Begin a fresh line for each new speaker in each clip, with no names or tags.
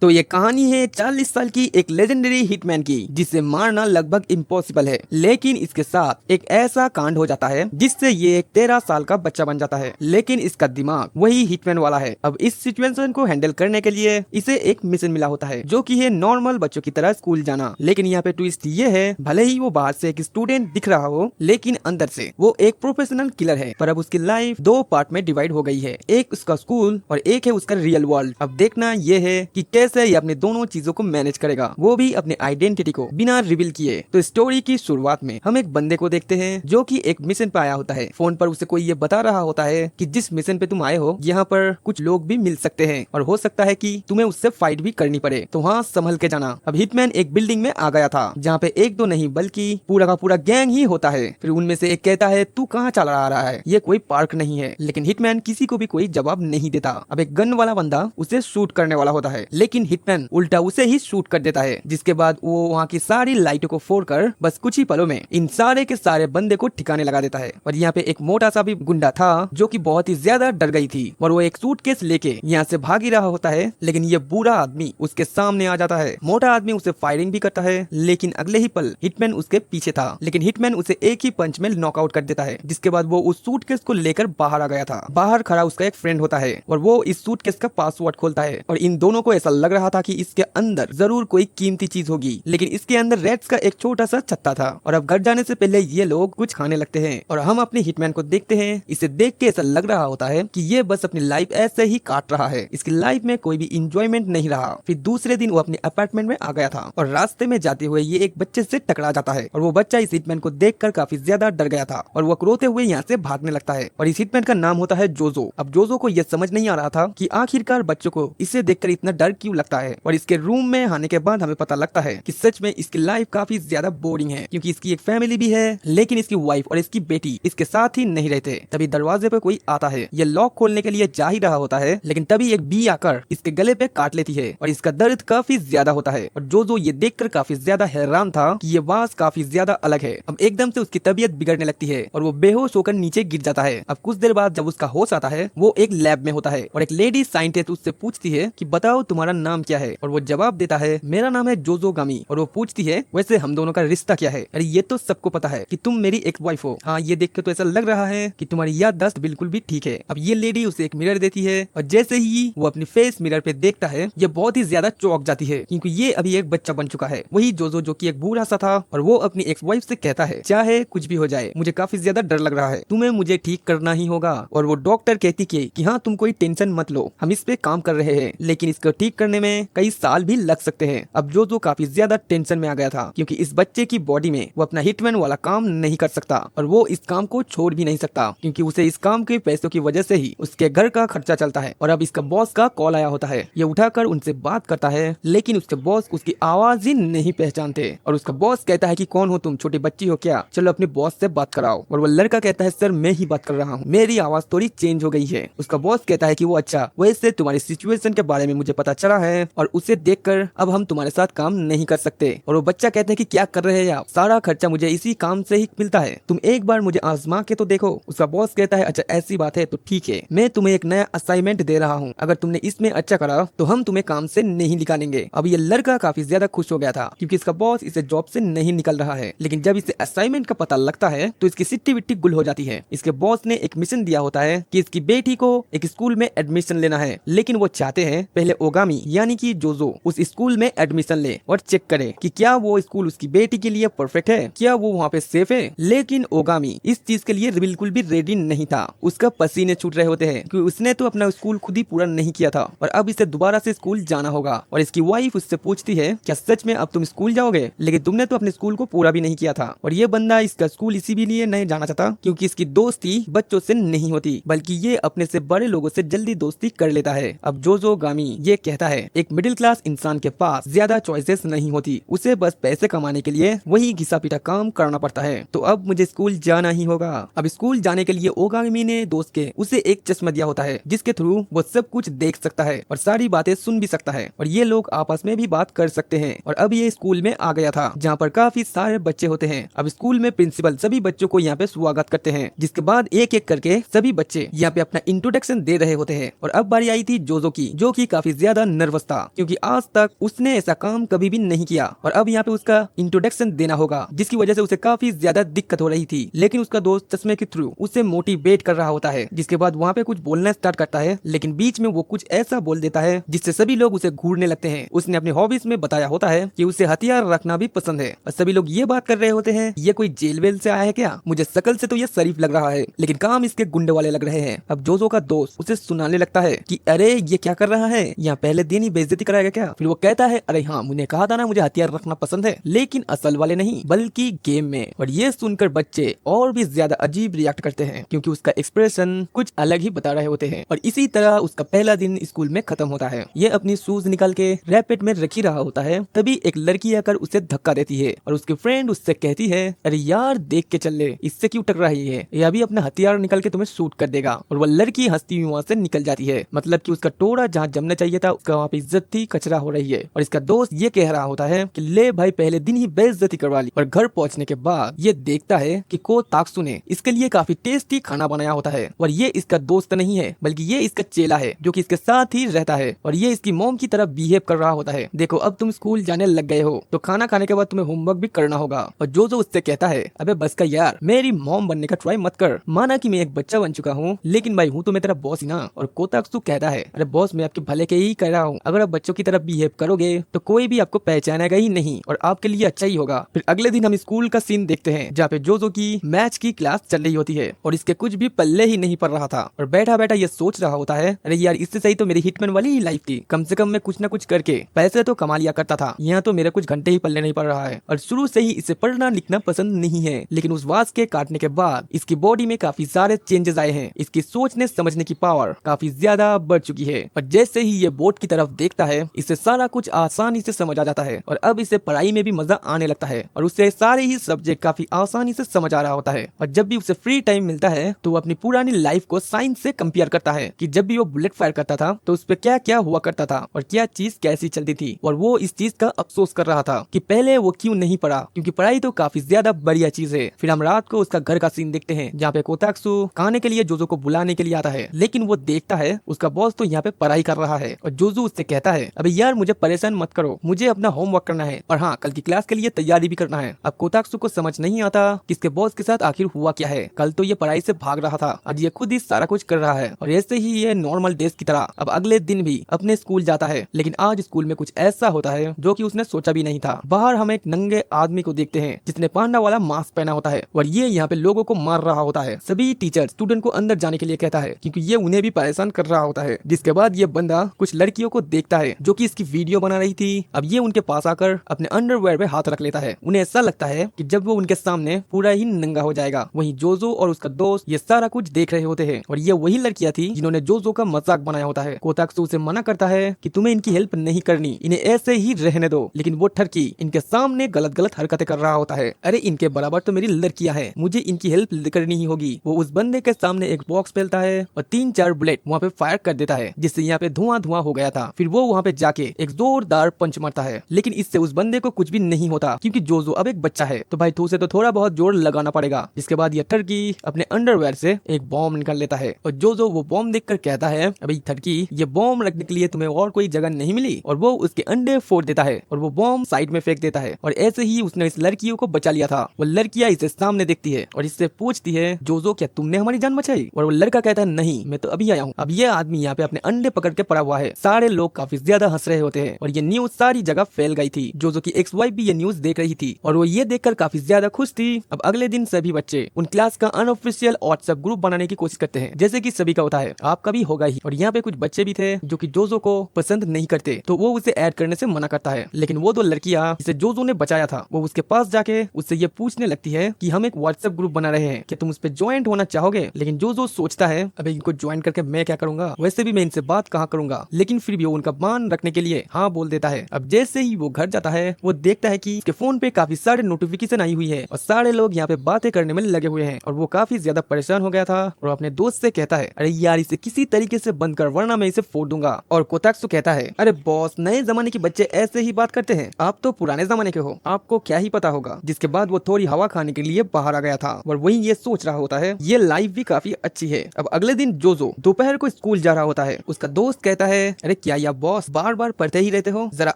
तो ये कहानी है 40 साल की एक लेजेंडरी हिटमैन की, जिसे मारना लगभग इम्पॉसिबल है। लेकिन इसके साथ एक ऐसा कांड हो जाता है जिससे ये एक 13 साल का बच्चा बन जाता है, लेकिन इसका दिमाग वही हिटमैन वाला है। अब इस सिचुएशन को हैंडल करने के लिए इसे एक मिशन मिला होता है, जो कि है नॉर्मल बच्चों की तरह स्कूल जाना। लेकिन यहाँ पे ट्विस्ट ये है, भले ही वो बाहर से एक स्टूडेंट दिख रहा हो, लेकिन अंदर से वो एक प्रोफेशनल किलर है। पर अब उसकी लाइफ 2 पार्ट में डिवाइड हो गई है, एक उसका स्कूल और एक है उसका रियल वर्ल्ड। अब देखना ये है कि कैसे ये अपने दोनों चीजों को मैनेज करेगा, वो भी अपने आइडेंटिटी को बिना रिवील किए। तो स्टोरी की शुरुआत में हम एक बंदे को देखते हैं जो कि एक मिशन पे आया होता है। फोन पर उसे कोई ये बता रहा होता है कि जिस मिशन पे तुम आए हो, यहाँ पर कुछ लोग भी मिल सकते हैं और हो सकता है कि तुम्हें उससे फाइट भी करनी पड़े, तो वहाँ संभल के जाना। अब हिटमैन एक बिल्डिंग में आ गया था जहाँ पे एक दो नहीं बल्कि पूरा का पूरा गैंग ही होता है। फिर उनमें से एक कहता है, तू कहाँ चला रहा है, ये कोई पार्क नहीं है। लेकिन हिटमैन किसी को भी कोई जवाब नहीं देता। अब एक गन वाला बंदा उसे शूट करने वाला होता है, लेकिन हिटमैन उल्टा उसे ही शूट कर देता है, जिसके बाद वो वहाँ की सारी लाइटों को फोड़कर बस कुछ ही पलों में इन सारे के सारे बंदे को ठिकाने लगा देता है। और यहाँ पे एक मोटा सा भी गुंडा था जो कि बहुत ही ज्यादा डर गई थी और वो एक सूटकेस लेके यहाँ से भाग ही रहा होता है। लेकिन ये बुरा आदमी उसके सामने आ जाता है। मोटा आदमी उसे फायरिंग भी करता है, लेकिन अगले ही पल हिटमैन उसके पीछे था। लेकिन हिटमैन उसे एक ही पंच में नॉकआउट कर देता है, जिसके बाद वो उस सूटकेस को लेकर बाहर आ गया था। बाहर खड़ा उसका एक फ्रेंड होता है और वो इस सूटकेस का पासवर्ड खोलता है और इन दोनों को ऐसा लग रहा था कि इसके अंदर जरूर कोई कीमती चीज होगी। लेकिन इसके अंदर रेड्स का एक छोटा सा छत्ता था। और अब घर जाने से पहले ये लोग कुछ खाने लगते हैं और हम अपने हिटमैन को देखते हैं। इसे देख के ऐसा लग रहा होता है कि ये बस अपनी लाइफ ऐसे ही काट रहा है, इसकी लाइफ में कोई भी इंजॉयमेंट नहीं रहा। फिर दूसरे दिन वो अपने अपार्टमेंट में आ गया था और रास्ते में जाते हुए ये एक बच्चे से टकरा जाता है और वो बच्चा इस हिटमैन को देखकर काफी ज्यादा डर गया था और वो रोते हुए यहाँ से भागने लगता है। और इस हिटमैन का नाम होता है जोजो। अब जोजो को यह समझ नहीं आ रहा था कि आखिरकार बच्चों को इसे देखकर इतना डर क्यों लगता है। और इसके रूम में आने के बाद हमें पता लगता है कि सच में इसकी लाइफ काफी ज्यादा बोरिंग है, क्योंकि इसकी एक फैमिली भी है, लेकिन इसकी वाइफ और इसकी बेटी इसके साथ ही नहीं रहते। तभी दरवाजे पे कोई आता है। ये लॉक खोलने के लिए जा ही रहा होता है, लेकिन तभी एक बी आकर इसके गले पे काट लेती है और इसका दर्द काफी ज्यादा होता है। और जोजो ये देखकर काफी ज्यादा हैरान था कि ये आवाज काफी ज्यादा अलग है। अब एकदम से उसकी तबीयत बिगड़ने लगती है और वो बेहोश होकर नीचे गिर जाता है। अब कुछ देर बाद जब उसका होश आता है, वो एक लैब में होता है और एक लेडी साइंटिस्ट उससे पूछती है कि बताओ तुम्हारा नाम क्या है। और वो जवाब देता है, मेरा नाम है जोजो गामी। और वो पूछती है, वैसे हम दोनों का रिश्ता क्या है। अरे ये तो सबको पता है कि तुम मेरी एक्स वाइफ हो। हाँ, ये देख के तो ऐसा लग रहा है कि तुम्हारी याददाश्त बिल्कुल भी ठीक है। अब ये लेडी उसे एक मिरर देती है और जैसे ही वो अपनी फेस मिरर पे देखता है, ये बहुत ही ज्यादा चौंक जाती है, क्योंकि ये अभी एक बच्चा बन चुका है, वही जोजो जो कि एक बूढ़ा सा था। और वो अपनी एक्स वाइफ से कहता है, चाहे कुछ भी हो जाए, मुझे काफी ज्यादा डर लग रहा है, तुम्हें मुझे ठीक करना ही होगा। और वो डॉक्टर कहती कि हाँ, तुम कोई टेंशन मत लो, हम इस पे काम कर रहे हैं, लेकिन इसको ठीक करने में कई साल भी लग सकते हैं। अब जोजो काफी ज्यादा टेंशन में आ गया था, क्योंकि इस बच्चे की बॉडी में वो अपना हिटमैन वाला काम नहीं कर सकता और वो इस काम को छोड़ भी नहीं सकता, क्योंकि उसे इस काम के पैसों की वजह से ही उसके घर का खर्चा चलता है। और अब इसका बॉस का कॉल आया होता है। ये उठाकर उनसे बात करता है, लेकिन उसके बॉस उसकी आवाज ही नहीं पहचानते। और उसका बॉस कहता है कि कौन हो तुम, छोटी बच्ची हो क्या, चलो अपने बॉस से बात कराओ। और वो लड़का कहता है, सर मैं ही बात कर रहा हूँ, मेरी आवाज थोड़ी चेंज हो गई है। उसका बॉस कहता है कि वो अच्छा, वैसे तुम्हारी सिचुएशन के बारे में मुझे पता चला है और उसे देखकर अब हम तुम्हारे साथ काम नहीं कर सकते। और वो बच्चा कहता है कि क्या कर रहे हैं आप, सारा खर्चा मुझे इसी काम से ही मिलता है, तुम एक बार मुझे आजमा के तो देखो। उसका बॉस कहता है, अच्छा ऐसी बात है तो ठीक है, मैं तुम्हें एक नया असाइनमेंट दे रहा हूँ, अगर तुमने इसमें अच्छा करा तो हम तुम्हें काम से नहीं निकालेंगे। अब ये लड़का काफी ज्यादा खुश हो गया था, क्योंकि इसका बॉस इसे जॉब से नहीं निकल रहा है। लेकिन जब इसे असाइनमेंट का पता लगता है तो इसकी सिट्टी विट्टी गुल हो जाती है। इसके बॉस ने एक मिशन दिया होता है कि इसकी बेटी को एक स्कूल में एडमिशन लेना है, लेकिन वो चाहते हैं पहले ओगामी यानी कि जोजो उस स्कूल में एडमिशन ले और चेक करे कि क्या वो स्कूल उसकी बेटी के लिए परफेक्ट है, क्या वो वहाँ पे सेफ है। लेकिन ओगामी इस चीज के लिए बिल्कुल भी रेडी नहीं था। उसका पसीने छूट रहे होते हैं, क्योंकि उसने तो अपना स्कूल खुद ही पूरा नहीं किया था और अब इसे दोबारा से स्कूल जाना होगा। और इसकी वाइफ उससे पूछती है, क्या सच में अब तुम स्कूल जाओगे, लेकिन तुमने तो अपने स्कूल को पूरा भी नहीं किया था। और ये बंदा इसका स्कूल इसी भी लिए नहीं जाना चाहता, क्योंकि इसकी दोस्ती बच्चों से नहीं होती, बल्कि ये अपने से बड़े लोगों से जल्दी दोस्ती कर लेता है। अब जोजो गामी ये कहता है, एक मिडिल क्लास इंसान के पास ज्यादा चॉइसेस नहीं होती, उसे बस पैसे कमाने के लिए वही घिसा पीटा काम करना पड़ता है, तो अब मुझे स्कूल जाना ही होगा। अब स्कूल जाने के लिए ओगामी ने दोस्त के उसे एक चश्मा दिया होता है, जिसके थ्रू वो सब कुछ देख सकता है और सारी बातें सुन भी सकता है और ये लोग आपस में भी बात कर सकते हैं। और अब ये स्कूल में आ गया था, जहाँ पर काफी सारे बच्चे होते हैं। अब स्कूल में प्रिंसिपल सभी बच्चों को यहाँ पे स्वागत करते हैं, जिसके बाद एक एक करके सभी बच्चे यहाँ पे अपना इंट्रोडक्शन दे रहे होते हैं। और अब बारी आई थी जोजो की, जो कि काफी ज्यादा नर्वस था क्योंकि आज तक उसने ऐसा काम कभी भी नहीं किया और अब यहाँ पे उसका इंट्रोडक्शन देना होगा, जिसकी वजह से उसे काफी ज्यादा दिक्कत हो रही थी। लेकिन उसका दोस्त चश्मे के थ्रू उसे मोटिवेट कर रहा होता है, जिसके बाद वहाँ पे कुछ बोलना स्टार्ट करता है, लेकिन बीच में वो कुछ ऐसा बोल देता है जिससे सभी लोग उसे घूरने लगते हैं। उसने अपने हॉबीज में बताया होता है कि उसे हथियार रखना भी पसंद है और सभी लोग ये बात कर रहे होते हैं ये कोई जेल वेल से आया है क्या? मुझे शकल से तो ये शरीफ लग रहा है लेकिन काम इसके गुंडे वाले लग रहे हैं। अब जोजो का दोस्त उसे सुनाने लगता है कि अरे ये क्या कर रहा है, यहाँ पहले दिन ही बेइज्जती कराएगा क्या? फिर वो कहता है अरे हाँ मुझे कहा था ना मुझे हथियार रखना पसंद है, लेकिन असल वाले नहीं बल्कि गेम में। और ये सुनकर बच्चे और भी ज्यादा अजीब रिएक्ट करते हैं क्योंकि उसका एक्सप्रेशन कुछ अलग ही बता रहे होते हैं। और इसी तरह उसका पहला दिन स्कूल में खत्म होता है। ये अपनी शूज निकाल के रैपिड में रखी रहा होता है, तभी एक लड़की आकर उसे धक्का देती है और उसके फ्रेंड उससे कहती है अरे यार देख के चल ले, इससे क्यों टकरा रही है, ये अभी अपना हथियार निकल के तुम्हें शूट कर देगा। और वह लड़की हंसती हुई वहाँ से निकल जाती है। मतलब कि उसका टोरा जहाँ जमना चाहिए था उसका वहाँ पे इज्जत थी कचरा हो रही है। और इसका दोस्त ये कह रहा होता है कि ले भाई पहले दिन ही बेइज्जती करवा ली। और घर पहुंचने के बाद ये देखता है कि को ताक्सु ने इसके लिए काफी टेस्टी खाना बनाया होता है और ये इसका दोस्त नहीं है बल्कि ये इसका चेला है जो कि इसके साथ ही रहता है और ये इसकी मॉम की तरह बिहेव कर रहा होता है। देखो अब तुम स्कूल जाने लग गए हो तो खाना खाने के बाद तुम्हें होमवर्क भी करना होगा। और जो उससे कहता है अबे बस का यार मेरी मॉम बनने का ट्राई मत कर, माना कि मैं एक बच्चा बन चुका हूँ लेकिन भाई हूँ तो मैं तेरा बॉस ही ना। और कोताक्सु कहता है अरे बॉस मैं आपके भले के ही कह रहा हूँ, अगर आप बच्चों की तरफ बिहेव करोगे तो कोई भी आपको पहचानेगा ही नहीं और आपके लिए अच्छा ही होगा। फिर अगले दिन हम स्कूल का सीन देखते हैं जहाँ पे जोजो की मैच की क्लास चल रही होती है और इसके कुछ भी पल्ले ही नहीं पड़ रहा था और बैठा बैठा ये सोच रहा होता है अरे यार इससे सही तो मेरी हिटमैन वाली ही लाइफ थी, कम से कम मैं कुछ न कुछ करके पैसे तो कमा लिया करता था, यहाँ तो मेरे कुछ घंटे ही पल्ले नहीं पड़ रहा है। और शुरू से ही इसे पढ़ना लिखना पसंद नहीं है, लेकिन उस वास के काटने के बाद इसकी बॉडी में काफी सारे चेंजेस आए हैं। इसकी सोचने समझने की पावर काफी ज्यादा बढ़ चुकी है और जैसे ही ये बोर्ड की तरफ देखता है इसे सारा कुछ आसानी से समझ आ जाता है और अब इसे पढ़ाई में भी मजा आने लगता है और उसे सारे ही सब्जेक्ट काफी आसानी से समझ आ रहा होता है। और जब भी उसे फ्री टाइम मिलता है तो वो अपनी पुरानी लाइफ को साइंस से कंपेयर करता है कि जब भी वो बुलेट फायर करता था तो उस पर क्या क्या हुआ करता था और क्या चीज कैसी चलती थी। और वो इस चीज का अफसोस कर रहा था कि पहले वो क्यों नहीं पढ़ा, क्योंकि पढ़ाई तो काफी ज्यादा बढ़िया चीज है। फिर हम रात को उसका घर का सीन देखते हैं जहाँ पे कोताक्सु खाने के लिए जोजो को बुलाने के लिए आता है, लेकिन वो देखता है उसका बॉस तो यहाँ पे पढ़ाई कर रहा है और जोजो उससे कहता है अबे यार मुझे परेशान मत करो, मुझे अपना होमवर्क करना है और हाँ कल की क्लास के लिए तैयारी भी करना है। अब कोताक्सु को समझ नहीं आता कि इसके बॉस के साथ आखिर हुआ क्या है। कल तो ये पढ़ाई से भाग रहा था, आज ये खुद ही सारा कुछ कर रहा है और ऐसे ही ये नॉर्मल डेज की तरह अब अगले दिन भी अपने स्कूल जाता है। लेकिन आज स्कूल में कुछ ऐसा होता है जो कि उसने सोचा भी नहीं था। बाहर हम एक नंगे आदमी को देखते हैं जिसने पांडा वाला मास्क पहना होता है और ये यहाँ पे लोगों को मार रहा होता है। सभी टीचर स्टूडेंट को अंदर जाने के लिए कहता है क्योंकि ये उन्हें भी परेशान कर रहा होता है। जिसके बाद ये बंदा कुछ लड़कियों को देखता है जो कि इसकी वीडियो बना रही थी। अब ये उनके पास आकर अपने अंडरवेयर पे हाथ रख लेता है। उन्हें ऐसा लगता है कि जब वो उनके सामने पूरा ही नंगा हो जाएगा। वहीं जोजो और उसका दोस्त ये सारा कुछ देख रहे होते हैं और ये वही लड़कियां थी जिन्होंने जोजो का मजाक बनाया होता है। कोताक्सु उसे मना करता है कि तुम्हें इनकी हेल्प नहीं करनी, इन्हें ऐसे ही रहने दो, लेकिन वो ठरकी इनके सामने गलत गलत हरकतें कर रहा होता है। अरे इनके बराबर तो मेरी लड़कियां हैं, मुझे इनकी हेल्प करनी ही होगी। वो उस बंदे के सामने एक बॉक्स फैलता है और 3-4 बुलेट वहाँ पे फायर कर देता है जिससे यहाँ पे धुआं धुआं हो गया था। फिर वो वहाँ पे जाके एक जोरदार पंच मारता है, लेकिन इससे उस बंदे को कुछ भी नहीं होता क्योंकि जोजो अब एक बच्चा है तो भाई तू से तो थोड़ा बहुत जोर लगाना पड़ेगा। जिसके बाद ये ठरकी अपने अंडरवेयर से एक बॉम्ब निकाल लेता है और जोजो वो बॉम्ब देखकर कहता है अभी ठरकी ये बॉम्ब रखने के लिए तुम्हें और कोई जगह नहीं मिली, और वो उसके अंडे फोड़ देता है और वो बॉम्ब साइड में फेंक देता है। और ऐसे ही उसने इस लड़कियों को बचा लिया था। वो लड़कियां इसे सामने देखती है और इससे पूछती है जोजो क्या तुमने हमारी जान बचाई? और वो लड़का कहता है नहीं मैं तो अभी आया हूँ। अब ये आदमी यहाँ पे अपने अंडे पकड़ के पड़ा हुआ है। सारे लोग काफी ज्यादा हंस रहे होते हैं और ये न्यूज सारी जगह फैल गई थी। जोजो की एक्स वाइफ भी ये न्यूज देख रही थी और वो ये देखकर काफी ज्यादा खुश थी। अब अगले दिन सभी बच्चे उन क्लास का अनऑफिशियल व्हाट्सएप ग्रुप बनाने की कोशिश करते हैं जैसे कि सभी का होता है, आपका भी होगा ही। और यहाँ पे कुछ बच्चे भी थे जो कि जोजो को पसंद नहीं करते तो वो उसे ऐड करने से मना करता है। लेकिन वो दो लड़कियां जिसे जोजो ने बचाया था वो उसके पास जाके उससे ये पूछने लगती है कि हम एक व्हाट्सएप ग्रुप बना रहे हैं, क्या तुम उस पर ज्वाइंट होना चाहोगे? लेकिन जोजो सोचता है अबे इनको ज्वाइन करके मैं क्या करूंगा, वैसे भी मैं इनसे बात कहाँ करूंगा। लेकिन फिर भी वो उनका मान रखने के लिए हाँ बोल देता है। अब जैसे ही वो घर जाता है वो देखता है कि उसके फोन पे काफी सारे नोटिफिकेशन आई हुई है और सारे लोग यहाँ पे बातें करने में लगे हुए हैं और वो काफी ज्यादा परेशान हो गया था और अपने दोस्त से कहता है अरे यार इसे किसी तरीके से बंद कर वरना मैं इसे फोड़ दूंगा। और कोताक्सु कहता है अरे बॉस नए जमाने के बच्चे ऐसे ही बात करते हैं, आप तो पुराने जमाने के हो, आपको क्या ही पता होगा। जिसके बाद वो थोड़ी हवा खाने के लिए बाहर आ गया था और वहीं ये सोच रहा होता है ये लाइफ भी काफी अच्छी है। अब अगले दिन जोजो दोपहर को स्कूल जा रहा होता है। उसका दोस्त कहता है अरे क्या क्या या बॉस बार बार पढ़ते ही रहते हो? जरा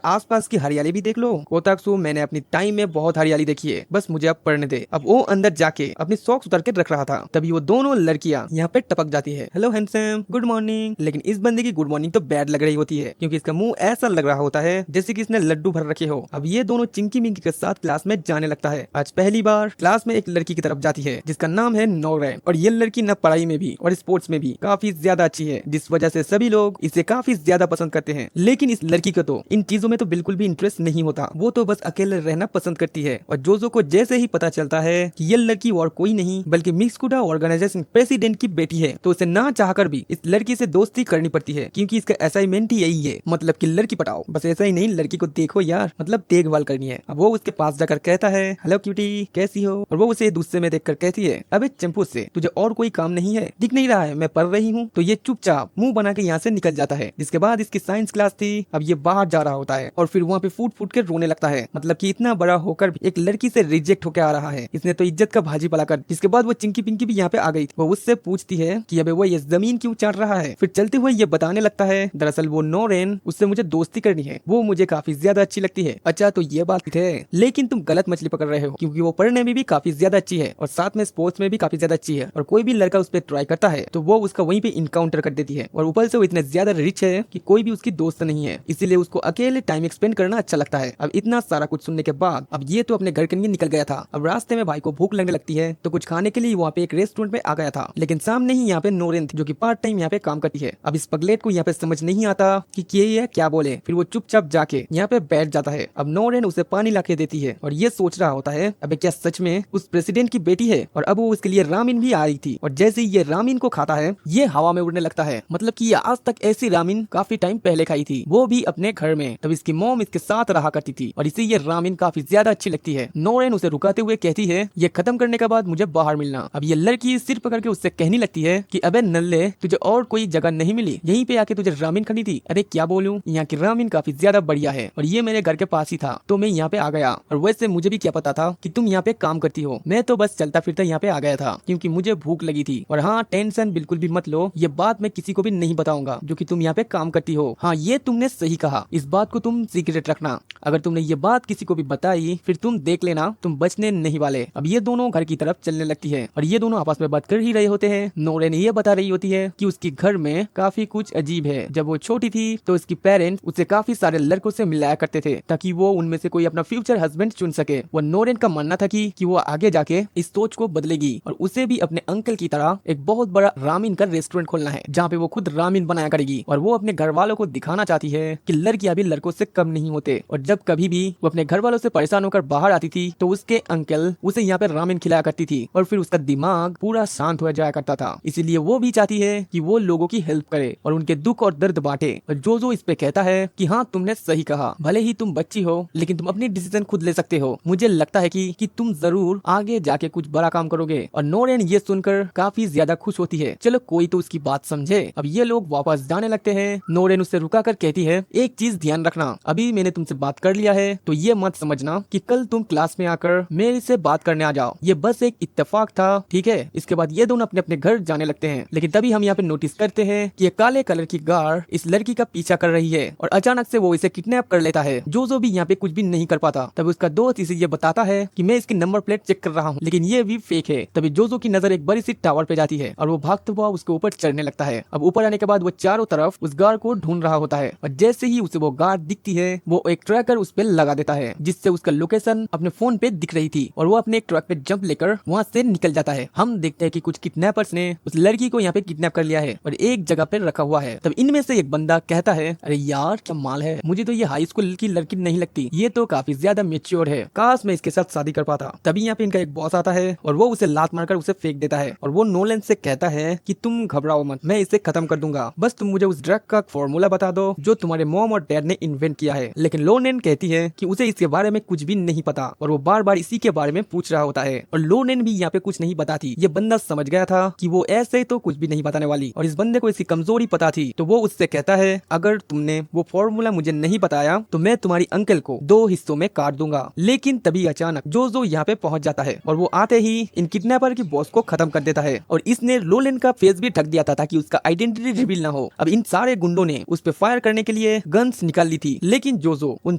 आसपास की हरियाली भी देख लो। कोताक्सू, मैंने अपनी टाइम में बहुत हरियाली देखी है, बस मुझे अब पढ़ने दे। अब वो अंदर जाके अपनी सॉक्स उतार के रख रहा था, तभी वो दोनों लड़कियां यहाँ पे टपक जाती है। Hello handsome, good morning. लेकिन इस बंदे की गुड मॉर्निंग तो बैड लग रही होती है, क्योंकि इसका मुंह ऐसा लग रहा होता है जैसे कि इसने लड्डू भर रखे हो। अब ये दोनों चिंकी मिंकी के साथ क्लास में जाने लगता है। आज पहली बार क्लास में एक लड़की की तरफ जाती है जिसका नाम है नोरेन, और ये लड़की न पढ़ाई में भी और स्पोर्ट्स में भी काफी ज्यादा अच्छी है, जिस वजह से सभी लोग इसे काफी ज्यादा पसंद करते हैं। लेकिन इस लड़की को तो इन चीजों में तो बिल्कुल भी इंटरेस्ट नहीं होता, वो तो बस अकेले रहना पसंद करती है। और जोजो को जैसे ही पता चलता है कि ये लड़की और कोई नहीं बल्कि मिक्सकुडा ऑर्गेनाइजेशन प्रेसिडेंट की बेटी है, तो उसे ना चाहकर भी इस लड़की से दोस्ती करनी पड़ती है, क्योंकि इसका असाइनमेंट ही यही है, मतलब कि लड़की पटाओ। बस ऐसा ही नहीं, लड़की को देखो यार, मतलब देखभाल करनी है। अब वो उसके पास जाकर कहता है, हेलो क्यूटी, कैसी हो? और वो उसे गुस्से में देखकर कहती है, अबे चंपू से तुझे और कोई काम नहीं है? दिख नहीं रहा है मैं पढ़ रही हूँ? तो ये चुपचाप मुंह बना के यहाँ से निकल जाता है। जिसके बाद इसकी साइंस क्लास थी, अब ये बाहर जा रहा होता है और फिर वहाँ पे फूट फूट के रोने लगता है, मतलब कि इतना बड़ा होकर भी एक लड़की से रिजेक्ट होकर आ रहा है, इसने तो इज्जत का भाजी पला कर। जिसके बाद वो चिंकी पिंकी भी यहाँ पे आ गई। वो उससे पूछती है कि अबे वो ये जमीन क्यों चाट रहा है? फिर चलते हुए ये बताने लगता है, दरअसल वो नोरेन, उससे मुझे दोस्ती करनी है, वो मुझे काफी ज्यादा अच्छी लगती है। अच्छा तो ये बात है, लेकिन तुम गलत मछली पकड़ रहे हो, क्योंकि वो पढ़ने में भी काफी ज्यादा अच्छी है और साथ में स्पोर्ट्स में भी काफी ज्यादा अच्छी है, और कोई भी लड़का उस पर ट्राई करता है तो वो उसका वहीं पे इनकाउंटर कर देती है। और ऊपर से वो इतने ज्यादा रिच है कि कोई भी उसकी दोस्त नहीं है, इसीलिए उसको अकेले टाइम स्पेंड करना अच्छा लगता है। अब इतना सारा कुछ सुनने के बाद अब ये तो अपने घर के लिए निकल गया था। अब रास्ते में भाई को भूख लगने लगती है, तो कुछ खाने के लिए वहाँ पे एक रेस्टोरेंट में आ गया था, लेकिन सामने ही यहाँ पे नोरेन थी, जो कि पार्ट टाइम यहाँ पे काम करती है। अब इस पगलेट को यहाँ पे समझ नहीं आता कि ये क्या बोले, फिर वो चुपचाप जाके यहाँ पे बैठ जाता है। अब नोरेन उसे पानी लाके देती है और ये सोच रहा होता है, अबे क्या सच में उस प्रेसिडेंट की बेटी है? और अब वो उसके लिए रामिन भी आ रही थी, और जैसे ही ये रामिन को खाता है ये हवा में उड़ने लगता है, मतलब कि ये आज तक ऐसी रामिन काफी टाइम पहले खाई थी, वो भी अपने घर में। तब इसकी मॉम इसके साथ रहा करती थी और इसे ये रामिन काफी ज्यादा अच्छी लगती है। नोरेन उसे रुकाते हुए कहती है, ये खत्म करने के बाद मुझे बाहर मिलना। अब ये लड़की सिर पकड़ के उससे कहने लगती है कि अबे नल्ले, तुझे और कोई जगह नहीं मिली? यहीं पे आके तुझे रामिन खानी थी? अरे क्या बोलूं, यहाँ की रामिन काफी ज्यादा बढ़िया है और ये मेरे घर के पास ही था, तो मैं यहाँ पे आ गया। और वैसे मुझे भी क्या पता था कि तुम यहाँ पे काम करती हो, मैं तो बस चलता फिरता यहाँ पे आ गया था, क्योंकि मुझे भूख लगी थी। और हाँ, टेंशन बिल्कुल भी मत लो, ये बात मैं किसी को भी नहीं बताऊंगा जो कि तुम यहाँ पे काम करती हो। हाँ, ये तुमने सही कहा, इस बात को तुम सीक्रेट रखना। अगर तुमने ये बात किसी को भी बताई फिर तुम देख लेना, तुम बचने नहीं वाले। अब ये दोनों घर की तरफ चलने लगती है और ये दोनों आपस में बात कर ही रहे होते हैं। नोरेन ये बता रही होती है कि उसके घर में काफी कुछ अजीब है। जब वो छोटी थी तो उसकी पेरेंट्स उसे काफी सारे लड़कों से मिलाया करते थे, ताकि वो उनमें से कोई अपना फ्यूचर हस्बैंड चुन सके। वो नोरेन का मानना था कि वो आगे जाके इस सोच को बदलेगी और उसे भी अपने अंकल की तरह एक बहुत बड़ा रामिन का रेस्टोरेंट खोलना है, जहाँ पे वो खुद रामिन बनाया करेगी। और वो अपने घर वालों को दिखाना चाहती है कि लड़कियां भी लड़कों से कम नहीं होते। और जब कभी भी वो अपने घर वालों से परेशान होकर बाहर आती थी तो उसके अंकल उसे यहाँ पे रामिन खिलाया करती थी और फिर उसका दिमाग पूरा शांत हो जाया करता था। इसीलिए वो भी चाहती है कि वो लोगों की हेल्प करे और उनके दुख और दर्द बांटे। और जोजो इस पे कहता है कि हाँ, तुमने सही कहा, भले ही तुम बच्ची हो लेकिन तुम अपनी डिसीजन खुद ले सकते हो। मुझे लगता है कि तुम जरूर आगे जाके कुछ बड़ा काम करोगे। और नोरेन ये सुनकर काफी ज्यादा खुश होती है। चलो कोई तो उसकी बात समझे। अब ये लोग वापस जाने लगते हैं। नोरेन उससे रुका कर कहती है, एक चीज ध्यान रखना, अभी मैंने तुमसे बात कर लिया है तो ये मत समझना कि कल तुम क्लास में आकर मेरे से बात करने आ जाओ, ये बस एक इत्तेफाक था, ठीक है? इसके बाद ये दोनों अपने अपने घर जाने लगते हैं। लेकिन तभी हम यहाँ पे नोटिस करते हैं कि ये काले कलर की गार्ड इस लड़की का पीछा कर रही है और अचानक से वो इसे किडनैप कर लेता है। जोजो भी यहाँ पे कुछ भी नहीं कर पाता। तभी उसका दोस्त इसे ये बताता है कि मैं इसकी नंबर प्लेट चेक कर रहा हूँ, लेकिन ये भी फेक है। तभी जोजो की नजर एक बड़ी सी टावर पे जाती है और वो भागते हुआ उसके ऊपर चढ़ने लगता है। अब ऊपर आने के बाद वो चारों तरफ उस गार्ड को ढूंढ रहा होता है और जैसे ही उसे वो गार्ड दिखती है वो एक ट्रैकर उस पे लगा देता है, जिससे उसका लोकेशन अपने फोन पे दिख रही थी और वो अपने एक ट्रक पे जंप लेकर वहाँ से निकल जाता है। हम देखते हैं कि कुछ किडनैपर्स ने उस लड़की को यहाँ पे किडनैप कर लिया है और एक जगह पे रखा हुआ है। तब इनमें से एक बंदा कहता है, अरे यार क्या माल है, मुझे तो ये हाई स्कूल की लड़की नहीं लगती, ये तो काफी ज्यादा मेच्योर है, काश मैं इसके साथ शादी कर पाता। तभी यहाँ पे इनका एक बॉस आता है और वो उसे लात मारकर उसे फेंक देता है और वो नोलन से कहता है कि तुम घबराओ मत, मैं इसे खत्म कर दूंगा, बस तुम मुझे उस ड्रग का फॉर्मूला बता दो जो तुम्हारे मॉम और डैड ने इन्वेंट किया है। लेकिन लोनेन कहती है कि उसे इसके बारे में कुछ भी नहीं पता और वो बार बार इसी के बारे में पूछ रहा होता है और लोनेन भी यहाँ पे कुछ नहीं बताती। ये बंदा समझ गया था कि वो ऐसे तो कुछ भी नहीं बताने वाली और इस बंदे को इसकी कमजोरी पता थी, तो वो उससे कहता है, अगर तुमने वो फॉर्मूला मुझे नहीं बताया तो मैं तुम्हारी अंकल को 2 हिस्सों में काट दूंगा। लेकिन तभी अचानक जोजो यहाँ पे पहुंच जाता है और वो आते ही इन किडनैपर की बॉस को खत्म कर देता है और इसने लोलेन का फेस भी ढक दिया था ताकि उसका आइडेंटिटी रिवील ना हो। अब इन सारे गुंडों ने उस पे फायर करने के लिए गन्स निकाल ली थी, लेकिन जोजो उन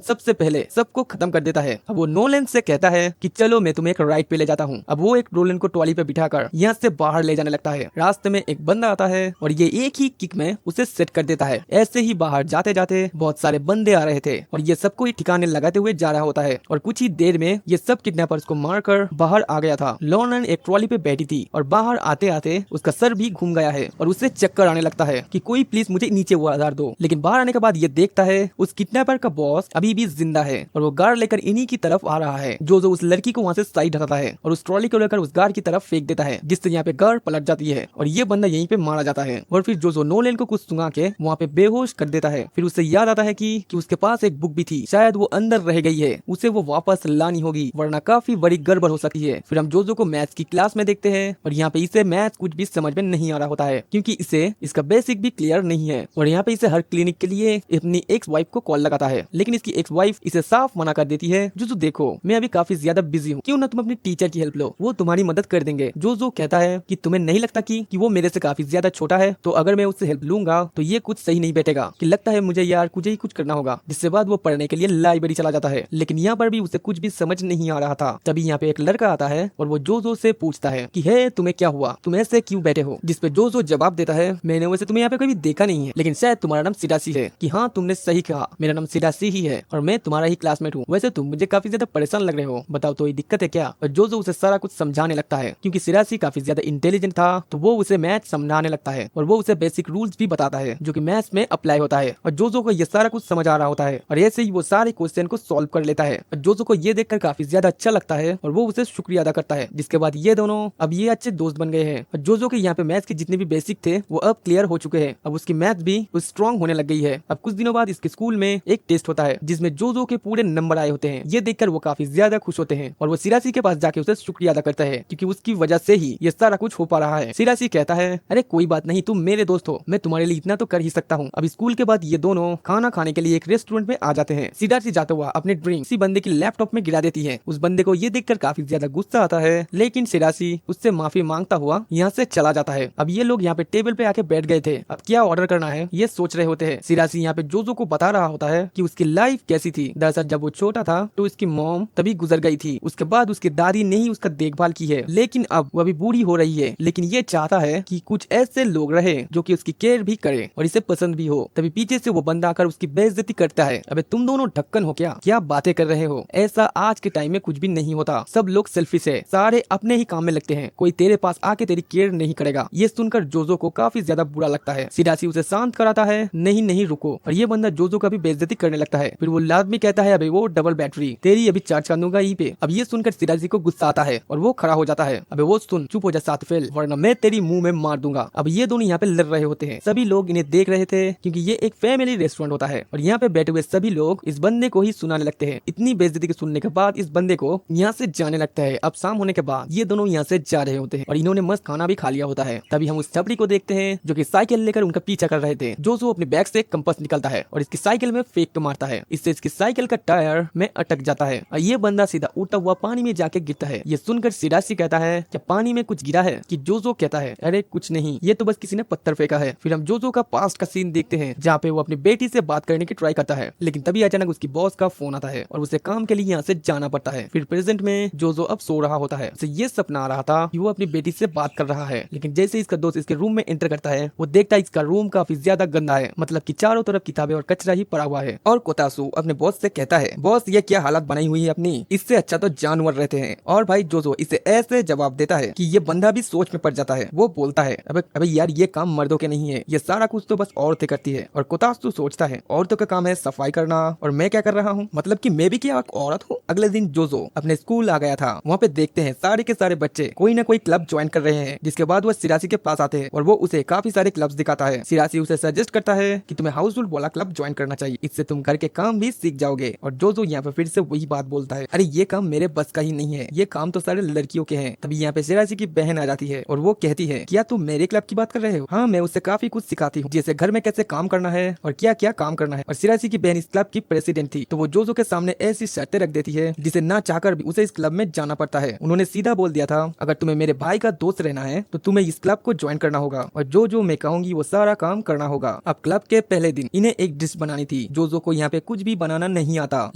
सबसे पहले सबको खत्म कर देता है। अब वो नोलन से कहता है कि चलो मैं तुम्हें एक राइड पे ले जाता हूँ। अब वो एक नोलन को ट्रॉली पे बिठाकर यहाँ से बाहर ले जाने लगता है। रास्ते में एक बंदा आता है और ये एक ही किक में उसे सेट कर देता है। ऐसे ही बाहर जाते जाते बहुत सारे बंदे आ रहे थे और ये सबको ही ठिकाने लगाते हुए जा रहा होता है और कुछ ही देर में ये सब किडनैपर्स को मारकर बाहर आ गया था। लॉरेन एक ट्रॉली पे बैठी थी और बाहर आते आते उसका सर भी घूम गया है और उसे चक्कर आने लगता है कि कोई प्लीज मुझे नीचे वो आधार दो। लेकिन बाहर आने के बाद ये देखता है उस किडनैपर का बॉस अभी भी जिंदा है और वो गार्ड लेकर इन्हीं की तरफ आ रहा है। जो उस लड़की को वहाँ से साइड हटाता है और उस ट्रॉली को लेकर उस गार्ड की तरफ फेंक देता है, जिससे यहाँ पे गार्ड पलट जाती है और ये बंदा यहीं पे मारा जाता है। और फिर जो नोलन को कुछ सुंघा के वहाँ पे बेहोश कर देता है। फिर उसे याद आता है कि उसके पास एक बुक भी थी, शायद वो अंदर रह गई है, उसे वो वापस लानी होगी वरना काफी बड़ी गड़बड़ हो सकती है। फिर हम जोजो को मैथ्स की क्लास में देखते हैं और यहाँ पे इसे मैथ्स कुछ भी समझ में नहीं आ रहा होता है क्योंकि इसे इसका बेसिक भी क्लियर नहीं है और यहाँ पे इसे हर क्लिनिक के लिए अपनी एक्स वाइफ को कॉल लगाता है, लेकिन इसकी एक्स वाइफ इसे साफ मना कर देती है। जोजो देखो मैं अभी काफी ज्यादा बिजी हूँ, क्यों ना तुम अपनी टीचर की हेल्प लो, वो तुम्हारी मदद कर देंगे। जोजो कहता है कि तुम्हें नहीं लगता कि वो मेरे से काफी ज्यादा छोटा है, तो अगर मैं उससे हेल्प लूंगा तो ये कुछ सही नहीं बैठेगा, कि लगता है मुझे यार मुझे ही कुछ करना होगा। जिसके बाद वो पढ़ने के लिए लाइब्रेरी चला जाता है, लेकिन यहाँ पर भी उसे कुछ भी समझ नहीं आ रहा था। तभी यहाँ पे एक लड़का आता है और वो जोजो से पूछता है कि हे तुम्हें क्या हुआ, तुम ऐसे क्यों बैठे हो। जिसपे जोजो जवाब देता है मैंने वैसे तुम्हें यहाँ पे कभी देखा नहीं है, लेकिन शायद तुम्हारा नाम सिडासी है। कि हाँ तुमने सही कहा, मेरा नाम सिडासी ही है और मैं तुम्हारा ही क्लासमेट हूँ। वैसे तुम मुझे काफी ज्यादा परेशान लग रहे हो, बताओ तो ये दिक्कत है क्या। और जोजो उसे सारा कुछ समझाने लगता है क्योंकि सिडासी काफी ज्यादा इंटेलिजेंट था, तो वो उसे मैथ समझाने लगता है और वो उसे बेसिक रूल्स भी बताता है जो कि मैथ्स में अप्लाई होता है। और जोजो को ये सारा कुछ समझ आ रहा होता है और ऐसे ही वो सारे क्वेश्चन को सॉल्व कर लेता है। और जोजो को ये देखकर काफी ज्यादा अच्छा लगता है और वो उसे शुक्रिया अदा करता है। जिसके बाद ये दोनों अब ये अच्छे दोस्त बन गए हैं और जोजो के यहाँ पे मैथ्स के जितने भी बेसिक थे वो अब क्लियर हो चुके हैं। अब उसकी मैथ्स भी स्ट्रॉन्ग होने लग गई है। अब कुछ दिनों बाद इसके स्कूल में एक टेस्ट होता है जिसमें जोजो के पूरे नंबर आए होते हैं। ये देखकर वो काफी ज्यादा खुश होते हैं और वो सिरासी के पास जाके उसे शुक्रिया अदा करता है क्योंकि उसकी वजह से ही ये सारा कुछ हो पा रहा है। सिरासी कहता है अरे कोई बात नहीं, तुम मेरे दोस्त हो, मैं तुम्हारे लिए इतना तो कर ही सकता हूँ। अब स्कूल के बाद ये दोनों खाना खाने के लिए एक रेस्टोरेंट में आ जाते हैं। सिरासी जाता हुआ अपने ड्रिंक किसी बंदे की लैपटॉप में गिरा देती है। उस बंदे को ये देखकर काफी ज्यादा गुस्सा आता है, लेकिन सिरासी उससे माफी मांगता हुआ यहाँ से चला जाता है। अब ये लोग यहाँ पे टेबल पे आके बैठ गए थे, अब क्या ऑर्डर करना है ये सोच रहे होते हैं। सिरासी यहाँ पे जोजो को बता रहा होता है कि उसकी लाइफ कैसी थी। दरअसल जब वो छोटा था तो उसकी मॉम तभी गुजर गई थी, उसके बाद उसकी दादी ने ही उसका देखभाल की है, लेकिन अब वो अभी बूढ़ी हो रही है। लेकिन ये चाहता है कि कुछ ऐसे लोग रहे जो कि उसकी केयर भी करे और इसे पसंद भी हो। तभी पीछे से वो बंदा आकर उसकी बेइज्जती करता है। अबे तुम दोनों ढक्कन हो क्या बातें कर रहे हो, ऐसा आज के टाइम में कुछ भी नहीं होता, सब लोग सेल्फिश है, सारे अपने ही काम में लगते हैं, कोई तेरे पास आके तेरी केयर नहीं करेगा। ये सुनकर जोजो को काफी ज्यादा बुरा लगता है। सिडासी उसे शांत कराता है, नहीं नहीं रुको, और ये बंदा जोजो का भी बेइज्जती करने लगता है। फिर वो आदमी कहता है अबे वो डबल बैटरी तेरी अभी चार्ज कर दूंगा यहीं पे। अब ये सुनकर सिडासी को गुस्सा आता है और वो खड़ा हो जाता है। अबे वो सुन, चुप हो जा साथ फेल, वरना मैं तेरी मुंह में मार दूंगा। अब ये दोनों यहाँ पे लड़ रहे होते हैं। सभी लोग इन्हें देख रहे थे क्योंकि ये एक फैमिली रेस्टोरेंट होता है और यहाँ पे बैठे हुए सभी लोग इस बंदे को ही सुनाने लगते हैं। इतनी बेइज्जती के सुनने के बाद इस बंदे को यहाँ से जाने लगता है। अब शाम होने के बाद ये दोनों यहाँ से जा रहे होते हैं और इन्होंने मस्त खाना भी खा लिया होता है। तभी हम उस छपरी को देखते हैं जो कि साइकिल लेकर उनका पीछा कर रहे थे। जोजो अपने बैग से कंपास निकलता है और इसकी साइकिल में फेंक मारता है, इससे इसकी साइकिल का टायर में अटक जाता है और ये बंदा सीधा उड़ता हुआ पानी में जाके गिरता है। ये सुनकर सिडासी कहता है क्या पानी में कुछ गिरा है, कि जोजो कहता है अरे कुछ नहीं, ये तो बस किसी ने पत्थर फेंका है। फिर हम जोजो का पास्ट का सीन देखते हैं जहाँ पे वो अपनी बेटी से बात करने की ट्राई करता है, लेकिन तभी अचानक उसकी बॉस का फोन आता है और उसे काम के लिए यहाँ से जाना पड़ता है। फिर प्रेजेंट में जोजो अब सो रहा होता है, उसे ये सपना आ रहा था कि वो अपनी बेटी से बात कर रहा है, लेकिन जैसे इसका दोस्त इसके रूम में एंटर करता है वो देखता है इसका रूम काफी ज्यादा गंदा है, मतलब कि चारों तरफ किताबें और कचरा ही पड़ा हुआ है। और कोतासु अपने बॉस से कहता है बॉस ये क्या हालत बनाई हुई है अपनी, इससे अच्छा तो जानवर रहते हैं। और भाई जोजो इसे ऐसे जवाब देता है कि ये बंदा भी सोच में पड़ जाता है। वो बोलता है अबे यार ये काम मर्दों के नहीं है, ये सारा कुछ तो बस औरतें करती है। और कोतासु सोचता है औरतों का काम है सफाई करना और मैं क्या कर रहा हूँ, मतलब कि मैं भी क्या एक औरत हूँ। अगले दिन जोजो अपने स्कूल आ गया था, वहाँ पे देखते हैं सारे के सारे बच्चे कोई ना कोई क्लब ज्वाइन कर रहे हैं। जिसके बाद वो सिरासी के पास आते हैं और वो उसे काफी सारे क्लब्स दिखाता है। सिरासी उसे सजेस्ट करता है कि तुम्हें हाउसफुल वाला क्लब ज्वाइन करना चाहिए, इससे तुम घर के काम भी सीख जाओगे। और जोजो यहाँ पे फिर से वही बात बोलता है अरे ये काम मेरे बस का ही नहीं है, ये काम तो सारे लड़कियों के हैं। तभी यहाँ पे सिरासी की बहन आ जाती है और वो कहती है क्या तुम मेरे क्लब की बात कर रहे हो, हाँ मैं उससे काफी कुछ सिखाती हूँ, जैसे घर में कैसे काम करना है और क्या क्या काम करना है। और सिरासी की बहन इस क्लब की प्रेसिडेंट थी, तो वो जोजो के सामने ऐसी शर्तें रख देती है जिसे ना चाहकर भी उसे इस क्लब में जाना पड़ता है। उन्होंने सीधा बोल दिया था अगर तुम्हें मेरे भाई का दोस्त रहना है तो तुम्हें इस क्लब को ज्वाइन करना होगा और जो जो मैं कहूंगी वो सारा काम करना होगा। अब क्लब के पहले दिन इन्हें एक डिश बनानी थी। जोजो को यहाँ पे कुछ भी बनाना नहीं आता,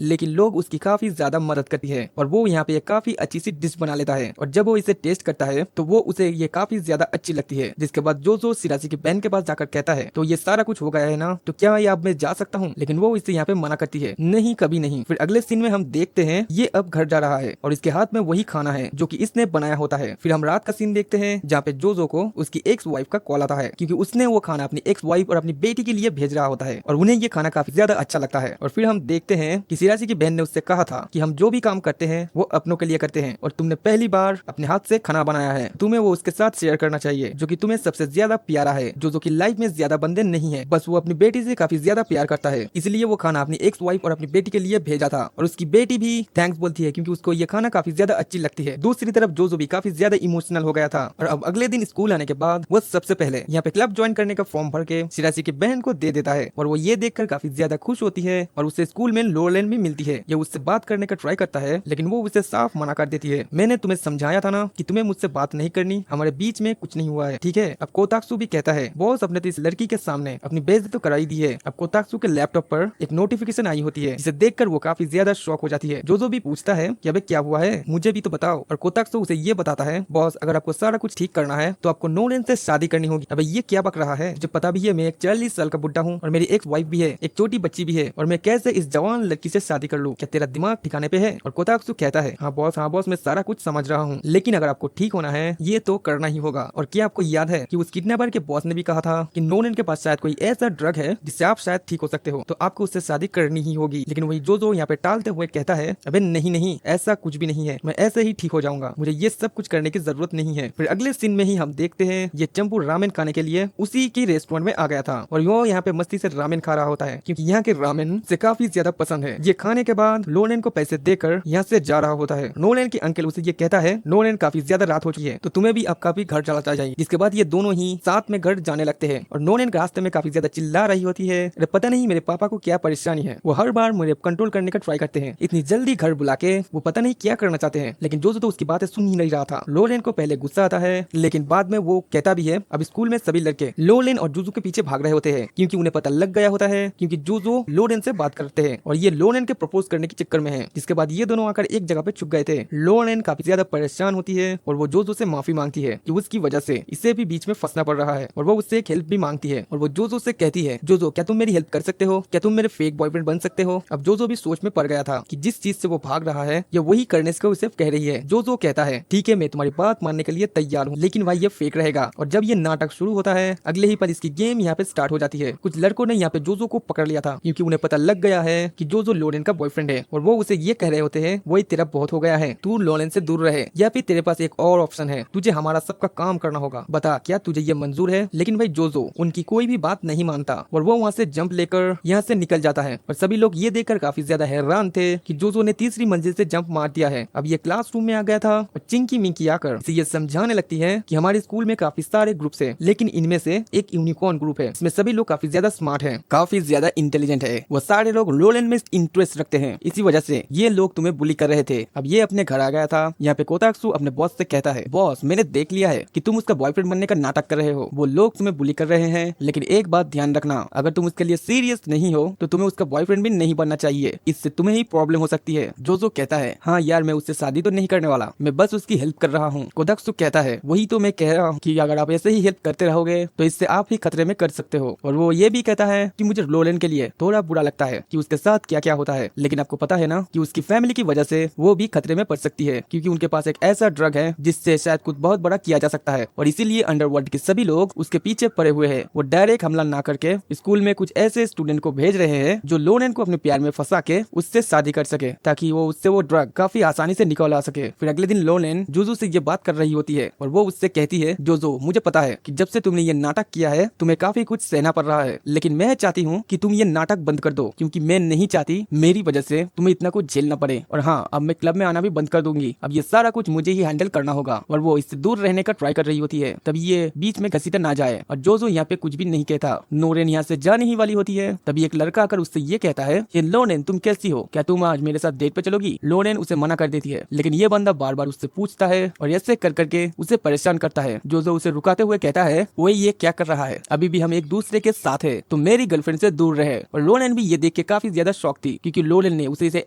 लेकिन लोग उसकी काफी ज्यादा मदद करती है और वो यहाँ पे एक काफी अच्छी सी डिश बना लेता है। और जब वो इसे टेस्ट करता है तो वो उसे ये काफी ज्यादा अच्छी लगती है। जिसके बाद जोजो शिराजी की बहन के पास जाकर कहता है, तो ये सारा कुछ हो गया है ना, तो क्या ये अब मैं जा सकता हूँ? लेकिन वो इसे यहाँ पे मना करती है, नहीं कभी नहीं। फिर अगले सीन में हम देखते हैं ये अब घर जा रहा है और इसके हाथ में वही खाना है जो कि इसने बनाया होता है। फिर हम रात का सीन देखते हैं जहाँ पे जोजो को उसकी एक्स वाइफ का कॉल आता है, क्योंकि उसने वो खाना अपनी एक्स वाइफ और अपनी बेटी के लिए भेज रहा होता है और उन्हें ये खाना काफी ज्यादा अच्छा लगता है। और फिर हम देखते हैं कि शिराजी की बहन ने उससे कहा था कि हम जो भी काम करते हैं वो अपनों के लिए करते हैं और तुमने पहली बार अपने हाथ से खाना बनाया है, तुम्हें वो उसके साथ शेयर करना चाहिए जो कि तुम्हें सबसे ज्यादा प्यारा है। जोजो की लाइफ में ज्यादा बंदे नहीं है, बस वो अपनी बेटी से काफी ज्यादा प्यार करता है, इसलिए वो खाना अपनी एक्स वाइफ और अपनी बेटी के लिए भेजा था और उसकी बेटी भी थैंक्स बोलती है क्योंकि उसको ये खाना काफी ज्यादा अच्छी लगती है। दूसरी तरफ जोजो भी काफी ज्यादा इमोशनल हो गया था और अब अगले दिन स्कूल आने के बाद वो सबसे पहले यहाँ पे क्लब ज्वाइन करने का फॉर्म भर के शिराजी की बहन को दे देता है और वो ये देखकर काफी ज्यादा खुश होती है और उसे स्कूल में लोरलैंड भी मिलती है। ये उससे बात करने का ट्राई करता है लेकिन वो उसे साफ मना कर देती है। मैंने तुम्हें समझाया था ना कि तुम्हें मुझसे बात नहीं करनी, हमारे बीच में कुछ नहीं हुआ है, ठीक है। अब कोताक्सु भी कहता है, बॉस अपने इस लड़की के सामने अपनी बेइज्जती तो कराई दी है। अब कोताक्सु के लैपटॉप पर एक नोटिफिकेशन आई होती है जिसे देखकर वो काफी ज्यादा शॉक हो जाती है। जोजो भी पूछता है कि अबे क्या हुआ है, मुझे भी तो बताओ। और कोताक्सु उसे ये बताता है, बॉस अगर आपको सारा कुछ ठीक करना है तो आपको नोलन से शादी करनी होगी। अबे ये क्या बक रहा है, मुझे पता भी है मैं एक 40 साल का बुढ़ा हूँ और मेरी एक वाइफ भी है, एक छोटी बच्ची भी है और मैं कैसे इस जवान लड़की से शादी कर लूँ, क्या तेरा दिमाग ठिकाने पे है? और कोताक्सु कहता है, हाँ बॉस मैं सारा कुछ समझ रहा हूँ, लेकिन अगर आपको ठीक होना है ये तो करना ही होगा। और क्या आपको याद है कि उस किडनैपर के बॉस ने भी कहा था कि नोलन के पास शायद कोई ऐसा ड्रग है जिससे आप शायद ठीक हो सकते हो, तो आपको उससे शादी करनी ही होगी। लेकिन वही जोजो यहाँ पे टालते हुए कहता है, अबे नहीं ऐसा कुछ भी नहीं है, मैं ऐसे ही ठीक हो जाऊंगा, मुझे ये सब कुछ करने की जरूरत नहीं है। फिर अगले सीन में ही हम देखते हैं ये चंपू रामेन खाने के लिए उसी की रेस्टोरेंट में आ गया था और वो यहाँ पे मस्ती से रामेन खा रहा होता है क्योंकि यहाँ के रामेन से काफी ज्यादा पसंद है। ये खाने के बाद नोलन को पैसे देकर यहाँ से जा रहा होता है। नोलन के अंकल उसे ये कहता है, नोलन काफी ज्यादा रात हो चुकी है तो तुम्हें भी अब काफी घर चला जाएगी। जिसके बाद ये दोनों ही साथ में घर जाने लगते हैं और नोलन रास्ते में काफी ज्यादा चिल्ला रही होती है, अरे पता नहीं मेरे पापा को क्या परेशानी है, वो हर बार मुझे कंट्रोल करने का ट्राई करते हैं, इतनी जल्दी घर बुला के वो पता नहीं क्या करना चाहते हैं। लेकिन जोजो तो उसकी बातें सुन ही नहीं रहा था। नोलन को पहले गुस्सा आता है लेकिन बाद में वो कहता भी है, अब स्कूल में सभी लड़के नोलन और जोजो के पीछे भाग रहे होते हैं क्योंकि उन्हें पता लग गया होता है क्योंकि जोजो नोलन से बात करते हैं और ये नोलन के प्रपोज करने के चक्कर में है। जिसके बाद ये दोनों आकर एक जगह पे छुप गए थे। नोलन काफी ज्यादा परेशान होती है और वो जोजो से माफी मांगती है कि उसकी वजह से इसे भी बीच में फंसना पड़ रहा है और वो उससे एक हेल्प भी मांगती है और वो जोजो से कहती है, जोजो क्या तुम मेरी हेल्प कर सकते हो, क्या तुम मेरे फेक बॉयफ्रेंड बन सकते हो। अब जोजो भी सोच में पड़ गया था कि जिस चीज से वो भाग रहा है ये वही करने से उसे कह रही है। जोजो कहता है, ठीक है मैं तुम्हारी बात मानने के लिए तैयार हूँ, लेकिन भाई ये फेक रहेगा। और जब ये नाटक शुरू होता है अगले ही पल इसकी गेम यहाँ पे स्टार्ट हो जाती है। कुछ लड़कों ने यहाँ पे जोजो को पकड़ लिया था क्योंकि उन्हें पता लग गया है कि जोजो लोरेन का बॉयफ्रेंड है और वो उसे ये कह रहे होते हैं, वही तेरा बहुत हो गया है, तू लोरेन से दूर रहे या फिर तेरे पास एक और ऑप्शन है, तुझे हमारा सबका काम करना होगा, बता क्या तुझे ये मंजूर है। लेकिन भाई जोजो उनकी कोई भी बात नहीं मानता और वो वहाँ से जंप लेकर यहाँ से निकल जाता है। और सभी लोग ये देखकर काफी ज्यादा हैरान थे कि जोजो ने तीसरी मंजिल से जंप मार दिया है। अब ये क्लासरूम में आ गया था और चिंकी मिंकी आकर इसे ये समझाने लगती है कि हमारे स्कूल में काफी सारे ग्रुप्स है लेकिन इनमें से एक यूनिकॉर्न ग्रुप है, इसमें सभी लोग काफी ज्यादा स्मार्ट है, काफी ज्यादा इंटेलिजेंट है, वो सारे लोग लोरेन में इंटरेस्ट रखते हैं, इसी वजह से ये लोग तुम्हें बुली कर रहे थे। अब ये अपने घर आ गया था। यहाँ पे कोताक्सु अपने बॉस से कहता है, बॉस मैंने देख लिया है कि तुम उसका बॉयफ्रेंड बनने का नाटक कर रहे हो, वो लोग तुम्हें बुली कर रहे हैं, लेकिन एक बात ध्यान रखना, अगर तुम उसके लिए सीरियस नहीं हो तो तुम्हें उसका बॉयफ्रेंड भी नहीं बनना चाहिए, इससे तुम्हें ही प्रॉब्लम हो सकती है। जोजो कहता है, हाँ यार मैं उससे शादी तो नहीं करने वाला, मैं बस उसकी हेल्प कर रहा हूँ। कोताक्सु कहता है, वही तो मैं कह रहा हूँ कि अगर आप ऐसे ही हेल्प करते रहोगे तो इससे आप ही खतरे में कर सकते हो। और वो ये भी कहता है कि मुझे लोरेन के लिए थोड़ा बुरा लगता है कि उसके साथ क्या क्या होता है, लेकिन आपको पता है ना कि उसकी फैमिली की वजह से वो भी खतरे में पड़ सकती है क्योंकि उनके पास एक ऐसा ड्रग है जिससे शायद कुछ बहुत बड़ा किया जा सकता है और इसीलिए अंडरवर्ल्ड के सभी लोग उसके पीछे पड़े हुए हैं। वो डायरेक्ट हमला ना करके स्कूल में कुछ ऐसे स्टूडेंट को भेज रहे हैं जो लोरेन को अपने प्यार में फंसा के उससे शादी कर सके ताकि वो उससे वो ड्रग काफी आसानी से निकल आ सके। फिर अगले दिन लोरेन जोजो से ये बात कर रही होती है और वो उससे कहती है, जोजो मुझे पता है कि जब से तुमने ये नाटक किया है तुम्हें काफी कुछ सहना पड़ रहा है, लेकिन मैं चाहती हूँ कि तुम ये नाटक बंद कर दो क्योंकि मैं नहीं चाहती मेरी वजह से तुम्हें इतना कुछ झेलना पड़े। और हाँ अब मैं क्लब में आना भी बंद कर दूंगी, अब ये सारा कुछ मुझे ही हैंडल करना होगा। और वो इससे दूर रहने का ट्राई कर रही होती है, तभी ये बीच में घसीटा ना जाए और जोजो यहाँ पे कुछ भी नहीं कहता। नोरेन यहाँ से जाने ही वाली होती है, तभी एक लड़का आकर उससे ये कहता है, ये लोरेन तुम कैसी हो, क्या तुम आज मेरे साथ डेट पे चलोगी। लोरेन उसे मना कर देती है लेकिन ये बंदा बार बार उससे पूछता है और ऐसे कर करके उसे परेशान करता है। जोजो उसे रुकाते हुए कहता है, वो ये क्या कर रहा है, अभी भी हम एक दूसरे दूसरे के साथ है तो मेरी गर्लफ्रेंड से दूर रहे। और लोरेन भी ये देख के काफी ज्यादा शॉक थी क्योंकि लोरेन ने उसे इसे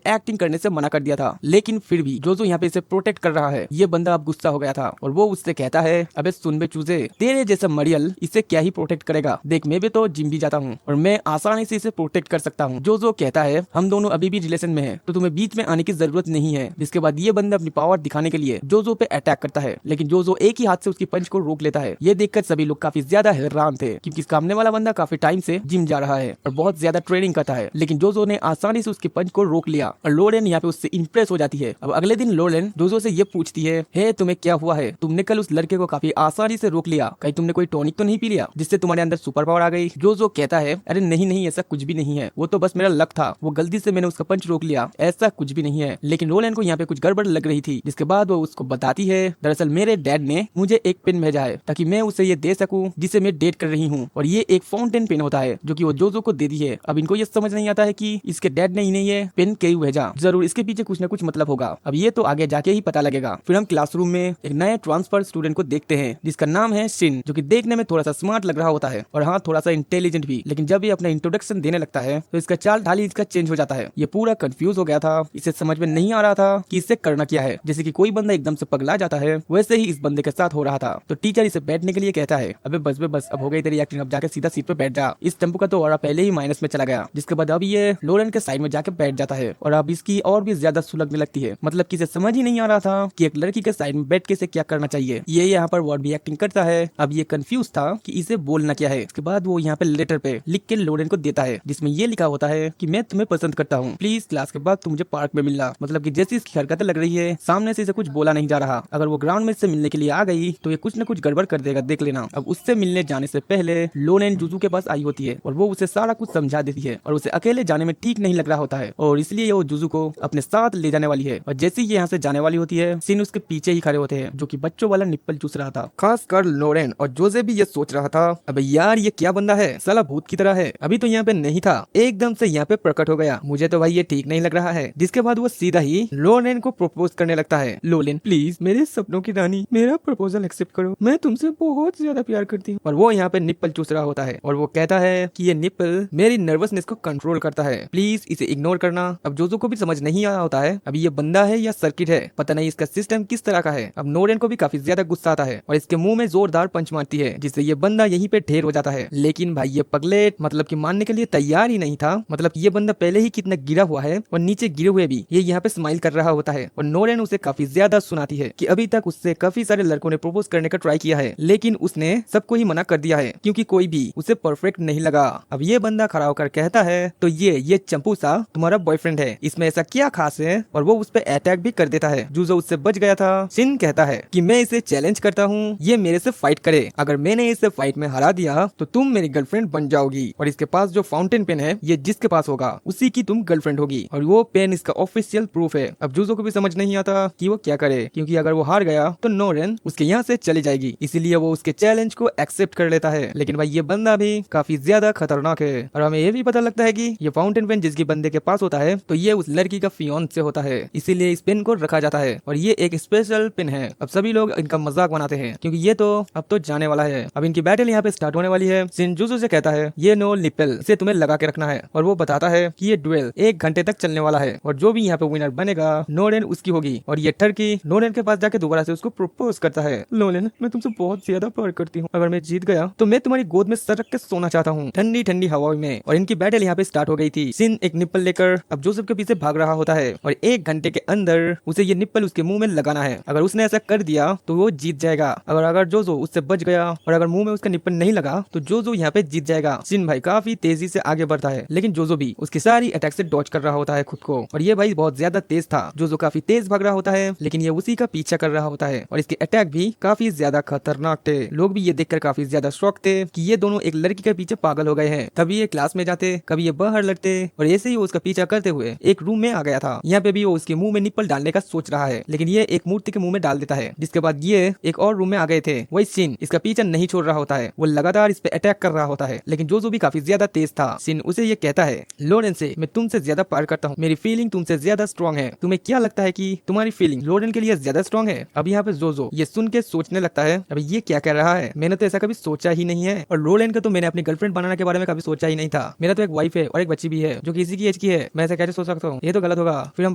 एक्टिंग करने से मना कर दिया था, लेकिन फिर भी जोजो यहाँ पे इसे प्रोटेक्ट कर रहा है। ये बंदा अब गुस्सा हो गया था और वो उससे कहता है, अबे सुन बे चूजे, तेरे जैसा मरियल इसे क्या ही प्रोटेक्ट करेगा, देख मैं भी तो जिम भी जाता हूँ और मैं आसानी से इसे प्रोटेक्ट कर सकता हूँ। जोजो कहता है, हम दोनों अभी भी रिलेशन में है तो तुम्हें बीच में आने की जरूरत नहीं है। जिसके बाद ये बंदा अपनी पावर दिखाने के लिए जोजो पे अटैक करता है, लेकिन जोजो एक ही हाथ से उसकी पंच को रोक लेता है। ये देखकर सभी लोग काफी ज्यादा हैरान थे क्योंकि सामने वाला बंदा काफी टाइम से जिम जा रहा है और बहुत ज्यादा ट्रेनिंग करता है, लेकिन जोजो ने आसानी से उसकी पंच को रोक लिया और लोरेन यहाँ पे उससे इंप्रेस हो जाती है। अब अगले दिन लोरेन जोजो से ये पूछती है, हे तुम्हें क्या हुआ है, तुमने कल उस लड़के को काफी आसानी से रोक लिया, कहीं तुमने कोई टॉनिक तो नहीं पी लिया जिससे तुम्हारे अंदर सुपर पावर आ गई। जोजो कहता है, अरे नहीं नहीं ऐसा कुछ भी नहीं है, वो तो बस मेरा लक था, वो गलती से मैंने उसका पंच रोक लिया, ऐसा कुछ भी नहीं है। लेकिन लोरेन को यहाँ पे कुछ गड़बड़ लग रही थी, जिसके बाद वो उसको बताती है, दरअसल मेरे डैड ने मुझे एक पेन भेजा है ताकि मैं उसे ये दे सकूं जिसे मैं डेट कर रही हूँ, और ये एक फाउंटेन पेन होता है जो कि वो जोजो को दे दी है। अब इनको ये समझ नहीं आता है कि इसके डैड ने इन्हें ये पेन क्यों भेजा, जरूर इसके पीछे कुछ न कुछ मतलब होगा। अब ये तो आगे जाके ही पता लगेगा। फिर हम क्लासरूम में एक नए ट्रांसफर स्टूडेंट को देखते हैं जिसका नाम है शिन, जो कि देखने में थोड़ा सा स्मार्ट लग रहा होता है और हाँ थोड़ा सा इंटेलिजेंट भी, लेकिन जब ये अपना इंट्रोडक्शन देने लगता है तो इसका चाल ढाल इसका चेंज हो जाता है। ये पूरा कंफ्यूज हो गया था, इसे समझ में नहीं आ रहा था कि इससे करना क्या है। जैसे कि कोई बंदा एकदम से पगला जाता है वैसे ही इस बंदे के साथ हो रहा था। तो टीचर इसे बैठने के लिए कहता है, अबे बस बे बस, अब हो गई तेरी एक्टिंग, अब जाके सीधा सीट पे बैठ जा। इस टेम्पो का तो और पहले ही माइनस में चला गया। जिसके बाद अब ये लोरेन के साइड में जाके बैठ जाता है और अब इसकी और भी ज्यादा सुलगने लगती है। मतलब कि इसे समझ ही नहीं आ रहा था कि एक लड़की के साइड में बैठ के इसे क्या करना चाहिए। ये यहाँ पर वर्ड भी एक्टिंग करता है। अब ये कंफ्यूज था कि इसे बोलना क्या है। इसके बाद वो यहाँ पे लेटर पे लिख के लोरेन को देता है जिसमें ये लिखा होता है कि मैं तुम्हें पसंद करता हूँ, प्लीज क्लास के बाद तुम मुझे पार्क में मिलना। मतलब कि जैसी इसकी हरकतें लग रही है, सामने से इसे कुछ बोला नहीं जा रहा। अगर वो ग्राउंड में इससे मिलने के लिए आ गई तो ये कुछ न कुछ गड़बड़ कर देगा, देख लेना। अब उससे मिलने जाने से पहले लोरेन जुजू के पास आई होती है और वो उसे सारा कुछ समझा देती है और उसे अकेले जाने में ठीक नहीं लग रहा होता है और इसलिए वो जुजू को अपने साथ ले जाने वाली है। और जैसे ही यहाँ से जाने वाली होती है, सिन उसके पीछे ही खड़े होते हैं जो कि बच्चों वाला निप्पल चूस रहा था। खासकर लोरेन और जोजे भी ये सोच रहा था, अबे यार ये क्या बंदा है, साला भूत की तरह है, अभी तो यहाँ पे नहीं था, एकदम से यहाँ पे प्रकट हो गया, मुझे तो भाई ये ठीक नहीं लग रहा है। जिसके बाद वो सीधा ही लोरेन को प्रपोज करने लगता है। लोरेन प्लीज मेरे सपनों की रानी, मेरा प्रपोजल एक्सेप्ट करो, मैं तुमसे बहुत ज्यादा प्यार करती हूँ। और वो यहाँ पे निप्पल चूस रहा होता है और वो कहता है कि ये निप्पल मेरी नर्वसनेस को कंट्रोल करता है, प्लीज इसे इग्नोर करना। अब जोजो को भी समझ नहीं आ रहा होता है अभी ये बंदा है या सर्किट है, पता नहीं इसका सिस्टम किस तरह का है। अब लोरेन को भी काफी ज्यादा गुस्सा आता है और इसके मुंह में जोरदार पंच मारती है जिससे ये बंदा यहीं पे ढेर हो जाता है। लेकिन भाई ये पगलेट मतलब कि मानने के लिए तैयार ही नहीं था। मतलब ये बंदा पहले ही कितना गिरा हुआ है और नीचे गिरे हुए भी ये यहाँ पे स्माइल कर रहा होता है। और लोरेन उसे काफी ज्यादा सुनाती है कि अभी तक उससे काफी सारे लड़कों ने प्रपोज करने का ट्राई किया है, लेकिन उसने सबको ही मना कर दिया है क्योंकि कोई भी उसे परफेक्ट नहीं लगा। अब ये बंदा खड़ा होकर कहता है, तो ये चंपू सा तुम्हारा बॉयफ्रेंड है, इसमें ऐसा क्या खास है, और वो उस पर अटैक भी कर देता है। जुजो उससे बच गया था। शिन कहता है कि मैं इसे चैलेंज करता हूँ, ये मेरे से फाइट करे, अगर मैंने इसे फाइट में हरा दिया तो तुम मेरी गर्लफ्रेंड बन जाओगी, और इसके पास जो फाउंटेन पेन है ये जिसके पास होगा उसी की तुम गर्लफ्रेंड होगी, और वो पेन इसका ऑफिशियल प्रूफ है। अब जुजो को भी समझ नहीं आता कि वो क्या करे, क्योंकि अगर वो हार गया तो लोरेन उसके यहाँ से चली जाएगी, इसीलिए वो उसके चैलेंज को एक्सेप्ट कर लेता है। लेकिन भाई ये बंदा भी काफी ज्यादा खतरनाक है और हमें ये भी पता लगता है कि ये फाउंटेन पेन जिसकी बंदे के पास होता है तो ये उस लड़की का फियांसे होता है, इसीलिए इस पेन को रखा जाता है और ये एक स्पेशल पेन है। अब सभी लोग इनका मजाक बनाते हैं क्योंकि ये तो अब तो जाने वाला है। अब इनकी बैटल यहाँ पे स्टार्ट होने वाली है। शिन जुजो से कहता है ये नो निप्पल इसे तुम्हें लगा के रखना है, और वो बताता है कि ये डुएल 1 घंटे तक चलने वाला है और जो भी यहाँ पे विनर बनेगा लोरेन उसकी होगी। और ये टर्की लोरेन के पास जाके दोबारा से उसको प्रपोज करता है, लोरेन मैं तुमसे बहुत ज्यादा प्यार करती हूँ, अगर मैं जीत गया तो मैं तुम्हारी गोद में सर रख के सोना चाहता हूँ ठंडी ठंडी हवा में। और इनकी बैटल यहाँ पे स्टार्ट हो गई थी। शिन एक निप्पल लेकर अब जोसेफ के पीछे भाग रहा होता है और 1 घंटे के अंदर उसे ये निप्पल उसके मुंह में लगाना है। अगर उसने ऐसा कर दिया तो वो जीत जाएगा। अगर जोजो उससे बच गया और अगर मुंह में उसका निप्पल नहीं लगा तो जोजो यहाँ पे जीत जाएगा। शिन भाई काफी तेजी से आगे बढ़ता है, लेकिन जोजो भी उसकी सारी अटैक से डॉज कर रहा होता है खुद को, और ये भाई बहुत ज्यादा तेज था। जोजो काफी तेज भाग रहा होता है लेकिन ये उसी का पीछा कर रहा होता है और इसके अटैक भी काफी ज्यादा खतरनाक थे। लोग भी ये देखकर काफी ज्यादा शॉक थे कि ये दोनों एक लड़की के पीछे पागल हो गए हैं। कभी ये क्लास में जाते, कभी ये बाहर लड़ते, और ऐसे ही वो उसका पीछा करते हुए एक रूम में आ गया था। यहाँ पे भी वो उसके मुंह में निप्पल डालने का सोच रहा है, लेकिन ये एक मूर्ति के मुंह में डाल देता है। जिसके बाद ये एक और रूम में आ गए थे। वही शिन इसका पीछा नहीं छोड़ रहा होता है, वो लगातार इस पे अटैक कर रहा होता है, लेकिन जोजो भी काफी ज्यादा तेज था। शिन उसे ये कहता है, लोरेन से मैं तुमसे ज्यादा प्यार करता हूँ, मेरी फीलिंग तुमसे ज्यादा स्ट्रॉन्ग है, तुम्हें क्या लगता है कि तुम्हारी फीलिंग लोरेन के लिए ज्यादा स्ट्रॉन्ग है? अब यहाँ पे जोजो ये सुन के सोचने लगता है, अभी ये क्या कह रहा है, मैंने तो ऐसा कभी सोचा ही नहीं है। और लोरेन नोलन का तो मैंने अपनी गर्लफ्रेंड बनाने के बारे में कभी सोचा ही नहीं था। मेरा तो एक वाइफ है और एक बच्ची भी है जो कि इसी की एज की है। मैं ऐसा कैसे सोच सकता हूँ, ये तो गलत होगा। फिर हम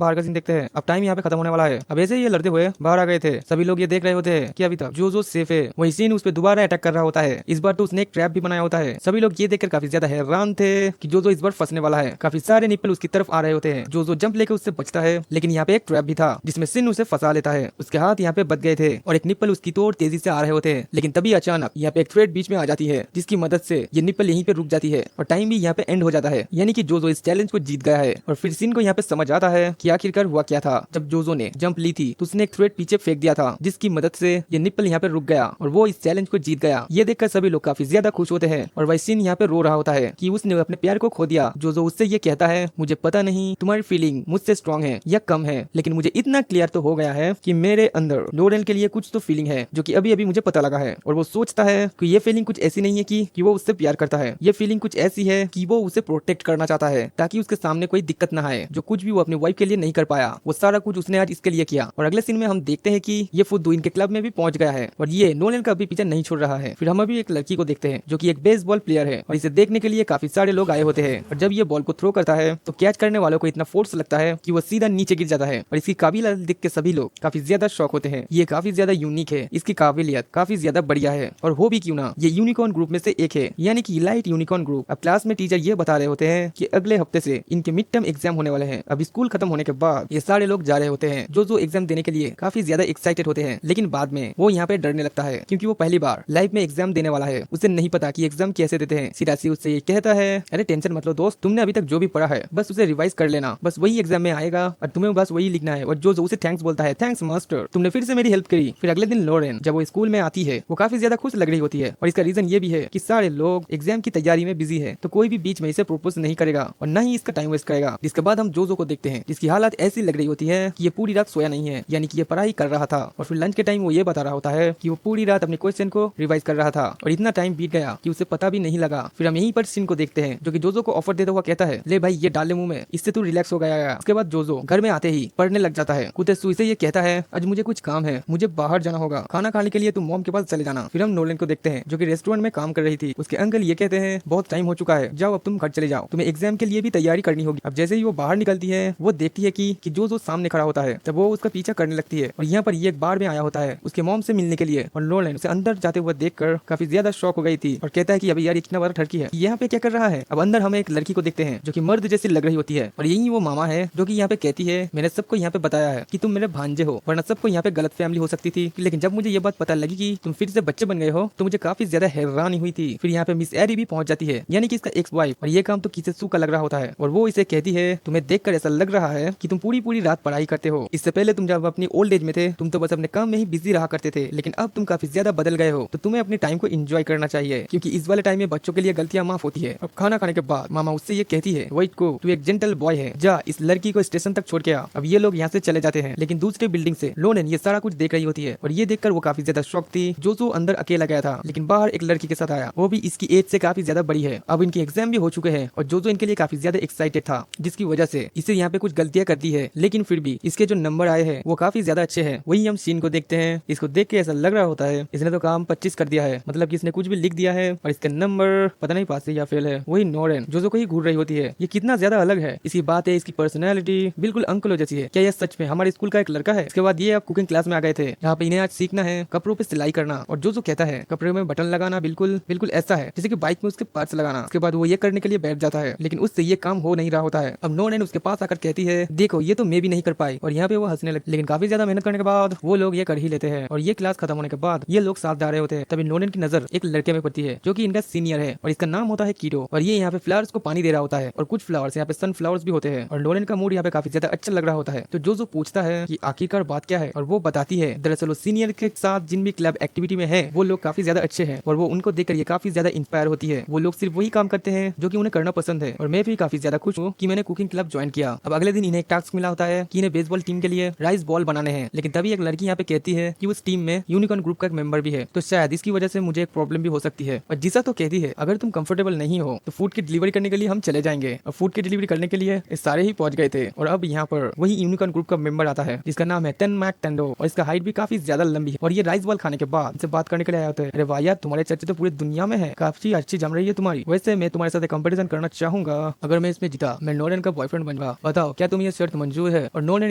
बाहर का सीन देखते हैं। अब टाइम यहाँ पे खत्म होने वाला है। अब ऐसे ही ये लड़ते हुए बाहर आ गए थे। सभी लोग ये देख रहे होते हैं कि अभी तक जो सेफ है। वही सीन उस पर दोबारा अटैक कर रहा होता है। इस बार तो उसने एक ट्रैप भी बनाया होता है। सभी लोग ये देखकर काफी ज्यादा हैरान थे कि जो इस बार फंसने वाला है। काफी सारे निप्पल उसकी तरफ आ रहे होते हैं। जो जंप लेकर उससे बचता है, लेकिन यहाँ पे एक ट्रैप भी था जिसमें सिन उसे फंसा लेता है। उसके हाथ यहाँ पे बच गए थे और एक निप्पल उसकी तोड़ तेजी से आ रहे होते हैं। लेकिन तभी अचानक यहाँ पे एक थ्रेड बीच में आ जाती है जिसकी मदद से ये निप्पल यहीं पे रुक जाती है और टाइम भी यहाँ पे एंड हो जाता है। यानी कि जोजो इस चैलेंज को जीत गया है। और फिर सिन को यहाँ पे समझ आता है कि आखिरकार हुआ क्या था। जब जोजो ने जंप ली थी तो उसने एक थ्रेड पीछे फेंक दिया था जिसकी मदद से ये निप्पल यहाँ पे रुक गया और वो इस चैलेंज को जीत गया। ये देखकर सभी लोग काफी ज्यादा खुश होते हैं और वही सिन यहाँ पे रो रहा होता है कि उसने अपने प्यार को खो दिया। जोजो उससे ये कहता है, मुझे पता नहीं तुम्हारी फीलिंग मुझसे स्ट्रांग है या कम है, लेकिन मुझे इतना क्लियर तो हो गया है कि मेरे अंदर नोरेन के लिए कुछ तो फीलिंग है जो कि अभी अभी मुझे पता लगा है। और वो सोचता है कि ये फीलिंग कुछ ऐसी नहीं है कि वो उससे प्यार करता है। ये फीलिंग कुछ ऐसी है कि वो उसे प्रोटेक्ट करना चाहता है ताकि उसके सामने कोई दिक्कत ना आए। जो कुछ भी वो अपनी वाइफ के लिए नहीं कर पाया वो सारा कुछ उसने आज इसके लिए किया। और अगले सीन में हम देखते हैं कि ये फुद्दू इनके क्लब में भी पहुंच गया है और ये नोलेन का भी पीछा नहीं छोड़ रहा है। फिर हम अभी एक लड़की को देखते हैं जो कि एक बेसबॉल प्लेयर है और इसे देखने के लिए काफी सारे लोग आए होते हैं। और जब ये बॉल को थ्रो करता है तो कैच करने वालों को इतना फोर्स लगता है कि वो सीधा नीचे गिर जाता है। और इसकी काबिलियत देख के सभी लोग काफी ज्यादा शौक होते हैं। ये काफी ज्यादा यूनिक है, इसकी काबिलियत काफी ज्यादा बढ़िया है और हो भी क्यों ना, ये यूनिकॉर्न ग्रुप में से एक है, यानी कि इलाइट यूनिकॉर्न ग्रुप। अब क्लास में टीचर ये बता रहे होते हैं कि अगले हफ्ते से इनके मिड टर्म एग्जाम होने वाले हैं। अब स्कूल खत्म होने के बाद ये सारे लोग जा रहे होते हैं जो एग्जाम देने के लिए काफी ज्यादा एक्साइटेड होते हैं। लेकिन बाद में वो यहाँ पे डरने लगता है क्योंकि वो पहली बार लाइफ में एग्जाम देने वाला है। उसे नहीं पता कि एग्जाम कैसे देते हैं। सिरासी उससे ये कहता है, अरे टेंशन मत लो दोस्त, तुमने अभी तक जो भी पढ़ा है बस उसे रिवाइज कर लेना, बस वही एग्जाम में आएगा और तुम्हें बस वही लिखना है। और जो उसे थैंक्स बोलता है, थैंक्स मास्टर, तुमने फिर से मेरी हेल्प करी। फिर अगले दिन लोरेन जब वो स्कूल में आती है वो काफी ज्यादा खुश लग रही होती है और इसका रीजन ये भी है कि सारे लोग एग्जाम की तैयारी में बिजी है तो कोई भी बीच में इसे प्रपोज नहीं करेगा और न ही इसका टाइम वेस्ट करेगा। जिसके बाद हम जोजो को देखते हैं जिसकी हालत ऐसी लग रही होती है कि ये पूरी रात सोया नहीं है, यानी कि ये पढ़ाई कर रहा था। और फिर लंच के टाइम वो ये बता रहा होता है कि वो पूरी रात अपने क्वेश्चन को रिवाइज कर रहा था और इतना टाइम बीत गया कि उसे पता भी नहीं लगा। फिर हम यहीं पर सिन को देखते हैं जो कि जोजो को ऑफर देता हुआ कहता है, ले भाई ये डाल ले मुंह में, इससे तू रिलैक्स हो गया। उसके बाद जोजो घर में आते ही पढ़ने लग जाता है। कुतेसु इसे ये कहता है, आज मुझे कुछ काम है, मुझे बाहर जाना होगा, खाना खाने के लिए तुम मॉम के पास चले जाना। फिर हम नोलन को देखते हैं जो कि रेस्टोरेंट में काम कर रही थी। उसके अंकल ये कहते हैं, बहुत टाइम हो चुका है, जाओ अब तुम घर चले जाओ, तुम्हें एग्जाम के लिए भी तैयारी करनी होगी। अब जैसे ही वो बाहर निकलती है वो देखती है कि जो सामने खड़ा होता है, तब वो उसका पीछा करने लगती है। और यहाँ पर ये एक बार में आया होता है उसके मॉम से मिलने के लिए और नोलन उसे अंदर जाते हुए देखकर काफी ज्यादा शॉक हो गई थी और कहता है कि अभी यार इतना बड़ा ठरकी है, यहाँ पे क्या कर रहा है। अब अंदर हमें एक लड़की को देखते हैं जो कि मर्द जैसी लग रही होती है और यही वो मामा है जो कि यहाँ पे कहती है, मैंने सबको यहाँ पे बताया है कि तुम मेरे भांजे हो, वरना सबको यहाँ पे गलत फैमिली हो सकती थी, लेकिन जब मुझे ये बात पता लगी कि तुम फिर से बच्चे बन गए हो तो मुझे काफी ज्यादा हैरानी हुई थी। फिर यहाँ पे मिस एरी भी पहुंच जाती है, यानी कि इसका एक्स वाइफ, और ये काम तो किसेसु का लग रहा होता है और वो इसे कहती है, तुम्हें देखकर ऐसा लग रहा है कि तुम पूरी पूरी रात पढ़ाई करते हो। इससे पहले तुम जब अपनी ओल्ड एज में थे तुम तो बस अपने काम में ही बिजी रहा करते थे, लेकिन अब तुम काफी ज्यादा बदल गए हो, तो तुम्हें अपने टाइम को एंजॉय करना चाहिए क्योंकि इस वाले टाइम में बच्चों के लिए गलतियां माफ होती है। अब खाना खाने के बाद मामा उससे ये कहती है, वेट को, तू एक जेंटल बॉय है, जा इस लड़की को स्टेशन तक छोड़ के आ। अब ये लोग यहाँ से चले जाते हैं, लेकिन दूसरी बिल्डिंग से लोनेन ये सारा कुछ देख रही होती है और ये देखकर वो काफी ज्यादा शॉक थी। जो अंदर अकेला गया था लेकिन बाहर एक लड़की के साथ आया, वो भी इसकी एज से काफी ज्यादा बड़ी है। अब इनके एग्जाम भी हो चुके हैं और जो इनके लिए काफी ज्यादा एक्साइटेड था, जिसकी वजह से इसे यहाँ पे कुछ गलतियां करती है, लेकिन फिर भी इसके जो नंबर आए हैं वो काफी ज्यादा अच्छे हैं। वही हम सीन को देखते हैं, इसको देख के ऐसा लग रहा होता है इसने तो काम 25 कर दिया है, मतलब कि इसने कुछ भी लिख दिया है और इसका नंबर पता नहीं पास है या फेल है। वही नोरेन जो को ही घूर रही होती है, ये कितना ज्यादा अलग है, इसकी बात है, इसकी पर्सनैलिटी बिल्कुल अंकलों जैसी है। क्या यह सच में हमारे स्कूल का एक लड़का है। इसके बाद ये अब कुकिंग क्लास में आ गए थे, यहाँ पे इन्हें आज सीखना है कपड़ों पे सिलाई करना और जो कहता है कपड़े में बटन लगाना बिल्कुल बिल्कुल ऐसा है जैसे कि बाइक में उसके पार्ट्स लगाना। उसके बाद वो ये करने के लिए बैठ जाता है, लेकिन उससे ये काम हो नहीं रहा होता है। अब नोरेन उसके पास आकर कहती है, देखो ये तो मैं भी नहीं कर पाई, और यहाँ पे वो हंसने लगती, लेकिन काफी ज्यादा मेहनत करने के बाद वो लोग ये कर ही लेते हैं और ये क्लास खत्म होने के बाद ये लोग साथ जा रहे होते हैं। तभी नोरेन की नजर एक लड़के में पड़ती है जो कि इनका सीनियर है और इसका नाम होता है कीटो, और ये यहाँ पे फ्लावर्स को पानी दे रहा होता है और कुछ फ्लावर्स यहाँ पे सनफ्लावर्स भी होते हैं और नोरेन का मूड यहाँ पे काफी ज्यादा अच्छा लग रहा होता है। तो जो पूछता है कि आखिरकार बात क्या है, और वो बताती है दरअसल सीनियर के साथ जिन भी क्लब एक्टिविटी में है वो लोग काफी ज्यादा अच्छे हैं और वो उनको देखकर ये काफी ज्यादा इंस्पायर होती है। वो लोग सिर्फ वही काम करते हैं जो कि उन्हें करना पसंद है और मैं भी काफी ज्यादा खुश हूँ कि मैंने कुकिंग क्लब ज्वाइन किया। अब अगले दिन इन्हें एक टास्क मिला होता है कि इन्हें बेसबॉल टीम के लिए राइस बॉल बनाने हैं, लेकिन तभी एक लड़की यहाँ पे कहती है कि उस टीम में यूनिकॉर्न ग्रुप का एक मेंबर भी है, तो शायद इसकी वजह से मुझे एक प्रॉब्लम भी हो सकती है। और जीसा तो कहती है अगर तुम कंफर्टेबल नहीं हो तो फूड की डिलीवरी करने के लिए हम चले जाएंगे, और फूड की डिलीवरी करने के लिए सारे ही पहुंच गए थे। और अब यहाँ पर वही यूनिकॉर्न ग्रुप का मेंबर आता है जिसका नाम है टेनमैक टेंडो और इसका हाइट भी काफी ज्यादा लंबी है और ये राइस बॉल खाने के बाद इससे बात करने के लिए आया होता है। अरे वाह यार, तुम्हारे चर्चे तो पूरी दुनिया नाम है, काफी अच्छी जम रही है तुम्हारी। वैसे मैं तुम्हारे साथ कंपटीशन करना चाहूंगा। अगर मैं इसमें जीता मैं नोलन का बॉयफ्रेंड बनूंगा। बताओ क्या तुम ये शर्त मंजूर है? और नोलन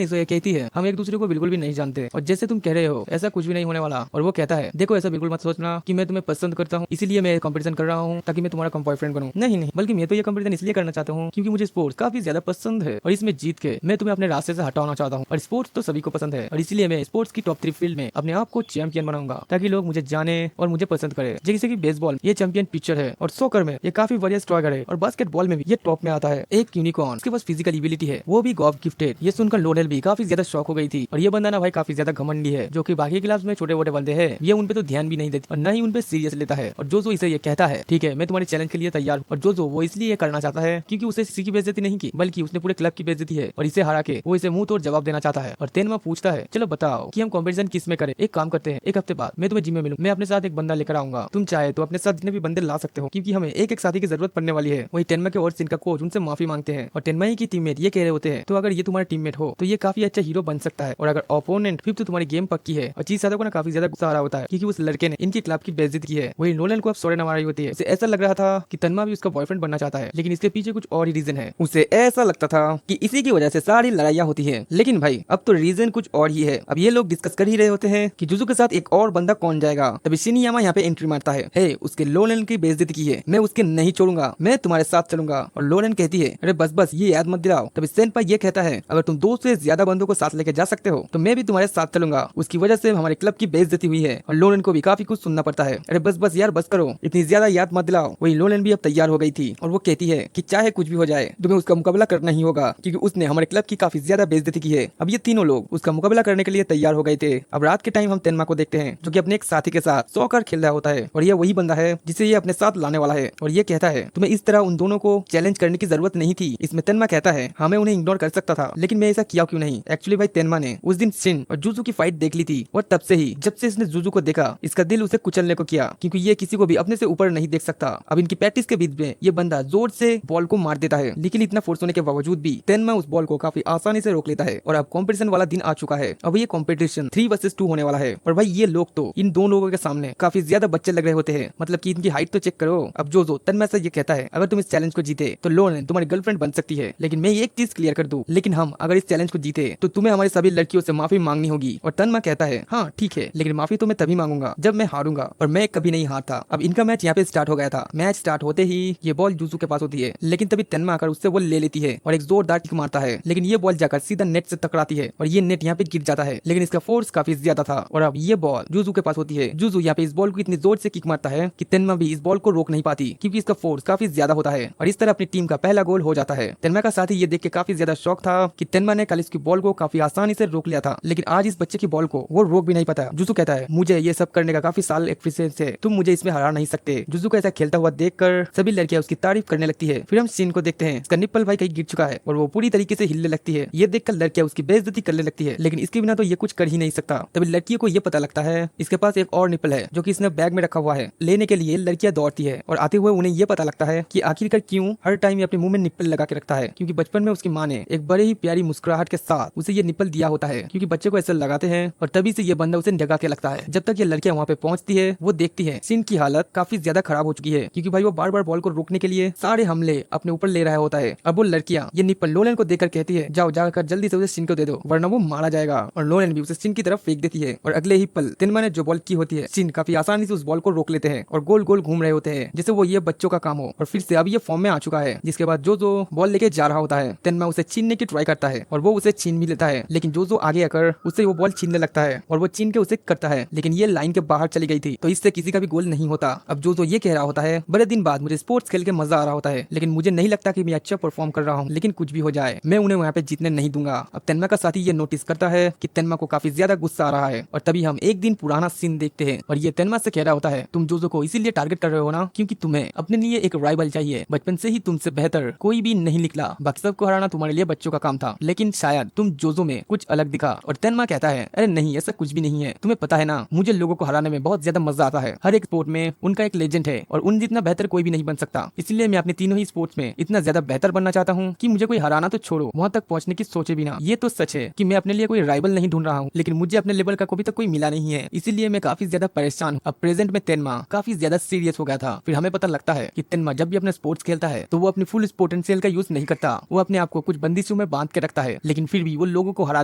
इसे कहती है हम एक दूसरे को बिल्कुल भी नहीं जानते और जैसे तुम कह रहे हो ऐसा कुछ भी नहीं होने वाला। और वो कहता है देखो ऐसा बिल्कुल मत सोचना कि मैं तुम्हें पसंद करता हूँ इसीलिए मैं कंपटीशन कर रहा हूँ ताकि मैं तुम्हारा बॉयफ्रेंड बनूं। नहीं नहीं, बल्कि मैं तो ये कंपटीशन इसलिए करना चाहता हूँ क्योंकि मुझे स्पोर्ट्स काफी ज्यादा पसंद है और इसमें जीत के मैं तुम्हें अपने रास्ते से हटाना चाहता हूँ। और स्पोर्ट्स तो सभी को पसंद है और इसीलिए मैं स्पोर्ट्स की टॉप 3 फील्ड में अपने आप को चैंपियन बनाऊंगा ताकि लोग मुझे जाने और मुझे पसंद करे। जैसे कि बेसबॉल ये चैंपियन पिक्चर है और सॉकर में ये काफी बढ़िया स्ट्राइकर है और बास्केटबॉल में भी ये टॉप में आता है। एक यूनिकॉर्न, उसके पास फिजिकल एबिलिटी है, वो भी गॉड गिफ्टेड। ये सुनकर लोडेल भी काफी ज्यादा शौक हो गई थी और ये बंदा ना भाई काफी ज्यादा घमंडी है जो कि बाकी क्लास में छोटे मोटे बंदे हैं ये उन पे तो ध्यान भी नहीं देते और न ही उन पे सीरियस लेता है। और जो इसे ये कहता है ठीक है मैं तुम्हारे चैलेंज के लिए तैयार हूँ। और जो वो इसलिए ये करना चाहता है क्योंकि उसे किसी की बेइज्जती नहीं की बल्कि उसने पूरे क्लब की बेइज्जती है और इसे हरा के वो इसे मुंह तोड़ जवाब देना चाहता है। और तेनमा पूछता है चलो बताओ कि हम कॉम्पिटिशन किस में करें। एक काम करते हैं एक हफ्ते बाद मैं तुम्हें जिम में मिलूं, मैं अपने साथ एक बंदा लेकर आऊंगा, तुम चाहे तो अपने साथ जितने भी बंदे ला सकते हो क्योंकि हमें एक एक साथी की जरूरत पड़ने वाली है। वही टेनमा के और सिन का कोच उनसे माफी मांगते हैं और टेनमा की टीममेट ये कह रहे होते हैं तो अगर ये तुम्हारा टीममेट हो तो ये काफी अच्छा हीरो बन सकता है। और अगर ओपोनेंट फिर तो तुम्हारी गेम पक्की है। और चीज को ना काफी ज्यादा गुस्सा आ रहा होता है क्योंकि उस लड़के ने इनकी क्लब की बेइज्जती की है। वही नोलन को अब सौरे नवा रही होती है। उसे ऐसा लग रहा था कि तन्मा भी उसका बॉयफ्रेंड बनना चाहता है लेकिन इसके पीछे कुछ और ही रीजन है। उसे ऐसा लगता था कि इसी की वजह से सारी लड़ाइयाँ होती है। लेकिन भाई अब तो रीजन कुछ और ही है। अब ये लोग डिस्कस कर ही रहे होते हैं कि जुजू के साथ एक और बंदा कौन जाएगा। तभी शिनियामा यहाँ पे एंट्री मारता है। हे उसके लोलन की बेइज्जती की है, मैं उसके नहीं छोड़ूंगा, मैं तुम्हारे साथ चलूंगा। और लोलन कहती है अरे बस बस ये याद मत दिलाओ। तभी सेनपाई ये कहता है अगर तुम 2 से ज्यादा बंदों को साथ लेके जा सकते हो तो मैं भी तुम्हारे साथ चलूंगा। उसकी वजह से हमारे क्लब की बेइज्जती हुई है। और लोलन को भी काफी कुछ सुनना पड़ता है। अरे बस बस यार बस करो, इतनी ज्यादा याद मत दिलाओ। वही लोलन भी अब तैयार हो गई थी और वो कहती है कि चाहे कुछ भी हो जाए तुम्हें उसका मुकाबला करना ही होगा क्योंकि उसने हमारे क्लब की काफी ज्यादा बेइज्जती की है। अब ये तीनों लोग उसका मुकाबला करने के लिए तैयार हो गए थे। अब रात के टाइम हम तेनमा को देखते हैं जो कि अपने एक साथी के साथ सॉकर खेल रहा होता है और ये वही बंदा है जिसे ये अपने साथ लाने वाला है। और ये कहता है तुम्हें इस तरह उन दोनों को चैलेंज करने की जरूरत नहीं थी। इसमें तेनमा कहता है हाँ मैं उन्हें इग्नोर कर सकता था लेकिन मैं ऐसा किया क्यों नहीं। एक्चुअली भाई तेनमा ने उस दिन शिन और जुजू की फाइट देख ली थी और तब से ही जब से इसने जुजू को देखा इसका दिल उसे कुचलने को किया क्योंकि ये किसी को भी अपने से ऊपर नहीं देख सकता। अब इनकी प्रैक्टिस के बीच में ये बंदा जोर से बॉल को मार देता है लेकिन इतना फोर्स होने के बावजूद भी तेनमा उस बॉल को काफी आसानी से रोक लेता है। और अब कॉम्पिटिशन वाला दिन आ चुका है। अब ये कॉम्पिटिशन 3 वर्सेस 2 होने वाला है। और भाई ये लोग तो इन दो लोगों के सामने काफी ज्यादा बच्चे लग रहे होते हैं, मतलब कि इनकी हाइट तो चेक करो। अब जो तेनमा से ये कहता है अगर तुम इस चैलेंज को जीते तो लोन तुम्हारी गर्लफ्रेंड बन सकती है। लेकिन मैं एक चीज क्लियर कर दूं, लेकिन हम अगर इस चैलेंज को जीते तो तुम्हें हमारी सभी लड़कियों से माफी मांगनी होगी। और तेनमा कहता है हाँ ठीक है लेकिन माफी तो मैं तभी मांगूंगा जब मैं हारूंगा और मैं कभी नहीं हारता। अब इनका मैच यहाँ पे स्टार्ट हो गया था। मैच स्टार्ट होते ही ये बॉल जुजू के पास होती है लेकिन तभी तेनमा आकर उससे वो ले लेती है और एक जोरदार किक मारता है लेकिन ये बॉल जाकर सीधा नेट से टकराती है और ये नेट यहाँ पे गिर जाता है लेकिन इसका फोर्स काफी ज्यादा था। और अब ये बॉल जुजू के पास होती है। जुजू यहाँ पे इस बॉल को इतनी जोर से किक मारता है कि तेनमा भी इस बॉल को रोक नहीं पाती क्योंकि इसका फोर्स काफी ज्यादा होता है और इस तरह अपनी टीम का पहला गोल हो जाता है। तेनमा का साथी ये देख के काफी ज्यादा शौक था कि तेनमा ने कल इसकी बॉल को काफी आसानी से रोक लिया था लेकिन आज इस बच्चे की बॉल को वो रोक भी नहीं पाता। जुजू कहता है मुझे ये सब करने का काफी साल एक्सपीरियंस है, तुम मुझे इसमें हरा नहीं सकते। जुजू को ऐसा खेलता हुआ देखकर सभी लड़कियां उसकी तारीफ करने लगती है। फिर हम सीन को देखते हैं, इसका निप्पल भाई कहीं गिर चुका है और वो पूरी तरीके से हिलने लगती है। ये देखकर लड़कियां उसकी बेइज्जती करने लगती है लेकिन इसके बिना तो ये कुछ कर ही नहीं सकता। तभी लड़कियों को ये पता लगता है इसके पास एक और निप्पल है जो कि इसने बैग में रखा हुआ है। लेने के लिए लड़कियां दौड़ती है और आते हुए उन्हें ये पता लगता है कि आखिरकार क्यों हर टाइम ये अपने मुंह में निप्पल लगा के रखता है, क्योंकि बचपन में उसकी माँ ने एक बड़े ही प्यारी मुस्कुराहट के साथ उसे ये निप्पल दिया होता है क्योंकि बच्चे को ऐसे लगाते हैं और तभी से ये बंदा उसे जगा के लगता है। जब तक ये लड़कियां वहाँ पे पहुंचती है वो देखती है सिन की हालत काफी ज्यादा खराब हो चुकी है क्योंकि भाई वो बार बार बॉल को रोकने के लिए सारे हमले अपने ऊपर ले रहा होता है। अब वो लड़कियां ये निप्पल लोलन को देखकर कहती है जाओ जाकर जल्दी से उसे सिन को दे दो वरना वो मारा जाएगा। और लोलन भी उसे सिन की तरफ फेंक देती है और अगले ही पल तेनमा ने जो बॉल की होती है सिन काफी आसानी से उस बॉल को रोक लेते हैं और गोल गोल घूम रहे होते हैं जैसे वो ये बच्चों का काम हो। और फिर से अब ये फॉर्म में आ चुका है जिसके बाद जो बॉल लेके जा रहा होता है तेनमा उसे छीनने की ट्राई करता है और वो उसे छीन भी लेता है लेकिन जो आगे आकर उससे वो बॉल छीनने लगता है और वो छीन के उसे करता है लेकिन ये लाइन के बाहर चली गई थी तो इससे किसी का भी गोल नहीं होता। अब जो ये कह रहा होता है बड़े दिन बाद मुझे स्पोर्ट्स खेल के मजा आ रहा होता है लेकिन मुझे नहीं लगता कि मैं अच्छा परफॉर्म कर रहा हूँ, लेकिन कुछ भी हो जाए मैं उन्हें वहाँ पे जीतने नहीं दूंगा। अब तेनमा का साथी ये नोटिस करता है कि तेनमा को काफी ज्यादा गुस्सा आ रहा है और तभी हम एक दिन पुराना सीन देखते हैं और ये तेनमा से कह रहा होता है तुम जोजो को इसीलिए टारगेट कर रहे हो ना क्योंकि तुम्हें अपने लिए एक राइवल चाहिए। बचपन से ही तुमसे बेहतर कोई भी नहीं निकला, बाकी सबको हराना तुम्हारे लिए बच्चों का काम था लेकिन शायद तुम जोजो में कुछ अलग दिखा। और तेनमा कहता है अरे नहीं ऐसा कुछ भी नहीं है, तुम्हें पता है ना मुझे लोगों को हराने में बहुत ज्यादा मजा आता है। हर एक स्पोर्ट में उनका एक लेजेंड है और उन जितना बेहतर कोई भी नहीं बन सकता, इसलिए मैं अपने तीनों ही स्पोर्ट्स में इतना ज्यादा बेहतर बनना चाहता हूँ कि मुझे कोई हराना तो छोड़ो वहाँ तक पहुँचने की सोचे भी ना। ये तो सच है कि मैं अपने लिए कोई राइवल नहीं ढूंढ रहा हूँ लेकिन मुझे अपने लेवल का कभी तक कोई मिला नहीं है, इसीलिए मैं काफी ज्यादा परेशान हूँ। अब प्रेजेंट में तेनमा काफी ज्यादा सीरियस हो गया था। फिर हमें पता लगता है कि तेनमा जब भी अपने स्पोर्ट्स खेलता है तो वो अपनी फुल पोटेंशियल का यूज नहीं करता, वो अपने आप को कुछ बंदिशों में बांध के रखता है, लेकिन फिर भी वो लोगों को हरा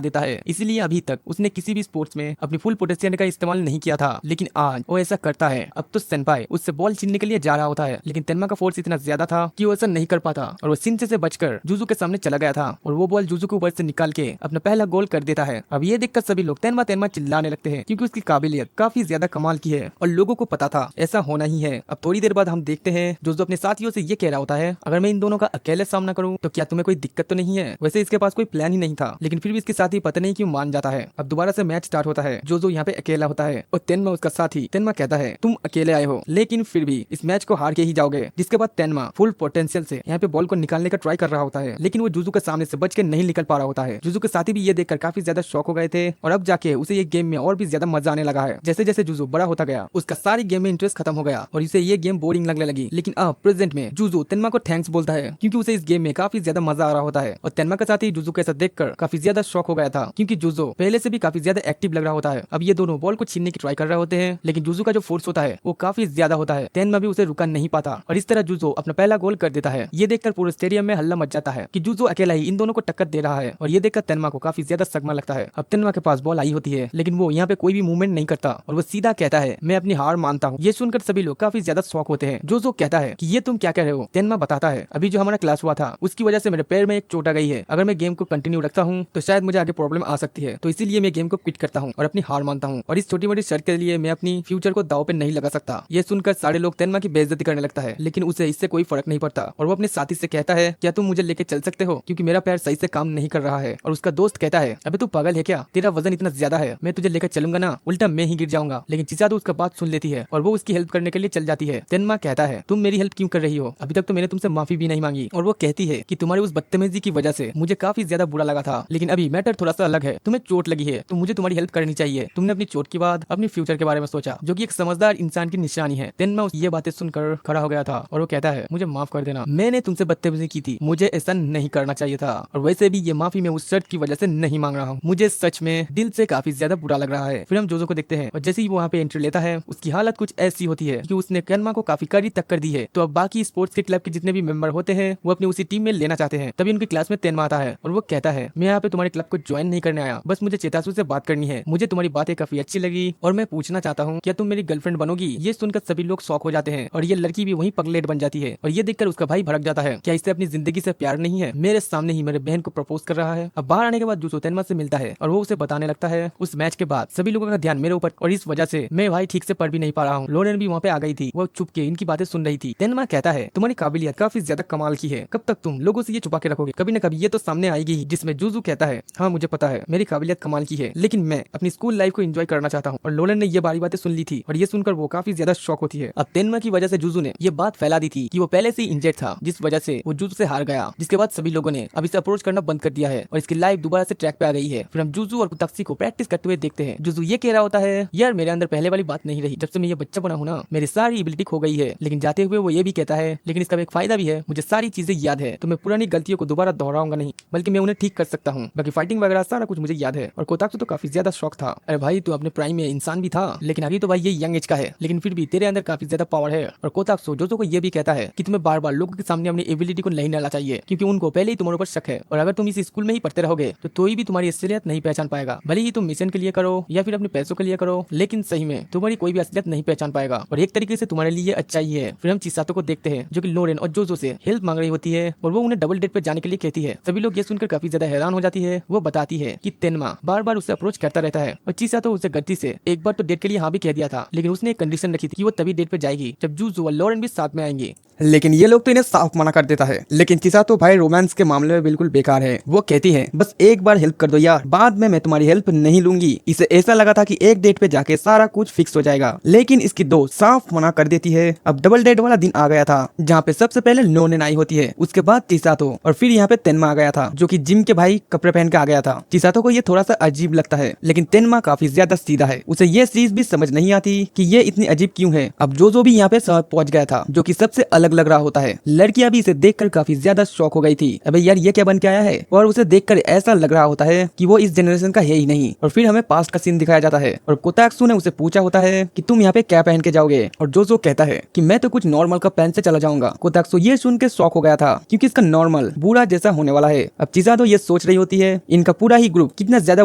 देता है। इसीलिए अभी तक उसने किसी भी स्पोर्ट्स में अपनी फुल पोटेंशियल का इस्तेमाल नहीं किया था, लेकिन आज वो ऐसा करता है। अब तो सेनपाई उससे बॉल छीनने के लिए जा रहा होता है, लेकिन तेनमा का फोर्स इतना ज्यादा था कि वो ऐसा नहीं कर पाता और वो सिंचे से बचकर जुजू के सामने चला गया था और वो बॉल जुजू के ऊपर से निकाल के अपना पहला गोल कर देता है। अब ये देखकर सभी लोग तेनमा तेनमा चिल्लाने लगते हैं, क्योंकि उसकी काबिलियत काफी ज्यादा कमाल की है और लोगों को पता था ऐसा होना ही है। अब थोड़ी देर बाद हम देखते हैं जुजू अपने साथियों से ये कह रहा होता है, अगर मैं इन दोनों का अकेले सामना करूं तो क्या तुम्हें कोई दिक्कत तो नहीं है। वैसे इसके पास कोई प्लान ही नहीं था, लेकिन फिर भी इसके साथी पता नहीं क्यों मान जाता है। अब दोबारा से मैच स्टार्ट होता है। जोजो यहाँ पे अकेला होता है और तेनमा उसका साथी। तेनमा कहता है तुम अकेले आए हो, लेकिन फिर भी इस मैच को हार के ही जाओगे। जिसके बाद तेनमा फुल पोटेंशियल से यहाँ पे बॉल को निकालने का ट्राई कर रहा होता है, लेकिन वो जुजू के सामने से बच के नहीं निकल पा रहा होता है। जुजू के साथी भी ये देखकर काफी ज्यादा शॉक हो गए थे और अब जाके उसे ये गेम में और भी ज्यादा मजा आने लगा है। जैसे जैसे जुजू बड़ा होता गया उसका सारी गेम में इंटरेस्ट खत्म हो गया और इसे ये गेम बोरिंग लगने लगी। लेकिन अब प्रेजेंट में जुजू तेनमा को थैंक्स बोलता है, क्योंकि उसे इस गेम में काफी ज्यादा मजा आ रहा होता है। और तेनमा के साथ ही जुजू कैसा देखकर काफी ज्यादा शॉक हो गया था, क्योंकि जुजू पहले से भी काफी ज्यादा एक्टिव लग रहा होता है। अब ये दोनों बॉल को छीनने की ट्राई कर रहे होते हैं, लेकिन जुजू का जो फोर्स होता है वो काफी ज्यादा होता है। तेनमा भी उसे रुका नहीं पाता और इस तरह जुजू अपना पहला गोल कर देता है। ये देखकर पूरे स्टेडियम में हल्ला मच जाता है कि जुजू अकेला ही इन दोनों को टक्कर दे रहा है और ये देखकर तेनमा को काफी ज्यादा सदमा लगता है। अब तेनमा के पास बॉल आई होती है, लेकिन वो यहाँ पे कोई भी मूवमेंट नहीं करता और वो सीधा कहता है मैं अपनी हार मानता हूँ। ये सुनकर सभी लोग काफी ज्यादा शॉक होते हैं। जुजू कहता है कि ये तुम क्या कह रहे हो। तेनमा बताता है अभी जो हमारा क्लास हुआ था उसकी वजह से मेरे पैर में एक चोट आ गई है। अगर मैं गेम को कंटिन्यू रखता हूँ तो शायद मुझे आगे प्रॉब्लम आ सकती है, तो इसीलिए मैं गेम को क्विट करता हूँ और अपनी हार मानता हूँ और इस छोटी मोटी शर्त के लिए मैं अपनी फ्यूचर को दाव पे नहीं लगा सकता। ये सुनकर सारे लोग तेनमा की बेइज्जती करने लगता है, लेकिन उसे इससे कोई फर्क नहीं पड़ता और वो अपने साथी से कहता है क्या तुम मुझे लेके चल सकते हो, क्योंकि मेरा पैर सही से काम नहीं कर रहा है। और उसका दोस्त कहता है अबे तू पागल है क्या, तेरा वजन इतना ज्यादा है, मैं तुझे लेकर चलूंगा ना, उल्टा मैं ही गिर जाऊंगा। लेकिन चिसातो उसका बात सुन लेती है और वो उसकी हेल्प करने के लिए चल जाती है। तेनमा कहता है तुम मेरी हेल्प क्यों कर रही हो, अभी तक तो मैंने तुमसे माफी भी नहीं मांगी। और वो कहती है कि तुम्हारी उस बदतमीजी की वजह से मुझे काफी ज्यादा बुरा लगा था, लेकिन अभी मैटर थोड़ा सा अलग है, तुम्हें चोट लगी है तो मुझे तुम्हारी हेल्प करनी चाहिए। तुमने अपनी चोट के बाद अपनी फ्यूचर के बारे में सोचा, जो कि एक समझदार इंसान की निशानी है। तेनमा ये बातें सुनकर खड़ा हो गया था और वो कहता है मुझे माफ कर देना, मैंने तुमसे बदतमीजी की थी, मुझे ऐसा नहीं करना चाहिए था और वैसे भी ये माफी मैं उस शर्त की वजह से नहीं मांग रहा हूँ, मुझे सच में दिल से काफी ज्यादा बुरा लग रहा है। फिर हम जोजो को देखते हैं और जैसे ही वो वहाँ पे एंट्री लेता है उसकी हालत कुछ ऐसी होती है कि उसने तेनमा को काफी कड़ी टक्कर दी है। तो अब बाकी स्पोर्ट्स के क्लब के जितने भी मेंबर होते हैं वो अपनी उसी टीम में लेना चाहते हैं। तभी उनकी क्लास में तेनमा आता है और वो कहता है मैं यहाँ पे तुम्हारे क्लब को ज्वाइन नहीं करने आया, बस मुझे चितासु से बात करनी है, मुझे तुम्हारी बातें काफी अच्छी लगी और मैं पूछना चाहता हूँ क्या तुम मेरी गर्लफ्रेंड बनोगी। ये सुनकर सभी लोग शॉक हो जाते हैं और ये लड़की भी वहीं पगलेट बन जाती है और ये देखकर उसका भाई भड़क जाता है, क्या इससे अपनी जिंदगी से प्यार नहीं है, मेरे सामने ही मेरे बहन को प्रपोज कर रहा है। अब बाहर आने के बाद जुजो तेनमा से मिलता है और वो उसे बताने लगता है उस मैच के बाद सभी लोगों का ध्यान मेरे ऊपर और इस वजह से मैं भाई ठीक से पढ़ भी नहीं पा रहा हूँ। लोरेन भी वहाँ पे आ गई थी, वो चुप के इनकी बातें सुन रही थी। तेनमा कहता है तुम्हारी काबिलियत काफी ज्यादा कमाल की है, कब तक तुम लोगों से ये छुपा के रखोगे, कभी न कभी ये तो सामने आएगी ही। जिसमें जुजू कहता है हाँ मुझे पता है मेरी काबिलियत कमाल की है, लेकिन मैं अपनी स्कूल लाइफ को एंजॉय करना चाहता हूँ। और लोरेन ने ये बारी बातें सुन ली थी और ये सुनकर वो काफी ज्यादा शॉक होती है। अब तेनमा की वजह से जुजू ने ये बात फैला दी थी कि वो पहले से इंजर्ड था, जिस वजह से वो जुजू से हार गया। जिसके बाद सभी लोगों ने अब इसे अप्रोच करना बंद कर दिया है और इसकी लाइफ दोबारा से ट्रैक पे आ गई है। फिर हम जुजू और कुताक्सी को प्रैक्टिस करते हुए देखते हैं। जुजू ये कह रहा होता है यार मेरे अंदर पहले वाली बात नहीं रही, जब से मैं ये बच्चा बना हूँ ना मेरी सारी एबिलिटी खो गई है। लेकिन जाते हुए वो ये भी कहता है लेकिन इसका एक फायदा भी है, मुझे सारी चीजें याद है, तो मैं पुरानी गलतियों को दोबारा दोहराऊंगा नहीं, बल्कि मैं उन्हें ठीक कर सकता हूँ। बाकी फाइटिंग वगैरह सारा कुछ मुझे याद है। और कोताक्सू तो काफी ज्यादा शौक था, अरे भाई तू अपने प्राइम में इंसान भी था, लेकिन अभी तो भाई ये यंग एज का है, लेकिन फिर भी तेरे अंदर काफी ज्यादा पावर है। और कोताक्सू जोजो को ये भी कहता है कि तुम्हें बार बार लोगों के सामने अपनी एबिलिटी को नहीं डालना चाहिए, क्योंकि उनको पहले ही तुम्हारे ऊपर शक है और अगर तुम इस स्कूल में ही पढ़ते रहोगे तो कोई भी तुम्हारी असलियत नहीं पहचान पाएगा। भले ही तुम मिशन के लिए करो या फिर अपने पैसों के लिए करो, लेकिन सही में तुम्हारी कोई भी असलियत नहीं पहचान पाएगा और एक तरीके से तुम्हारे लिए अच्छा ही है। फिर हम चिसातो को देखते हैं जो कि लोरेन और जोजो से हेल्प मांग रही होती है और वो उन्हें डबल डेट पे जाने के लिए कहती है। सभी लोग ये सुनकर काफी ज्यादा हैरान हो जाती है। वो बताती है कि तेनमा बार बार उसे अप्रोच करता रहता है और चिसातो उसे गलती से एक बार तो डेट के लिए हाँ भी कह दिया था, लेकिन उसने एक कंडीशन रखी थी कि वो तभी डेट पे जाएगी जब जोजो और लोरेन भी साथ में आएंगे।
लेकिन ये लोग तो इन्हें साफ मना कर देता है। लेकिन चिसातो भाई रोमांस के मामले में बिल्कुल बेकार है। वो कहती है बस एक बार हेल्प कर दो यार, बाद में मैं तुम्हारी हेल्प नहीं लूंगी। इसे ऐसा लगा था कि एक डेट पे जाके सारा कुछ फिक्स हो जाएगा, लेकिन इसकी दोस्त साफ मना कर देती है। अब डबल डेट वाला दिन आ गया था जहाँ पे सबसे पहले लोरेन आई होती है, उसके बाद चिसातो और फिर यहाँ पे तेनमा आ गया था जो कि जिम के भाई कपड़े पहन के आ गया था। चिसातो को ये थोड़ा सा अजीब लगता है, लेकिन तेनमा काफी ज्यादा सीधा है, उसे ये चीज भी समझ नहीं आती कि ये इतनी अजीब क्यों है। अब जोजो भी यहाँ पे पहुंच गया था जो कि सबसे अलग लग रहा होता है। लड़कियां भी इसे देखकर काफी ज्यादा शॉक हो गई थी, अबे यार ये क्या बन के आया है, और उसे देखकर ऐसा लग रहा होता है कि वो इस जनरेशन का है ही नहीं। और फिर हमें पास्ट का सीन दिखाया जाता है और कोताक्सू ने उसे पूछा होता है कि तुम यहाँ पे क्या पहन के जाओगे। करोगे? और जोजो कहता है कि मैं तो कुछ नॉर्मल का प्लान से चला जाऊंगा। कोतात्सु ये सुन के शॉक हो गया था क्योंकि इसका नॉर्मल बुरा जैसा होने वाला है। अब चिज़ातो ये सोच रही होती है इनका पूरा ही ग्रुप कितना ज्यादा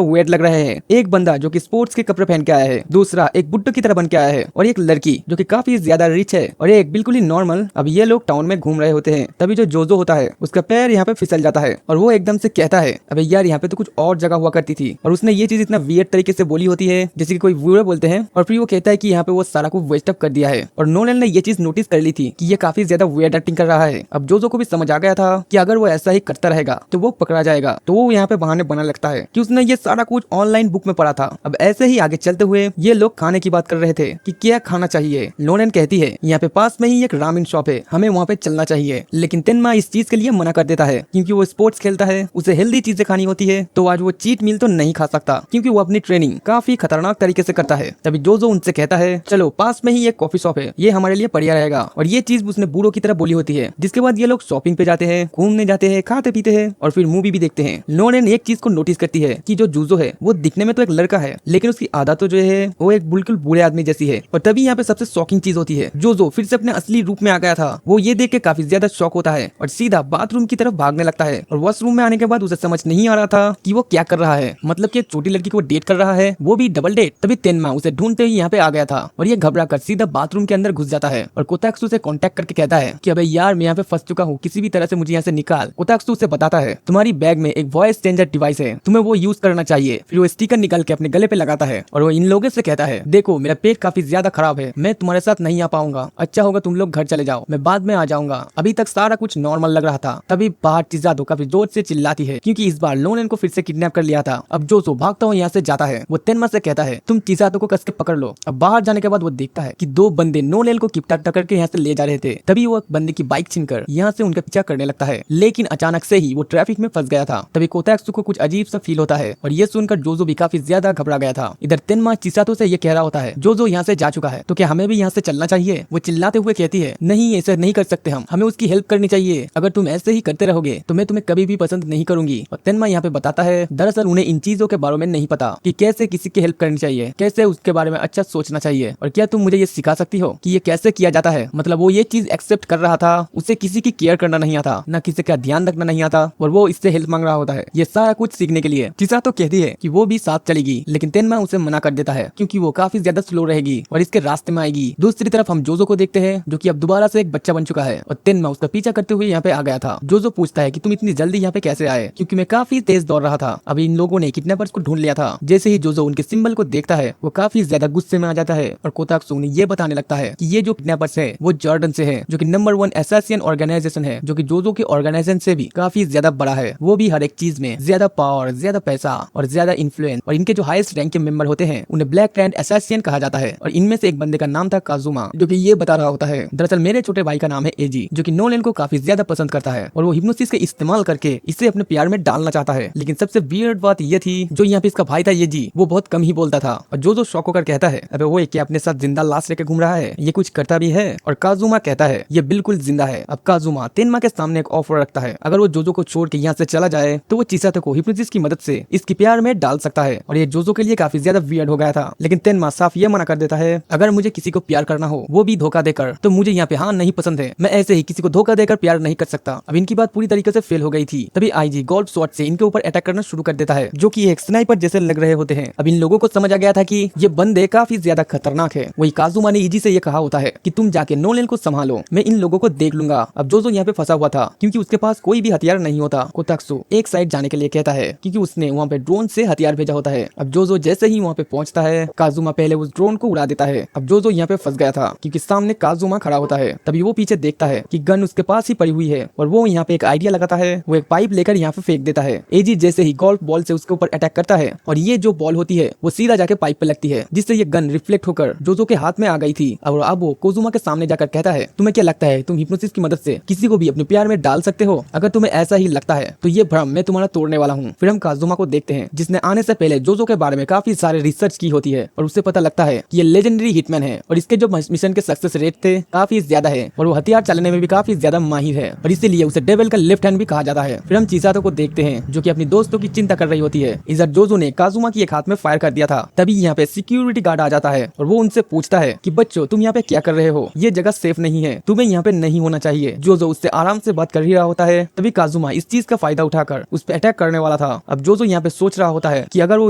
वेट लग रहा है। एक बंदा जो कि स्पोर्ट्स के कपड़े पहन के आया है, दूसरा एक बुड्ढो की तरह बन के आया है, और एक लड़की जो कि काफी ज्यादा रिच है, और एक बिल्कुल ही नॉर्मल। अब ये लोग टाउन में घूम रहे होते हैं, तभी जो जोजो होता है उसका पैर यहाँ पे फिसल जाता है और वो एकदम से कहता है अबे यार यहाँ पे तो कुछ और जगह हुआ करती थी। और उसने ये चीज इतना वियर्ड तरीके से बोली होती है जैसे कि कोई व्यूअर बोलते हैं, और फिर वो कहता है कि यहाँ पे वो सारा कुछ वेस्ट अप कर दिया है। और नोलन ने ये चीज नोटिस कर ली थी कि ये काफी ज्यादा वियर्ड एक्टिंग कर रहा है। अब जोजो को भी समझ आ गया था कि अगर वो ऐसा ही करता रहेगा तो वो पकड़ा जाएगा, तो वो यहाँ पे बहाने बनाने लगता है कि उसने ये सारा कुछ ऑनलाइन बुक में पढ़ा था। अब ऐसे ही आगे चलते हुए ये लोग खाने की बात कर रहे थे कि क्या खाना चाहिए। नोलन कहती है यहाँ पे पास में ही एक रामेन शॉप है, हमें वहाँ पे चलना चाहिए, लेकिन तेनमा इस चीज के लिए मना कर देता है क्योंकि वो स्पोर्ट्स खेलता है, उसे हेल्दी चीजें खानी होती है, तो आज वो चीट मील तो नहीं खा सकता क्योंकि वो अपनी ट्रेनिंग काफी खतरनाक तरीके से करता है। तभी जोजो उनसे कहता है चलो पास में ही एक कॉफी शॉप है, ये हमारे लिए बढ़िया रहेगा। और ये चीज उसने बूढ़ों की तरह बोली होती है। जिसके बाद ये लोग शॉपिंग पे जाते हैं, घूमने जाते हैं, खाते पीते हैं और फिर मूवी भी देखते हैं। नोलन एक चीज को नोटिस करती है कि जो जोजो है वो दिखने में तो एक लड़का है, लेकिन उसकी आदत तो जो है वो एक बिल्कुल बूढ़े आदमी जैसी है। और तभी यहाँ पे सबसे शॉकिंग चीज होती है, जोजो फिर से अपने असली रूप में आ गया था। वो ये देख के काफी ज्यादा शॉक होता है और सीधा बाथरूम की तरफ भागने लगता है। और वॉशरूम में आने के बाद उसे समझ नहीं आ रहा था कि वो क्या कर रहा है, मतलब कि एक छोटी लड़की को डेट कर रहा है, वो भी डबल डेट। तभी तेनमा उसे ढूंढते ही यहाँ पे आ गया था और ये घबरा कर सीधा बाथरूम के अंदर घुस जाता है और कोतात्सु से कांटेक्ट करके कहता है कि अबे यार मैं यहाँ पे फंस चुका हूँ, किसी भी तरह से मुझे यहाँ से निकाल। कोतात्सु उसे बताता है तुम्हारी बैग में एक वॉइस चेंजर डिवाइस है, तुम्हें वो यूज करना चाहिए। फिर वो स्टिकर निकाल के अपने गले पे लगाता है और वो इन लोगों से कहता है देखो मेरा पेट काफी ज्यादा खराब है, मैं तुम्हारे साथ नहीं आ पाऊंगा, अच्छा होगा तुम लोग घर चले जाओ, मैं बाद में आ जाऊंगा। अभी तक सारा कुछ नॉर्मल लग रहा था, तभी बाहर चिज़ातो काफी जोर से चिल्लाती है क्योंकि इस बार नोलन को फिर से किडनैप कर लिया था। अब जोजो भागता हुआ यहाँ से जाता है, वो तेनमा से कहता है तुम चिज़ातो को कस के पकड़ लो। अब बाहर जाने के बाद वो देखता है कि दो बंदे नोलन को किपटाप करके यहाँ से ले जा रहे थे। तभी वो बंदे की बाइक छीनकर यहाँ से उनका पीछा करने लगता है, लेकिन अचानक से ही वो ट्रैफिक में फंस गया था। तभी कोतात्सु को कुछ अजीब सा फील होता है और ये सुनकर जोजो भी काफी ज्यादा घबरा गया था। इधर तेनमा चिज़ातो से ये कह रहा होता है जोजो यहाँ से जा चुका है तो क्या हमें भी यहाँ से चलना चाहिए। वो चिल्लाते हुए कहती है नहीं ऐसा नहीं कर सकते, हम हमें उसकी हेल्प करनी चाहिए, अगर तुम ऐसे ही करते रहोगे तो मैं तुम्हें कभी भी पसंद नहीं करूंगी। और तेनमा यहाँ पे बताता है दरअसल उन्हें इन चीजों के बारे में नहीं पता कि कैसे किसी की हेल्प करनी चाहिए, कैसे उसके बारे में अच्छा सोचना चाहिए, और क्या तुम मुझे ये सिखा सकती हो कि ये कैसे किया जाता है। मतलब वो ये चीज एक्सेप्ट कर रहा था, उसे किसी की केयर करना नहीं आता, न किसी का ध्यान रखना नहीं आता, और वो इससे हेल्प मांग रहा होता है ये सारा कुछ सीखने के लिए। चिज़ातो कहती है कि वो भी साथ चलेगी, लेकिन तेनमा उसे मना कर देता है क्योंकि वो काफी ज्यादा स्लो रहेगी और इसके रास्ते में आएगी। दूसरी तरफ हम जोजो को देखते हैं जो कि अब दोबारा से एक बच्चा बन चुका है और तेनमा उसका पीछा करते हुए यहाँ पे आ गया था। जोजो पूछता है कि तुम इतनी जल्दी यहाँ पे कैसे आए, क्योंकि मैं काफी तेज दौड़ रहा था, अभी इन लोगों ने किडनैपर्स को ढूंढ लिया था। जैसे ही जोजो उनके सिंबल को देखता है वो काफी ज्यादा गुस्से में आ जाता है और कोतात्सु ने ये बताने लगता है कि ये जो किडनैपर्स है वो जॉर्डन से है, जो कि नंबर 1 असैसिन ऑर्गेनाइजेशन है, जो कि जोजो के ऑर्गेनाइजेशन से भी काफी ज्यादा बड़ा है। वो भी हर एक चीज में ज्यादा पावर, ज्यादा पैसा और ज्यादा इन्फ्लुएंस, और इनके जो हाईएस्ट रैंक के मेंबर होते हैं उन्हें ब्लैक हैंड असैसिन कहा जाता है। और इनमें से एक बंदे का नाम था काजुमा, जो कि ये बता रहा होता है दरअसल मेरे छोटे भाई का नाम है एजी, जो कि नोलन को काफी ज्यादा पसंद करता है और वो हिप्नोसिस के इस्तेमाल करके इसे अपने प्यार में डालना चाहता है। लेकिन सबसे वियर्ड बात ये थी जो यहाँ पे इसका भाई था येजी, वो बहुत कम ही बोलता था। और जो शौक होकर कहता है अबे वो क्या अपने साथ जिंदा लाश लेके घूम रहा है, ये कुछ करता भी है। और काजुमा कहता है ये बिल्कुल जिंदा है। अब काजुमा तेनमा के सामने एक ऑफर रखता है, अगर वो जोजो को छोड़ के यहाँ से चला जाए तो वो चिज़ातो को हिप्नोसिस की मदद से इसकी प्यार में डाल सकता है। और ये जोजो के लिए काफी ज्यादा वियर्ड हो गया था, लेकिन तेनमा साफ ये मना कर देता है अगर मुझे किसी को प्यार करना हो वो भी धोखा देकर, तो मुझे यहाँ पे हाँ नहीं पसंद है, मैं ऐसे ही किसी को धोखा देकर प्यार नहीं कर सकता। अब इनकी बात पूरी तरीके से फेल हो गई थी। तभी आईजी गोल्फ शॉट से इनके ऊपर अटैक करना शुरू कर देता है, जो कि एक स्नाइपर जैसे लग रहे होते हैं। अब इन लोगों को समझ आ गया था कि ये बंदे काफी ज्यादा खतरनाक है। वही काजुमा ने ईजी से ये कहा होता है कि तुम जाके नोलन को संभालो, मैं इन लोगों को देख लूंगा। अब जोजो यहाँ पे फंसा हुआ था क्योंकि उसके पास कोई भी हथियार नहीं होता। कोतात्सु एक साइड जाने के लिए कहता है क्योंकि उसने वहाँ पे ड्रोन से हथियार भेजा होता है। अब जोजो जैसे ही वहाँ पे पहुंचता है काजुमा पहले उस ड्रोन को उड़ा देता है। अब जोजो यहाँ पे फंस गया था क्योंकि सामने काजुमा खड़ा होता है। तभी वो पीछे देखता है कि गन उसके पास ही पड़ी हुई है और वो यहाँ पे एक आइडिया लगाता है, वो एक पाइप लेकर यहाँ पे फेंक देता है। एजी जैसे ही गोल्फ बॉल से उसके ऊपर अटैक करता है और ये जो बॉल होती है वो सीधा जाके पाइप पे लगती है, जिससे ये गन रिफ्लेक्ट होकर जोजो के हाथ में आ गई थी। और अब वो कोजुमा के सामने जाकर कहता है तुम्हें क्या लगता है तुम हिप्नोसिस की मदद से किसी को भी अपने प्यार में डाल सकते हो? अगर तुम्हें ऐसा ही लगता है तो ये भ्रम मैं तुम्हारा तोड़ने वाला हूँ। फिर हम काजुमा को देखते हैं जिसने आने से पहले जोजो के बारे में काफी सारे रिसर्च की होती है और उससे पता लगता है कि ये लेजेंडरी हिटमैन है और इसके जो मिशन के सक्सेस रेट थे काफी ज्यादा है और वो हथियार चलाने में भी काफी ज्यादा माहिर है और इसीलिए उसे डेविल का लेफ्ट हैंड भी कहा जाता है। फिर हम चिज़ातो को देखते हैं जो कि अपनी दोस्तों की चिंता कर रही होती है। इधर जोजो ने काजुमा की एक हाथ में फायर कर दिया था। तभी यहाँ पे सिक्योरिटी गार्ड आ जाता है और वो उनसे पूछता है है कि बच्चों तुम यहाँ पे क्या कर रहे हो, ये जगह सेफ नहीं है, तुम्हें यहाँ पे नहीं होना चाहिए। जोजो उससे आराम से बात कर ही रहा होता है, तभी काजुमा इस चीज का फायदा उठाकर उस पर अटैक करने वाला था। अब जोजो यहाँ पे सोच रहा होता है कि अगर वो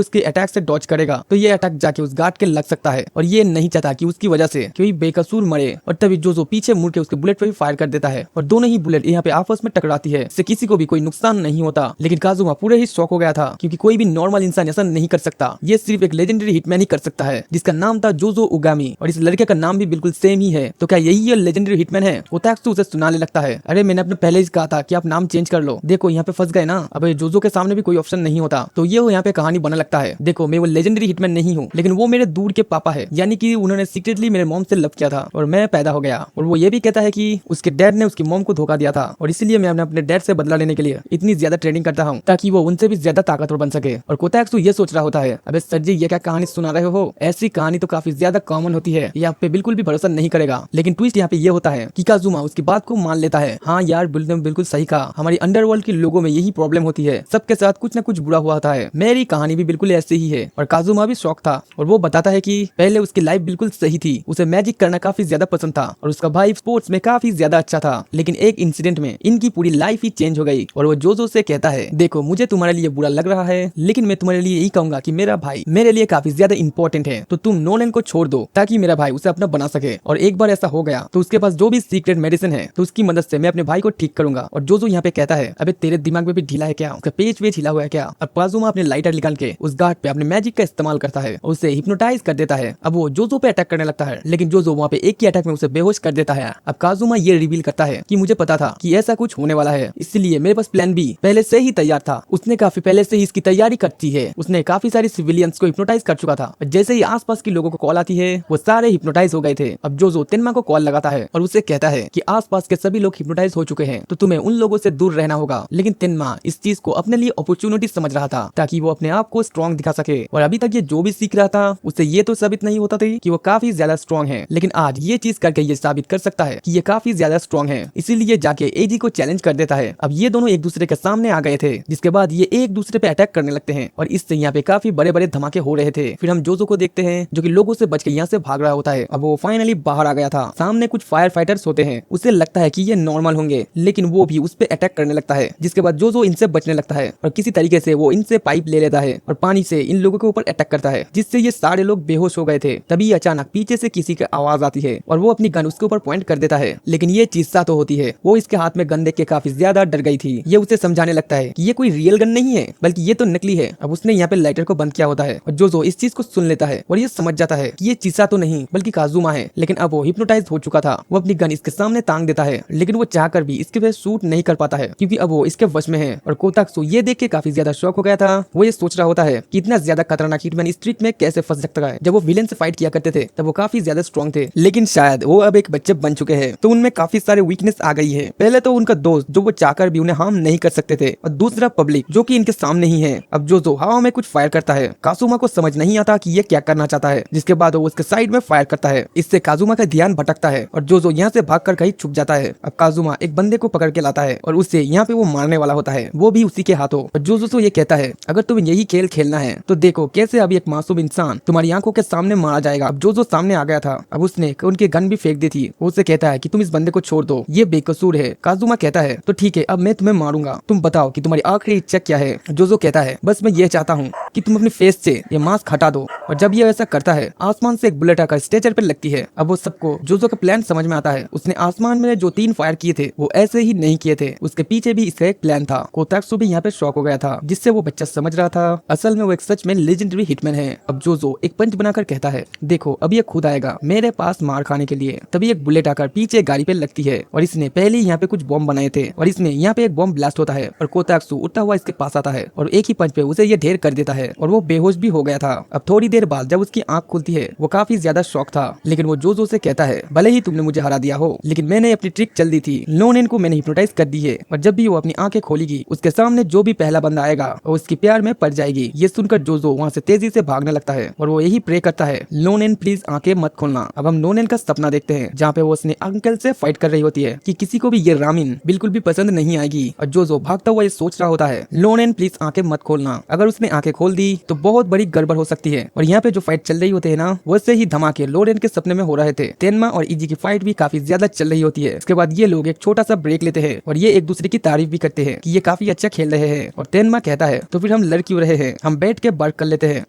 इसके अटैक से डॉज करेगा तो ये अटैक जाके उस गार्ड के लग सकता है और ये नहीं चाहता कि उसकी वजह से कोई बेकसूर मरे। और तभी जोजो पीछे मुड़ के उसके बुलेट पे भी फायर कर देता है और दोनों ही बुलेट यहाँ पे आपस में टकराती है, इससे किसी को भी कोई नुकसान नहीं होता। लेकिन काजुमा पूरे ही शॉक हो गया था क्योंकि कोई भी नॉर्मल इंसान ऐसा नहीं कर सकता, ये सिर्फ एक लेजेंडरी हिटमैन ही कर सकता है जिसका नाम था जोजो उगामी और इस लड़के का नाम भी बिल्कुल सेम ही है। तो क्या यही ये लेजेंडरी हिटमैन है? ओताक्सु उसे सुनाने लगता है, अरे मैंने अपने पहले ही कहा था कि आप नाम चेंज कर लो, देखो यहाँ पे फंस गए ना, अब जोजो के सामने भी कोई ऑप्शन नहीं होता। तो ये यहाँ पे कहानी बना लगता है, देखो मैं वो लेजेंडरी हिटमैन नहीं हूँ, लेकिन वो मेरे दूर के पापा है, यानी कि उन्होंने सीक्रेटली मेरे मॉम से लव किया था और मैं पैदा हो गया। और वो ये भी कहता है कि उसके डैड ने उसकी मॉम को धोखा दिया था और इसलिए मैं अपने डैड से बदला लेने के लिए इतनी ज्यादा ट्रेनिंग करता हूँ ताकि वो उनसे भी ज्यादा ताकतवर बन सके। और कोताक्सु ये सोच रहा होता है, अबे सर जी ये क्या कहानी सुना रहे हो, ऐसी कहानी तो काफी ज्यादा कॉमन होती है, ये आप पे बिल्कुल भी भरोसा नहीं करेगा। लेकिन ट्विस्ट यहाँ पे ये होता है कि काजुमा उसकी बात को मान लेता है, हाँ यार बिल्कुल सही कहा, हमारी अंडरवर्ल्ड के लोगों में यही प्रॉब्लम होती है, सबके साथ कुछ न कुछ बुरा हुआ होता है, मेरी कहानी भी बिल्कुल ऐसे ही है। और काजुमा भी शौक था और वो बताता है कि पहले उसकी लाइफ बिल्कुल सही थी, उसे मैजिक करना काफी ज्यादा पसंद था और उसका भाई स्पोर्ट्स में काफी ज्यादा अच्छा था, लेकिन एक इंसिडेंट में इनकी पूरी लाइफ ही चेंज हो गई। और वो जोजो से कहता है, देखो मुझे तुम्हारे लिए बुरा लग रहा है, लेकिन मैं तुम्हारे लिए यही कहूंगा कि मेरा भाई मेरे लिए काफी ज्यादा इंपॉर्टेंट है, तो तुम नोलन को छोड़ दो ताकि मेरा भाई उसे अपना बना सके। और एक बार ऐसा हो गया तो उसके पास जो भी सीक्रेट मेडिसिन है तो उसकी मदद से मैं अपने भाई को ठीक करूंगा। और जोजो यहाँ पे कहता है, अबे तेरे दिमाग में भी ढीला है क्या, उसका पेज वेज हिला हुआ है क्या? और काजुमा अपने लाइटर निकाल के उस गार्ड पे अपने मैजिक का इस्तेमाल करता है और उसे हिप्नोटाइज कर देता है। अब वो जोजो पे अटैक करने लगता है, लेकिन जोजो वहाँ पे एक ही अटैक में उसे बेहोश कर देता है। अब काजुमा ये रिवील करता है कि मुझे पता था कि ऐसा कुछ होने वाला है, इसलिए मेरे पास प्लान बी पहले से ही तैयार था। उसने काफी पहले से ही इसकी तैयारी करती है, उसने काफी सारे सिविलियंस को हिप्नोटाइज कर चुका था। जैसे ही आसपास के लोगों को कॉल आती है वो सारे हिप्नोटाइज हो गए थे। अब जोजो तेनमा को कॉल लगाता है और उसे कहता है कि आसपास के सभी लोग हिप्नोटाइज हो चुके हैं, तो तुम्हें उन लोगों से दूर रहना होगा। लेकिन तेनमा इस चीज को अपने लिए अपॉर्चुनिटी समझ रहा था ताकि वो अपने आप को स्ट्रॉन्ग दिखा सके। और अभी तक ये जो भी सीख रहा था उससे ये तो साबित नहीं होता था कि वो काफी ज्यादा स्ट्रॉन्ग है, लेकिन आज ये चीज करके ये साबित कर सकता है कि ये काफी ज्यादा स्ट्रॉन्ग है, इसीलिए जाके एजी को चैलेंज कर देता है। अब ये दोनों एक दूसरे के सामने आ गए थे, जिसके बाद ये एक दूसरे पे अटैक करने लगते हैं और इससे यहाँ पे काफी बड़े बड़े धमाके हो रहे थे। फिर हम जोजो को देखते हैं जो कि लोगों से बच के यहाँ से भाग रहा होता है। अब वो फाइनली बाहर आ गया था, सामने कुछ फायर फाइटर्स होते हैं, उसे लगता है कि ये नॉर्मल होंगे, लेकिन वो भी उस पे अटैक करने लगता है, जिसके बाद जोजो इनसे बचने लगता है और किसी तरीके से वो इनसे पाइप ले लेता है और पानी से इन लोगों के ऊपर अटैक करता है, जिससे ये सारे लोग बेहोश हो गए थे। तभी अचानक पीछे से किसी की आवाज आती है और वो अपनी गन उसके ऊपर पॉइंट कर देता है, लेकिन ये चीज तो होती है, वो इसके हाथ में गन देख के काफी ज्यादा डर गई थी। ये उसे समझाने लगता है कि ये कोई रियल गन नहीं है, बल्कि ये तो नकली है। अब उसने यहाँ पे लाइटर को बंद किया होता है और जोजो इस चीज को सुन लेता है और ये समझ जाता है कि ये चीसा तो नहीं बल्कि काजुमा है। लेकिन अब वो हिप्नोटाइज हो चुका था, वो अपनी गन इसके सामने तांग देता है, लेकिन वो चाहकर भी इसके पे शूट नहीं कर पाता है क्योंकि अब वो इसके वश में है। और कोताक्सु ये देख के काफी ज्यादा शॉक हो गया था, वो ये सोच रहा होता है कि इतना ज्यादा खतरनाक हिटमैन इस ट्रिक में कैसे फंस सकता है। जब वो विलेन से फाइट किया करते थे तब वो काफी ज्यादा स्ट्रॉन्ग थे, लेकिन शायद वो अब एक बच्चे बन चुके हैं तो उनमें काफी सारे वीकनेस आ गई है। पहले तो उनका दोस्त जो वो चाहकर भी उन्हें हार्म नहीं कर सकते थे, और दूसरा पब्लिक जो कि इनके सामने ही है। अब जोजो हवा में कुछ फायर करता है, काजुमा को समझ नहीं आता कि ये क्या करना चाहता है, जिसके बाद वो उसके साइड में फायर करता है, इससे काजुमा का ध्यान भटकता है और जोजो यहाँ से भागकर कहीं छुप जाता है। अब काजुमा एक बंदे को पकड़ के लाता है और उससे यहाँ पे वो मारने वाला होता है, वो भी उसी के हाथों। और जोजो से ये कहता है, अगर तुम्हें यही खेल खेलना है तो देखो कैसे अभी एक मासूम इंसान तुम्हारी आंखों के सामने मारा जाएगा। अब जोजो सामने आ गया था, अब उसने उनके गन भी फेंक दी थी। वो उसे कहता है कि तुम इस बंदे को छोड़ दो, ये बेकसूर है। काजुमा कहता है तो ठीक है, अब मैं तुम्हें मारूंगा, तुम बताओ कि तुम्हारी आखिरी इच्छा क्या है। जोजो कहता है, बस मैं ये चाहता हूँ कि तुम अपने फेस से ये मास्क हटा दो। और जब ये ऐसा करता है आसमान से एक बुलेट आकर स्ट्रेचर पे लगती है। अब वो सबको जोजो का प्लान समझ में आता है, उसने आसमान में जो 3 फायर किए थे वो ऐसे ही नहीं किए थे, उसके पीछे भी इसका एक प्लान था। कोताक्सु भी यहाँ पे शॉक हो गया था, जिससे वो बच्चा समझ रहा था असल में वो एक सच में लेजेंडरी हिटमैन है। अब जोजो एक पंच बनाकर कहता है, देखो अब ये खुद आएगा मेरे पास मार खाने के लिए। तभी एक बुलेट आकर पीछे गाड़ी पे लगती है और इसने पहले ही यहाँ पे कुछ बॉम्ब बनाए थे और इसमें यहाँ पे एक बॉम्ब ब्लास्ट होता है और कोताक्सु उड़ता हुआ इसके पास आता है और एक ही पंच पे उसे ये ढेर कर देता है और वो बेहोश भी हो गया था। अब थोड़ी देर बाद जब उसकी आंख खुलती है वो काफी ज्यादा शॉक था, लेकिन वो जोजो से कहता है, भले ही तुमने मुझे हरा दिया हो लेकिन मैंने अपनी ट्रिक चल दी थी, नोनेन को मैंने हिप्नोटाइज कर दी है और जब भी वो अपनी आंखें खोलेगी उसके सामने जो भी पहला बंदा आएगा वो उसकी प्यार में पड़ जाएगी। ये सुनकर जोजो वहाँ से तेजी से भागने लगता है और वो यही प्रे करता है, नोनेन प्लीज आंखें मत खोलना। अब हम नोनेन का सपना देखते हैं जहाँ पे वो अपने अंकल से फाइट कर रही होती है कि किसी को भी ये रामिन बिल्कुल भी पसंद नहीं आएगी। और जोजो भागता हुआ ये सोच रहा होता है, नोनेन प्लीज आंखें मत खोलना, अगर उसने आंखें खोल दी तो बहुत बड़ी गड़बड़ हो सकती है और यहाँ पे जो फाइट चल रही होती है ना, वैसे ही धमाके लोरेन के सपने में हो रहे थे। तेनमा और इजी की फाइट भी काफी ज्यादा चल रही होती है। इसके बाद ये लोग एक छोटा सा ब्रेक लेते हैं और ये एक दूसरे की तारीफ भी करते हैं कि ये काफी अच्छा खेल रहे हैं। और तेनमा कहता है तो फिर हम लड़ क्यों रहे हैं, हम बैठ के वर्क कर लेते हैं।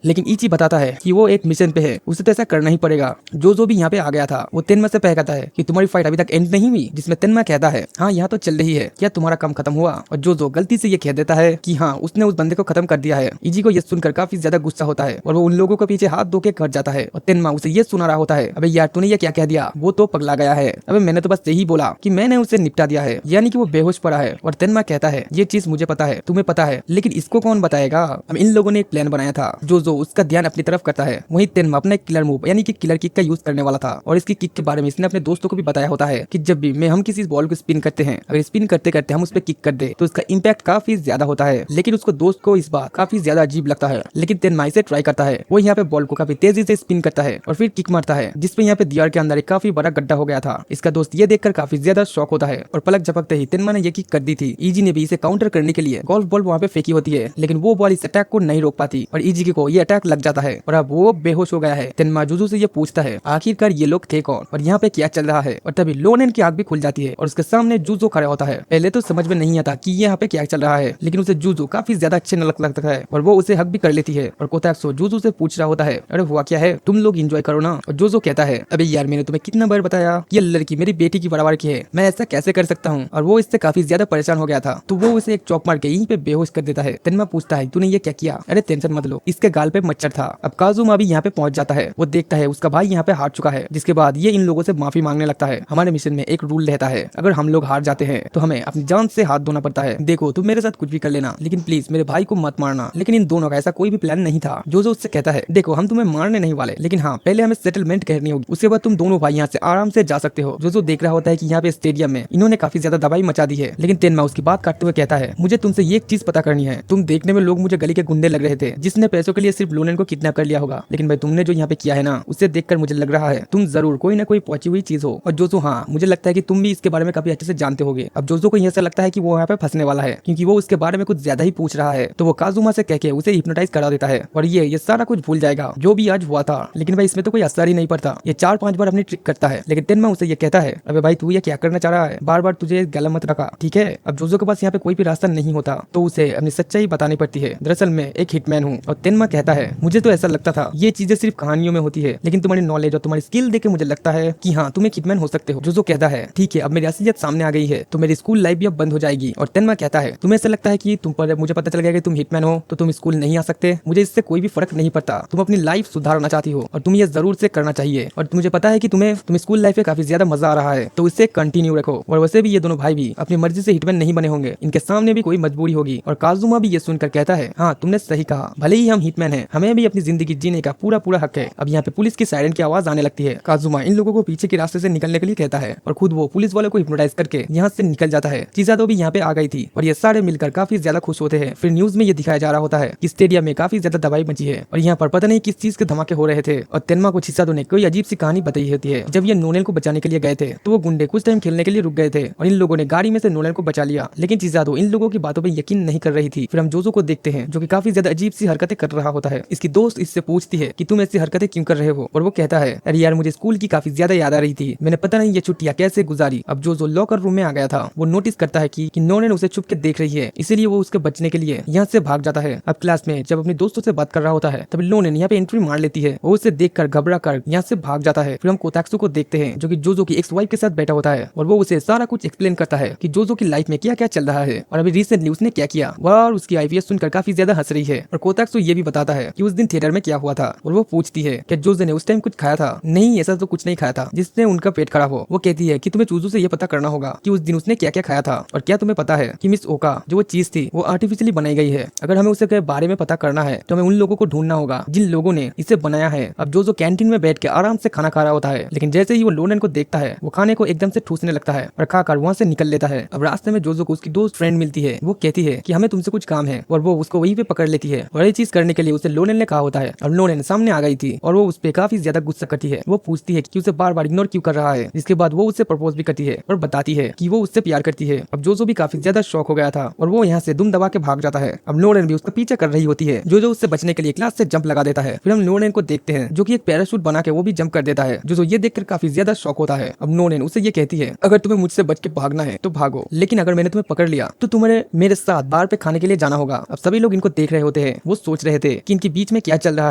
लेकिन इची बताता है कि वो एक मिशन पे है, उसे तो ऐसा करना ही पड़ेगा। जो भी यहाँ पे आ गया था वो तेनमा से कहता है कि तुम्हारी फाइट अभी तक एंड नहीं हुई, जिसमें तेनमा कहता है हाँ यहाँ तो चल रही है, क्या तुम्हारा काम खत्म हुआ। और जो गलती से ये कह देता है कि हाँ उसने उस बंदे को खत्म कर दिया है। इजी को ये सुनकर काफी ज्यादा गुस्सा होता है और वो उन लोगों के पीछे हाथ धो के घर जाता है। और तेनमा उसे ये सुना रहा होता है, अबे यार तूने ये क्या कह दिया, वो तो पगला गया है। अबे मैंने तो बस यही बोला कि मैंने उसे निपटा दिया है, यानी कि वो बेहोश पड़ा है। और तेनमा कहता है ये चीज मुझे पता है, तुम्हें पता है, लेकिन इसको कौन बताएगा। अब इन लोगों ने एक प्लान बनाया था। जो उसका ध्यान अपनी तरफ करता है, वहीं तेनमा अपना एक किलर मूव यानी कि किलर किक का यूज करने वाला था। और इसकी किक के बारे में इसने अपने दोस्तों को भी बताया होता है कि जब भी हम किसी बॉल को स्पिन करते हैं, अगर स्पिन करते करते हम उस पर किक कर दे तो इसका इम्पैक्ट काफी ज्यादा होता है। लेकिन उसको दोस्त को इस बात काफी ज्यादा अजीब लगता है। लेकिन तेनमा इसे ट्राई करता है। वो यहाँ पे बॉल को काफी तेजी से स्पिन करता है और फिर किक मारता है, जिसपे यहाँ पे दीवार के अंदर एक काफी बड़ा गड्ढा हो गया था। इसका दोस्त ये देखकर काफी ज्यादा शॉक होता है और पलक झपकते ही तेनमा ने ये किक कर दी थी। इजी ने भी इसे काउंटर करने के लिए गोल्फ बॉल वहाँ पे फेंकी होती है, लेकिन वो बॉल इस अटैक को नहीं रोक पाती और इजी को ये अटैक लग जाता है और अब वो बेहोश हो गया है। तेनमा जुजू से ये पूछता है आखिरकार ये लोग थे कौन और यहाँ पे क्या चल रहा है। और तभी लोनेन की आंख भी खुल जाती है और उसके सामने जूजो खड़ा होता है। पहले तो समझ में नहीं आता कि यहाँ पे क्या चल रहा है, लेकिन उसे जूजो काफी ज्यादा अच्छे लगता है और वो उसे हक भी कर लेती है। और कोताक्सो जूजो से पूछ रहा होता है अरे हुआ क्या है, तुम लोग एंजॉय करो ना। और जूजो कहता है अबे यार मैंने तुम्हें कितना बार बताया ये लड़की मेरी बेटी की बराबर की है, मैं ऐसा कैसे कर सकता हूँ। और वो इससे काफी ज्यादा परेशान हो गया था, तो वो उसे एक चौक मार के यहीं पे बेहोश कर देता है। तेनमा पूछता है तूने ये क्या किया। अरे टेंशन मत लो, इसके गाल पे मच्छर था। अब काजुमा भी यहाँ पे पहुंच जाता है। वो देखता है उसका भाई यहाँ पे हार चुका है, जिसके बाद ये इन लोगों से माफी मांगने लगता है। हमारे मिशन में एक रूल रहता है, अगर हम लोग हार जाते हैं तो हमें अपनी जान से हाथ धोना पड़ता है। देखो तुम मेरे साथ कुछ भी कर लेना, लेकिन प्लीज मेरे भाई को मत मारना। लेकिन इन दोनों का ऐसा कोई भी प्लान नहीं था। जो उससे कहता है देखो हम तुम्हें मारने नहीं वाले, लेकिन हाँ पहले हमें सेटलमेंट करनी होगी, उसके बाद तुम दोनों भाई यहाँ से आराम से जा सकते हो। जो देख रहा होता है कि यहाँ पे स्टेडियम में इन्होंने काफी ज्यादा दवाई मचा दी है। लेकिन तेनमा उसकी बात काटते हुए कहता है मुझे तुमसे ये एक चीज पता करनी है। तुम देखने में लोग मुझे गली के गुंडे लग रहे थे, जिसने पैसों के लिए सिर्फ लोनेन को किडनैप कर लिया होगा, लेकिन भाई तुमने जो यहाँ पे किया है ना, उससे देखकर मुझे लग रहा है तुम जरूर कोई ना कोई पहुंची हुई चीज हो। और जो हाँ मुझे लगता है कि तुम भी इसके बारे में काफी अच्छे से जानते होगे। अब जो को ऐसा लगता है कि वो यहाँ पे फंसने वाला है, क्योंकि वो उसके बारे में कुछ ज्यादा ही पूछ रहा है। तो वो काजुमा से कह के उसे हिप्नोटाइज करा देता है और ये सारा कुछ भूल जाएगा जो भी आज हुआ था। लेकिन भाई इसमें तो कोई असर ही नहीं पड़ता। ये 4-5 बार अपनी ट्रिक करता है, लेकिन तेनमा उसे ये कहता है अबे भाई तू ये क्या करना चाह रहा है, बार बार तुझे गला मत रखा, ठीक है। अब जोजो के पास यहाँ पे कोई भी रास्ता नहीं होता, तो उसे अपनी सच्चाई बतानी पड़ती है। दरअसल मैं एक हिटमैन हूँ। और तेनमा कहता है मुझे तो ऐसा लगता था ये चीजें सिर्फ कहानियों में होती है, लेकिन तुम्हारी नॉलेज और तुम्हारी स्किल देख के मुझे लगता है कि हाँ तुम एक हिटमैन हो सकते हो। जोजो कहता है ठीक है अब मेरी असलियत सामने आ गई है, तो मेरी स्कूल लाइफ भी अब बंद हो जाएगी। और तेनमा कहता है तुम्हें ऐसा लगता है कि तुम पर मुझे पता चल गया कि तुम हिटमैन हो तो तुम स्कूल नहीं आ सकते, मुझे इससे कोई भी फर्क नहीं पड़ता। तुम अपनी लाइफ सुधारना चाहती हो और तुम ये जरूर से करना चाहिए। और मुझे पता है कि तुम स्कूल लाइफ में काफी ज्यादा मजा आ रहा है, तो इससे कंटिन्यू रखो। और वैसे भी ये दोनों भाई भी अपनी मर्जी से हिटमैन नहीं बने होंगे, इनके सामने भी कोई मजबूरी होगी। और काजुमा भी ये सुनकर कहता है हाँ तुमने सही कहा, भले ही हम हिटमैन हैं, हमें भी अपनी जिंदगी जीने का पूरा पूरा हक है। अब यहाँ पे पुलिस की सायरन की आवाज आने लगती है। काजुमा इन लोगों को पीछे के रास्ते से निकलने के लिए कहता है और खुद वो पुलिस वालों को हिप्नोटाइज करके यहाँ से निकल जाता है। चिज़ातो भी यहाँ पे आ गई थी और ये सारे मिलकर काफी ज्यादा खुश होते हैं। फिर न्यूज में ये दिखाया जा रहा होता है कि स्टेडियम में काफी ज्यादा दवाई मची है और यहाँ पर पता नहीं किस चीज के धमाके हो रहे थे। और तेनमा को चिज़ातो ने कोई अजीब सी कहानी बताई होती है। जब ये नोनेन को बचाने के लिए गए थे तो वो गुंडे कुछ टाइम खेलने के लिए रुक गए थे और इन लोगों ने गाड़ी में से नोनेन को बचा लिया, लेकिन चिज़ातो इन लोगों की बातों पर यकीन नहीं कर रही थी। फिर हम जोजो को देखते हैं जो कि काफी ज्यादा अजीब सी हरकतें कर रहा होता है। इसकी दोस्त इससे पूछती है कि तुम ऐसी हरकतें क्यों कर रहे हो, और वो कहता है अरे यार मुझे स्कूल की काफी ज्यादा याद आ रही थी, मैंने पता नहीं ये छुट्टियां कैसे गुजारी। अब जो लॉकर रूम में आ गया था वो नोटिस करता है कि नोनेन उसे छुप के देख रही है, इसीलिए वो उसके बचने के लिए यहाँ से भाग जाता है। अब क्लास में जब अपने दोस्तों से बात कर रहा होता है तब नोनेन यहाँ पे एंट्री मार लेती है। वो उसे देखकर घबरा कर यहाँ से भाग जाता है। फिर हम कोताक्सो को देखते हैं जो कि जोजो की एक्स वाइफ के साथ बैठा होता है और वो उसे सारा कुछ एक्सप्लेन करता है कि जोजो की लाइफ में क्या क्या चल रहा है और अभी रिसेंटली उसने क्या किया। और उसकी आईवीएस सुनकर काफी ज्यादा हंस रही है। और कोताक्सो ये भी बताता है कि उस दिन थिएटर में क्या हुआ था और वो पूछती है कि जोजो ने उस टाइम कुछ खाया था। नहीं ऐसा तो कुछ नहीं खाया था जिससे उनका पेट खराब हो। वो कहती है कि तुम्हें चूजू से ये पता करना होगा कि उस दिन उसने क्या क्या खाया था। और क्या तुम्हें पता है कि मिस ओका जो वो चीज थी वो आर्टिफिशियली बनाई गई है। अगर हमें उसके बारे में पता करना है तो हमें उन लोगों को ढूंढना होगा जिन लोगों ने इसे बनाया है। अब जो कैंटीन में बैठ के आराम से खाना खा रहा होता है, लेकिन जैसे ही वो लोनेन को देखता है वो खाने को एकदम से ठूसने लगता है और खाकर वहाँ से निकल लेता है। अब रास्ते में जोजो को उसकी दोस्त फ्रेंड मिलती है। वो कहती है कि हमें तुमसे कुछ काम है और वो उसको वहीं पे पकड़ लेती है। और ये चीज करने के लिए उसे लोनेन ने कहा होता है और लोनेन सामने आ गई थी और वो उस पर काफी ज्यादा गुस्सा करती है। वो पूछती है कि उसे बार बार इग्नोर क्यों कर रहा है। जिसके बाद वो उससे प्रपोज भी करती है और बताती है कि वो उससे प्यार करती है। अब जोजो भी काफी ज्यादा शौक हो गया था और वो यहाँ से दुम दबा के भाग जाता है। अब लोनेन भी उसका पीछे कर रही होती है। जो उससे बचने के लिए क्लास से जंप लगा लगा देता है। फिर हम नोनेन को देखते हैं जो कि एक पैराशूट बना के वो भी जंप कर देता है। जो ये देखकर काफी ज्यादा शॉक होता है। अब नोनेन उसे ये कहती है अगर तुम्हें मुझसे बच के भागना है तो भागो, लेकिन अगर मैंने तुम्हें पकड़ लिया तो तुम्हें मेरे साथ बाहर पे खाने के लिए जाना होगा। अब सभी लोग इनको देख रहे होते हैं। वो सोच रहे थे कि इनके बीच में क्या चल रहा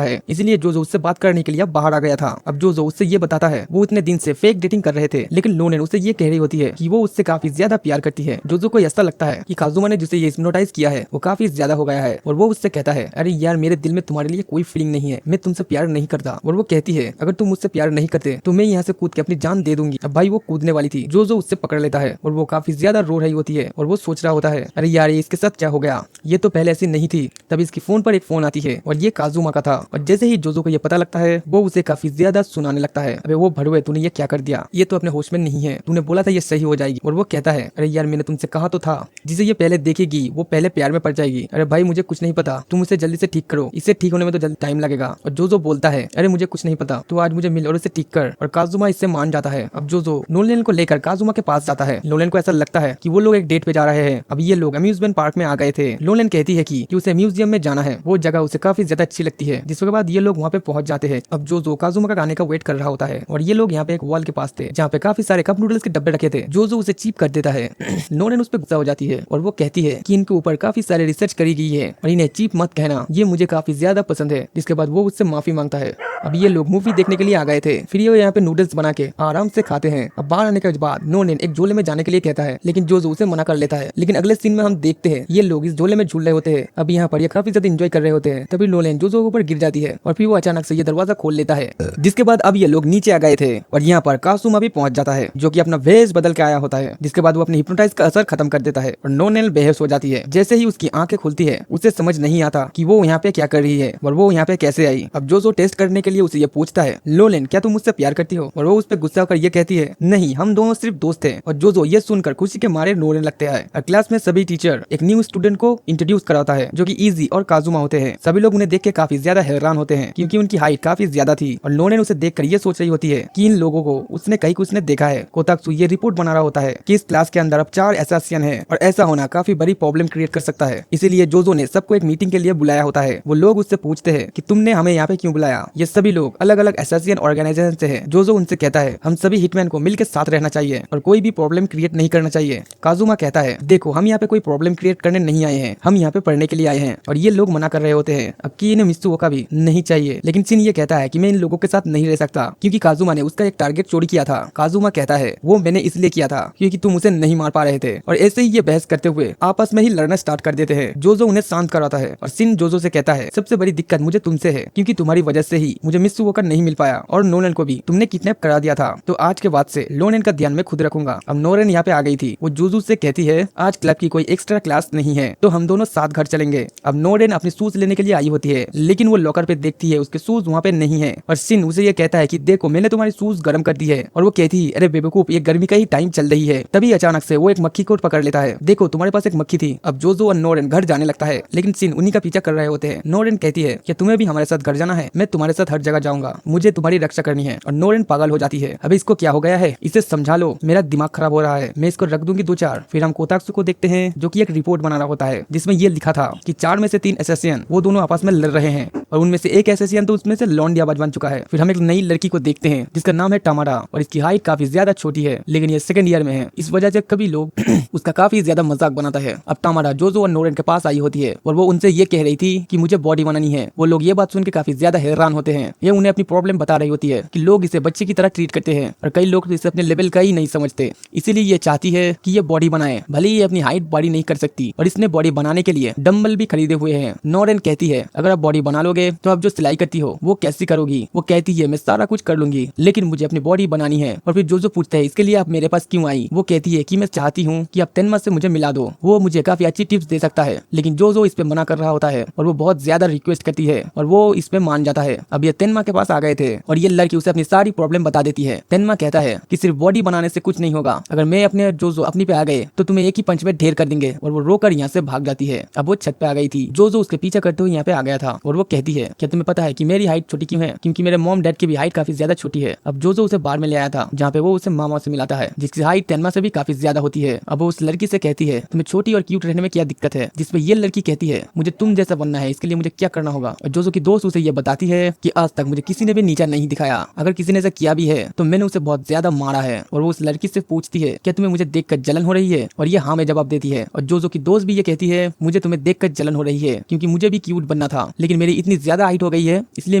है, इसलिए जो उससे बात करने के लिए बाहर आ गया था। अब जो उससे ये बताता है वो इतने दिन से फेक डेटिंग कर रहे थे, लेकिन नोनेन उसे ये कह रही होती है कि वो उससे काफी ज्यादा प्यार करती है। जो को ऐसा लगता है कि काजुमा ने जिसे ये हिप्नोटाइज किया है वो काफी ज्यादा हो गया है, और वो उससे कहता है अरे यार मेरे दिल में तुम्हारे लिए कोई फीलिंग नहीं है, मैं तुमसे प्यार नहीं करता। और वो कहती है अगर तुम मुझसे प्यार नहीं करते तो मैं यहाँ से कूद के अपनी जान दे दूंगी। अब भाई वो कूदने वाली थी, जो उससे पकड़ लेता है और वो काफी ज्यादा रो रही होती है। और वो सोच रहा होता है अरे यार ये इसके साथ क्या हो गया, ये तो पहले ऐसी नहीं थी। तभी इसकी फोन पर एक फोन आती है और ये काजुमा का था। और जैसे ही जोजो को ये पता लगता है वो उसे काफी ज्यादा सुनाने लगता है अबे वो भड़वे तूने ये क्या कर दिया, ये तो अपने होश में नहीं है, तूने बोला था ये सही हो जाएगी। और वो कहता है अरे यार मैंने तुमसे कहा तो था, जिसे ये पहले देखेगी वो पहले प्यार में पड़ जाएगी। अरे भाई मुझे कुछ नहीं पता, तुम उसे जल्दी से ठीक करो, इसे ठीक होने में तो जल्दी टाइम लगेगा। और जो बोलता है अरे मुझे कुछ नहीं पता, तू आज मुझे मिल और इसे ठीक कर। और काजुमा इससे मान जाता है। अब जो नोलेन को लेकर काजुमा के पास जाता है। नोलेन को ऐसा लगता है कि वो लोग एक डेट पे जा रहे हैं। अब ये लोग अम्यूजमेंट पार्क में आ गए थे। नोलेन कहती है कि उसे म्यूजियम में जाना है, वो जगह उसे काफी ज्यादा अच्छी लगती है। जिसके बाद ये लोग वहाँ पे पहुंच जाते हैं। अब जो काजुमा का गाने का वेट कर रहा होता है और ये लोग यहाँ पे एक वॉल के पास थे जहाँ पे काफी सारे कप नूडल्स के डब्बे रखे थे। जो उसे चीप कर देता है। नोलेन उस पर गुस्सा हो जाती है और वो कहती है कि इनके ऊपर काफी सारे रिसर्च करी गई है और इन्हें चीप मत कहना, ये मुझे काफी ज्यादा पसंद है। जिसके बाद वो उससे माफी मांगता है। अब ये लोग मूवी देखने के लिए आ गए थे, फिर ये यहाँ पे नूडल्स बना के आराम से खाते हैं। अब बाहर आने के बाद नोनेन एक झोले में जाने के लिए कहता है, लेकिन जो उसे मना कर लेता है। लेकिन अगले सीन में हम देखते हैं ये लोग इस झोले में झूल रहे होते हैं। अब यहाँ पर ये काफी ज्यादा एंजॉय कर रहे होते हैं। तभी नोलेन जो के ऊपर गिर जाती है और फिर वो अचानक से ये दरवाजा खोल लेता है। जिसके बाद अब ये लोग नीचे आ गए थे और यहाँ पर कासुमा भी पहुंच जाता है जो कि अपना वेश बदल के आया होता है। जिसके बाद वो अपनी हिप्नोटाइज का असर खत्म कर देता है और नोनेन बेहोश हो जाती है। जैसे ही उसकी आंखें खुलती है उसे समझ नहीं आता कि वो यहाँ पे क्या कर रही है और वो यहाँ पे कैसे आई। अब जो टेस्ट करने के लिए उसे ये पूछता है नोलेन क्या तुम मुझसे प्यार करती हो, और वो उस पर गुस्सा होकर ये कहती है नहीं हम दोनों सिर्फ दोस्त हैं। और जो ये सुनकर खुशी के मारे रोने लगते हैं। और क्लास में सभी टीचर एक न्यू स्टूडेंट को इंट्रोड्यूस कराता है जो कि इजी और काजुमा होते हैं। सभी लोग उन्हें देख के काफी ज्यादा हैरान होते हैं क्योंकि उनकी हाइट काफी ज्यादा थी। और नोनेन उसे देखकर ये सोच रही होती है कि इन लोगों को उसने कहीं कुछ ने देखा है। कोताक्सु ये रिपोर्ट बना रहा होता है कि इस क्लास के अंदर अब 4 एसासियन है और ऐसा होना काफी बड़ी प्रॉब्लम क्रिएट कर सकता है। इसीलिए जोजो ने सबको एक मीटिंग के लिए बुलाया होता है। वो लोग उससे पूछते हैं कि तुमने हमें यहाँ पे क्यों बुलाया। ये सभी लोग अलग अलग एसासियन ऑर्गेनाइजेशन से है। जोजो उनसे कहता है हम सभी हिटमैन को मिलकर साथ रहना चाहिए और कोई भी प्रॉब्लम क्रिएट नहीं करना चाहिए। काजुमा कहता है देखो हम यहाँ पे कोई प्रॉब्लम क्रिएट करने नहीं आए हैं, हम यहाँ पे पढ़ने के लिए आए हैं। और ये लोग मना कर रहे होते हैं अब कि इन्हें मित्सुओ का भी नहीं चाहिए। लेकिन सिन ये कहता है कि मैं इन लोगों के साथ नहीं रह सकता क्योंकि काजुमा ने उसका एक टारगेट चोरी किया था। काजुमा कहता है वो मैंने इसलिए किया था क्योंकि तुम उसे नहीं मार पा रहे थे। और ऐसे ही ये बहस करते हुए आपस में ही लड़ना स्टार्ट कर देते हैं। जोजो उन्हें शांत कराता है और सिन जोजो से कहता है सबसे बड़ी दिक्कत मुझे तुमसे है क्योंकि तुम्हारी वजह से ही मुझे मित्सुओ का नहीं मिल पाया और नोनेन को भी तुमने किडनैप करा दिया था। तो आज के बाद से नोनेन का ध्यान मैं खुद रखूंगा। अब नोरेन यहाँ पे आ गई थी। वो जोजो से कहती है आज क्लब की कोई एक्स्ट्रा क्लास नहीं है तो हम दोनों साथ घर चलेंगे। अब नोरेन अपने शूज लेने के लिए आई होती है लेकिन वो लॉकर पे देखती है उसके शूज वहाँ पे नहीं है। और सिन उसे ये कहता है कि देखो मैंने तुम्हारी शूज गर्म कर दी है। और वो कहती है अरे बेवकूफ ये गर्मी का ही टाइम चल रही है। तभी अचानक से वो एक मक्खी को पकड़ लेता है। देखो तुम्हारे पास एक मक्खी थी। अब जोजो और नोरेन घर जाने लगता है लेकिन सिन उन्हीं का पीछा कर रहे होते हैं। नोरेन कहती है कि तुम्हें भी हमारे साथ घर जाना है, मैं तुम्हारे साथ हर जगह जाऊंगा, मुझे तुम्हारी रक्षा करनी है। और नोरेन पागल हो जाती है अभी इसको क्या हो गया है, इसे समझा लो, मेरा दिमाग खराब हो रहा है, मैं इसको रख दूंगी 2-4। फिर हम कोताक्सु को देखते हैं जो कि एक रिपोर्ट बना रहा होता है जिसमें ये लिखा था कि 4 में से 3 एसेसियन वो दोनों आपस में लड़ रहे हैं और उनमें से एक एसेसियन तो उसमें से लौंडियाबाज बन चुका है। फिर हम एक नई लड़की को देखते हैं जिसका नाम है टमारा और इसकी हाइट काफी ज्यादा छोटी है लेकिन ये सेकंड ईयर में है। इस वजह से कभी लोग उसका काफी ज्यादा मजाक बनाता है। अब टमारा जोजो और नोरेन के पास आई होती है और वो उनसे ये कह रही थी कि मुझे बॉडी बनानी है। वो लोग ये बात सुन के काफी ज्यादा हैरान होते हैं। ये उन्हें अपनी प्रॉब्लम बता रही होती है कि लोग इसे बच्चे की तरह ट्रीट करते हैं और कई लोग इसे अपने लेवल का ही नहीं समझते। इसीलिए ये चाहती है कि ये बॉडी बनाए, भले ही ये अपनी हाइट बॉडी नहीं कर सकती और इसने बॉडी बनाने के लिए डंबल भी खरीदे हुए हैं। नोरेन कहती है अगर आप बॉडी बना लोगे तो आप जो सिलाई करती हो वो कैसी करोगी। वो कहती है मैं सारा कुछ कर लूंगी लेकिन मुझे अपनी बॉडी बनानी है। और फिर जो पूछता है इसके लिए आप मेरे पास क्यों आई। वो कहती है कि मैं चाहती हूँ कि आप तेनमा से मुझे मिला दो, वो मुझे काफी अच्छी टिप्स दे सकता है। लेकिन जो इस पे मना कर रहा होता है और वो बहुत ज्यादा रिक्वेस्ट करती है और वो इस पे मान जाता है। अब ये ये तेनमा के पास आ गए थे और ये लड़की उसे अपनी सारी प्रॉब्लम बता देती है। तेनमा कहता है कि सिर्फ बॉडी बनाने से कुछ नहीं होगा, अगर मैं अपने जोजो अपनी पे आ गए तो तुम्हें एक ही पंच में ढेर कर देंगे, और वो रोकर यहाँ से भाग जाती है। अब वो छत पे आ गई थी, जोजो उसके पीछे करते हुए यहाँ पे आ गया था और वो कहती है क्या तुम्हें पता है कि मेरी हाइट छोटी क्यों है? क्योंकि मेरे मॉम डैड की भी हाइट काफी ज्यादा छोटी है। अब जोजो उसे बाहर में ले आया था जहाँ पे वो उसे मामा से मिलाता है जिसकी हाइट तेनमा से भी काफी ज्यादा होती है। अब वो उस लड़की से कहती है तुम्हें छोटी और क्यूट रहने में क्या दिक्कत है? जिसपे ये लड़की कहती है मुझे तुम जैसा बनना है, इसके लिए मुझे क्या करना होगा? और जोजो की दोस्त उसे ये बताती है कि आज तक मुझे किसी ने भी नीचा नहीं दिखाया, अगर किसी ने ऐसा किया भी है तो मैंने उसे बहुत ज्यादा मारा है। और वो उस लड़की से पूछती है क्या तुम्हें मुझे देखकर जलन हो रही है? और ये हाँ में जवाब देती है। और जोजो की दोस्त भी ये कहती है मुझे तुम्हें देखकर जलन हो रही है क्योंकि मुझे भी क्यूट बनना था, लेकिन मेरी इतनी ज्यादा हाइट हो गई है इसलिए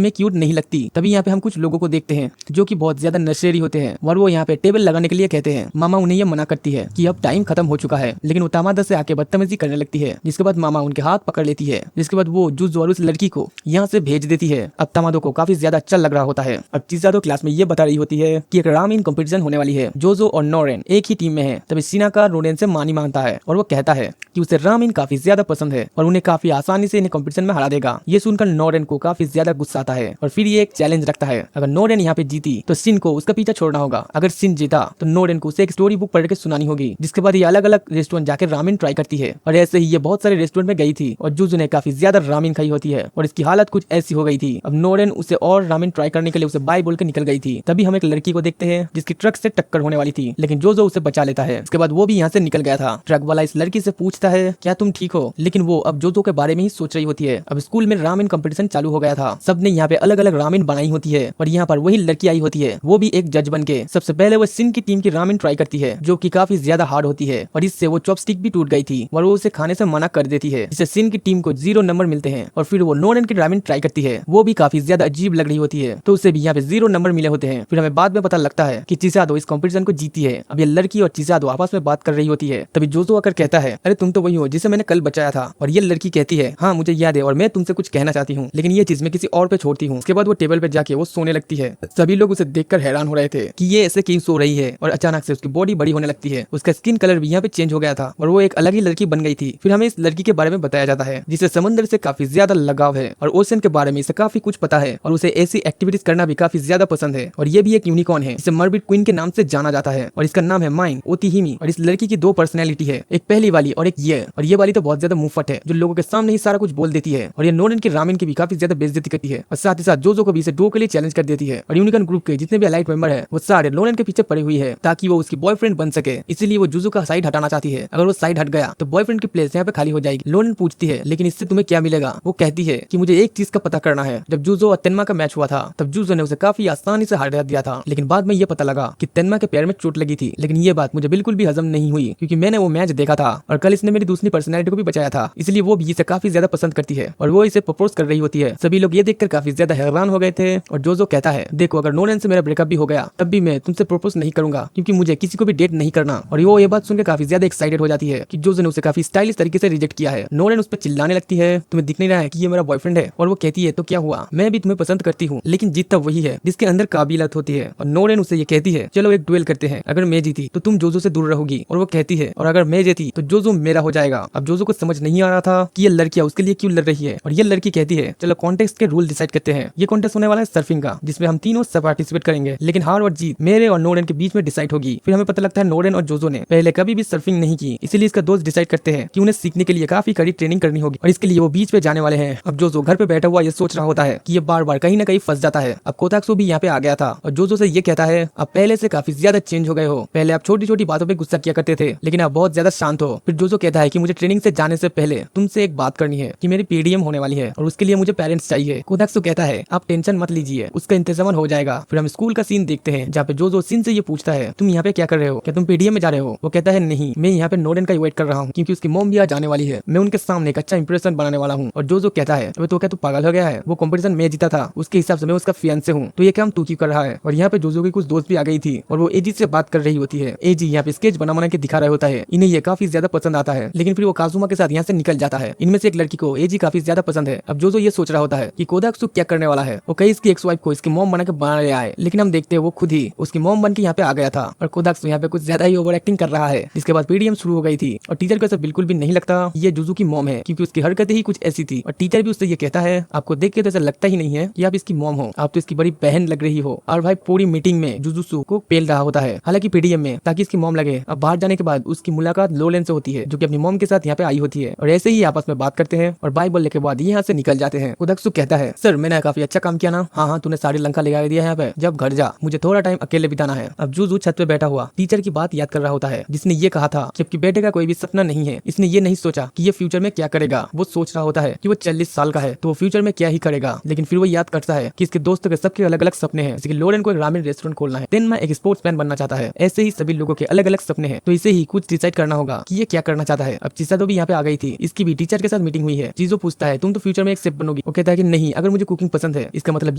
मैं क्यूट नहीं लगती। तभी यहाँ पे हम कुछ लोगों को देखते हैं जो कि बहुत ज्यादा नशेड़ी होते हैं और वो यहाँ पे टेबल लगाने के लिए कहते हैं। मामा उन्हें ये मना करती है कि अब टाइम खत्म हो चुका है, लेकिन वो तामादा से आके बदतमीजी करने लगती है, जिसके बाद मामा उनके हाथ पकड़ लेती है, जिसके बाद वो जुजो और उस लड़की को यहाँ से भेज देती है। अब तामादो को काफी ज्यादा अच्छा लग रहा होता है। अब चिज़ादो क्लास में ये बता रही होती है कि एक रामेन कंपटीशन होने वाली है, जोजो और नोरेन एक ही टीम में है। तभी शिनाका रोडेन से मानी मांगता है और वो कहता है कि उसे रामेन काफी ज्यादा पसंद है और उन्हें काफी आसानी से इन्हें कंपटीशन में हरा देगा। ये सुनकर नोरेन को काफी ज्यादा गुस्सा आता है और फिर ये एक चैलेंज रखता है, अगर नोरेन यहाँ पे जीती तो शिन को उसका पीछा छोड़ना होगा, अगर शिन जीता तो नोरेन को उसे एक स्टोरी बुक पढ़ के सुनानी होगी। जिसके बाद ये अलग अलग रेस्टोरेंट जाकर रामेन ट्राई करती है और ऐसे ही ये बहुत सारे रेस्टोरेंट में गई थी और जुजो ने काफी ज्यादा रामेन खाई होती है और इसकी हालत कुछ ऐसी हो गई थी। अब नोरेन उसे और रामेन ट्राई करने के लिए उसे बाय बोल के निकल गई थी। तभी हम एक लड़की को देखते हैं जिसकी ट्रक से टक्कर होने वाली थी, लेकिन जोजो उसे बचा लेता है। इसके बाद वो भी यहाँ से निकल गया था। ट्रक वाला इस लड़की से पूछता है क्या तुम ठीक हो, लेकिन वो अब जोजो के बारे में ही सोच रही होती है। अब स्कूल में रामेन कंपटीशन चालू हो गया था, सबने यहाँ पे अलग अलग रामेन बनाई होती है और यहाँ पर वही लड़की आई होती है, वो भी एक जज बन के। सबसे पहले वो शिन की टीम की रामेन ट्राई करती है जो कि काफी ज्यादा हार्ड होती है और इससे वो चॉपस्टिक भी टूट गई थी और वो उसे खाने से मना कर देती है, जिससे शिन की टीम को 0 नंबर मिलते हैं। और फिर वो नोरेन की रामेन ट्राई करती है, वो भी काफी ज्यादा अजीब लग रही होती है, तो उसे भी यहाँ पे 0 नंबर मिले होते हैं। फिर हमें बाद में पता लगता है कि चिज़ादो इस कंपटीशन को जीती है। अब ये लड़की और चिज़ादो आपस में बात कर रही होती है। तभी जोजो आकर कहता है अरे तुम तो वही हो जिसे मैंने कल बचाया था। और ये लड़की कहती है हाँ मुझे याद है और मैं तुमसे कुछ कहना चाहती हूँ, लेकिन ये चीज मैं किसी और पे छोड़ती हूँ। उसके बाद वो टेबल पे जाके वो सोने लगती है। सभी लोग उसे देखकर हैरान हो रहे थे कि ये ऐसे क्यों सो रही है और अचानक से उसकी बॉडी बड़ी होने लगती है, उसका स्किन कलर भी यहाँ पे चेंज हो गया था और वो एक अलग ही लड़की बन गई थी। फिर हमें इस लड़की के बारे में बताया जाता है जिसे समुद्र से काफी ज्यादा लगाव है और ओशन के बारे में इसे काफी कुछ पता है और उसे ऐसी एक्टिविटीज करना भी काफी ज्यादा पसंद है। और ये भी एक यूनिकॉर्न है, इसे मर्बिड क्वीन के नाम से जाना जाता है और इसका नाम है माइन ओतिहिमी। और इस लड़की की 2 पर्सनैलिटी है, एक पहली वाली और एक ये, और ये वाली तो बहुत ज्यादा मुंहफट है जो लोगों के सामने ही सारा कुछ बोल देती है और ये नोरेन की रामेन की भी काफी ज्यादा बेइज्जती करती है और साथ ही साथ जोजो को भी इसे डुओ के लिए चैलेंज कर देती है। और यूनिकॉर्न ग्रुप के जितने भी एलाइट मेंबर है वो सारे नोरेन के पीछे पड़ी हुई है ताकि वो उसकी बॉयफ्रेंड बन सके, इसीलिए वो जुजो का साइड हटाना चाहती है। अगर वो साइड हट गया तो बॉयफ्रेंड की प्लेस यहाँ पे खाली हो जाएगी। नोरेन पूछती है लेकिन इससे तुम्हें क्या मिलेगा? वो कहती है कि मुझे एक चीज का पता करना है, जब जुजो और तेनमा का मैच हुआ था तब जुजो ने उसे काफी आसानी से हरा दिया था, लेकिन बाद में ये पता लगा कि तेनमा के पैर में चोट लगी थी। लेकिन ये बात मुझे बिल्कुल भी हजम नहीं हुई क्योंकि मैंने वो मैच देखा था और कल इसने मेरी दूसरी पर्सनैलिटी को भी बचाया था, इसलिए वो भी इसे काफी ज्यादा पसंद करती है और वो इसे प्रपोज कर रही होती है। सभी लोग ये देखकर काफी ज्यादा हैरान हो गए थे और जोजो कहता है देखो अगर नोरेन से मेरा ब्रेकअप भी हो गया तब भी मैं तुमसे प्रपोज नहीं करूंगा क्योंकि मुझे किसी को भी डेट नहीं करना। और वो ये बात सुनकर काफी ज्यादा एक्साइटेड हो जाती है कि जोजो ने उसे काफी स्टाइलिश तरीके से रिजेक्ट किया है। नोरेन उस पर चिल्लाने लगती है तुम्हें दिख नहीं रहा है कि ये मेरा बॉयफ्रेंड है? और वो कहती है तो क्या हुआ, मैं भी तुम्हें पसंद करती हूँ, लेकिन जीतता वही है जिसके अंदर काबिलियत होती है। और नोरेन उसे ये कहती है चलो एक डुएल करते हैं, अगर मैं जीती तो तुम जोजो से दूर रहोगी, और वो कहती है और अगर मैं जीती तो जोजो मेरा हो जाएगा। अब जोजो को समझ नहीं आ रहा था कि ये लड़कियां उसके लिए क्यों लड़ रही है और ये लड़की कहती है चलो कॉन्टेस्ट के रूल डिसाइड करते हैं। ये कॉन्टेस्ट होने वाला है सर्फिंग का, जिसमें हम तीनों सब पार्टिसिपेट करेंगे, लेकिन हार और जीत मेरे और नोरेन के बीच में डिसाइड होगी। फिर हमें पता लगता है नोरेन और जोजो ने पहले कभी भी सर्फिंग नहीं की, इसीलिए इसका दोस्त डिसाइड करते हैं कि उन्हें सीखने के लिए काफी कड़ी ट्रेनिंग करनी होगी और इसके लिए वो बीच पे जाने वाले हैं। अब जोजो घर पे बैठा हुआ ये सोच रहा होता है कि ये बार बार कहीं ना कहीं फंस जाता है। अब कोताक्सो भी यहाँ पे आ गया था और जोजो से ये कहता है अब पहले से काफी ज्यादा चेंज हो गए हो, पहले आप छोटी छोटी बातों पे गुस्सा किया करते थे लेकिन आप बहुत ज्यादा शांत हो। फिर जोजो कहता है कि मुझे ट्रेनिंग से जाने से पहले तुमसे एक बात करनी है कि मेरी पीडीएम होने वाली है और उसके लिए मुझे पेरेंट्स चाहिए। कोताक्सो कहता है आप टेंशन मत लीजिए, उसका इंतजाम हो जाएगा। फिर हम स्कूल का सीन देखते हैं जहाँ पे जोजो सिन से ये पूछता है तुम यहाँ पे क्या कर रहे हो, क्या तुम पीडीएम में जा रहे हो? वो कहता है नहीं, मैं यहाँ पे नोरेन का वेट कर रहा हूँ क्योंकि उसकी मॉम भी आ जाने वाली है, मैं उनके सामने एक अच्छा इंप्रेशन बनाने वाला हूँ। और जोजो कहता है तो क्या तू पागल हो गया है, वो कंपटीशन मैं जीता था, उसके हिसाब से मैं उसका फियांसे हूँ, तो ये काम तू क्यों कर रहा है? और यहाँ पे जोजो की कुछ दोस्त भी आ गई थी और वो एजी से बात कर रही होती है। एजी यहाँ पे स्केच बना के दिखा रहा होता है, इन्हें ये काफी ज्यादा पसंद आता है, लेकिन फिर वो काजुमा के साथ यहाँ से निकल जाता है। इनमें से एक लड़की को एजी काफी ज्यादा पसंद है। अब जोजो ये सोच रहा होता है कि कोदाक्सु क्या करने वाला है, वो कई इसकी एक्स वाइफ को इसकी मॉम बना के बना ले आए, लेकिन हम देखते हैं वो खुद ही उसकी मॉम बन के यहाँ पे आ गया था और कोदाक्सु यहाँ पे कुछ ज्यादा ही ओवर एक्टिंग कर रहा है। जिसके बाद पीडीएम शुरू हो गई थी और टीचर को ऐसा बिल्कुल भी नहीं लगता ये जुजू की मॉम है क्योंकि उसकी हरकतें ही कुछ ऐसी थी और टीचर भी उससे ये कहता है आपको देख के तो ऐसा लगता ही नहीं है है कि आप इसकी मॉम हो, आप तो इसकी बड़ी बहन लग रही हो। और भाई पूरी मीटिंग में जुजुत्सु को पेल रहा होता है, हालांकि पीडीएम में, ताकि इसकी मॉम लगे। अब बाहर जाने के बाद उसकी मुलाकात लोलेन से होती है, जो कि अपनी मॉम के साथ यहाँ पे आई होती है, और ऐसे ही आपस में बात करते हैं और बाय बोलने के बाद यहाँ से निकल जाते हैं। उदक्सु कहता है, सर मैंने काफी अच्छा काम किया ना। हाँ, तूने सारी लंका लगा दिया यहाँ पे, जब घर जा, मुझे थोड़ा टाइम अकेले बिताना है। अब जुजू छत पे बैठा हुआ टीचर की बात याद कर रहा होता है, जिसने ये कहा था कि आपके बेटे का कोई भी सपना नहीं है। इसने ये नहीं सोचा कि ये फ्यूचर में क्या करेगा। वो सोच रहा होता है कि वो 40 साल का है तो वो फ्यूचर में क्या ही करेगा, लेकिन फिर वो याद करता है कि इसके दोस्तों के सबके अलग अलग सपने हैं। जैसे कि लोरेन को एक रामेन रेस्टोरेंट खोलना है, तेनमा एक स्पोर्ट्समैन बनना चाहता है। ऐसे ही सभी लोगों के अलग अलग सपने हैं, तो इसे ही कुछ डिसाइड करना होगा कि ये क्या करना चाहता है। अब चिसातो भी यहाँ पे आ गई थी, इसकी भी टीचर के साथ मीटिंग हुई है। चीजो पूछता है, तुम तो फ्यूचर में एक शेफ बनोगी। वो कहता है कि नहीं, अगर मुझे कुकिंग पसंद है इसका मतलब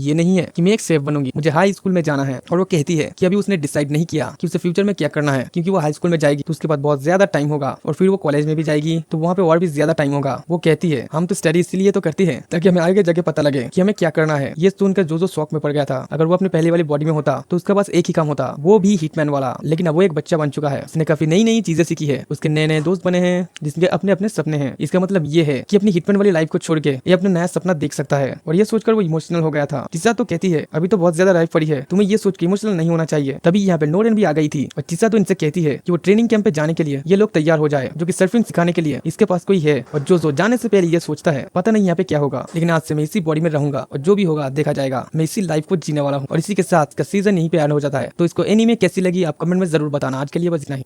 ये नहीं है कि मैं एक शेफ बनूंगी, मुझे हाई स्कूल में जाना है। और वो कहती है कि अभी उसने डिसाइड नहीं किया कि उसे फ्यूचर में क्या करना है, क्योंकि वो हाई स्कूल में जाएगी तो उसके बाद बहुत ज्यादा टाइम होगा, और फिर वो कॉलेज में भी जाएगी तो वहाँ पे और भी ज्यादा टाइम होगा। वो कहती है, हम तो स्टडी इसीलिए तो करती है ताकि हमें आगे जगह पता लगे कि हमें क्या करना है। ये सुनकर जो शौक में पड़ गया था। अगर वो अपने पहले वाली बॉडी में होता तो उसका बस एक ही काम होता, वो भी हिटमैन वाला, लेकिन अब वो एक बच्चा बन चुका है। उसने काफी नई नई चीजें सीखी है, उसके नए नए दोस्त बने हैं, जिसके अपने अपने सपने हैं। इसका मतलब ये है कि अपनी हिटमैन वाली लाइफ को छोड़ के ये अपना नया सपना देख सकता है। और ये सोचकर वो इमोशनल हो गया था। चिसातो कहती है, अभी तो बहुत ज्यादा लाइफ पड़ी है, तुम्हें ये सोच के इमोशनल नहीं होना चाहिए। तभी यहाँ पे नोरेन भी आ गई थी, और चिसातो इनसे कहती है कि वो ट्रेनिंग कैंप पे जाने के लिए ये लोग तैयार हो जाए, जो कि सर्फिंग सिखाने के लिए इसके पास कोई है। और जो जाने से पहले ये सोचता है, पता नहीं यहाँ पे क्या होगा, लेकिन आज से मैं इसी बॉडी में रहूंगा और जो भी होगा देखा जाएगा। मैं इसी लाइफ को जीने वाला हूँ। और इसी के साथ का सीजन यहीं पे एंड हो जाता है। तो इसको एनीमे कैसी लगी आप कमेंट में जरूर बताना। आज के लिए बस इतना ही।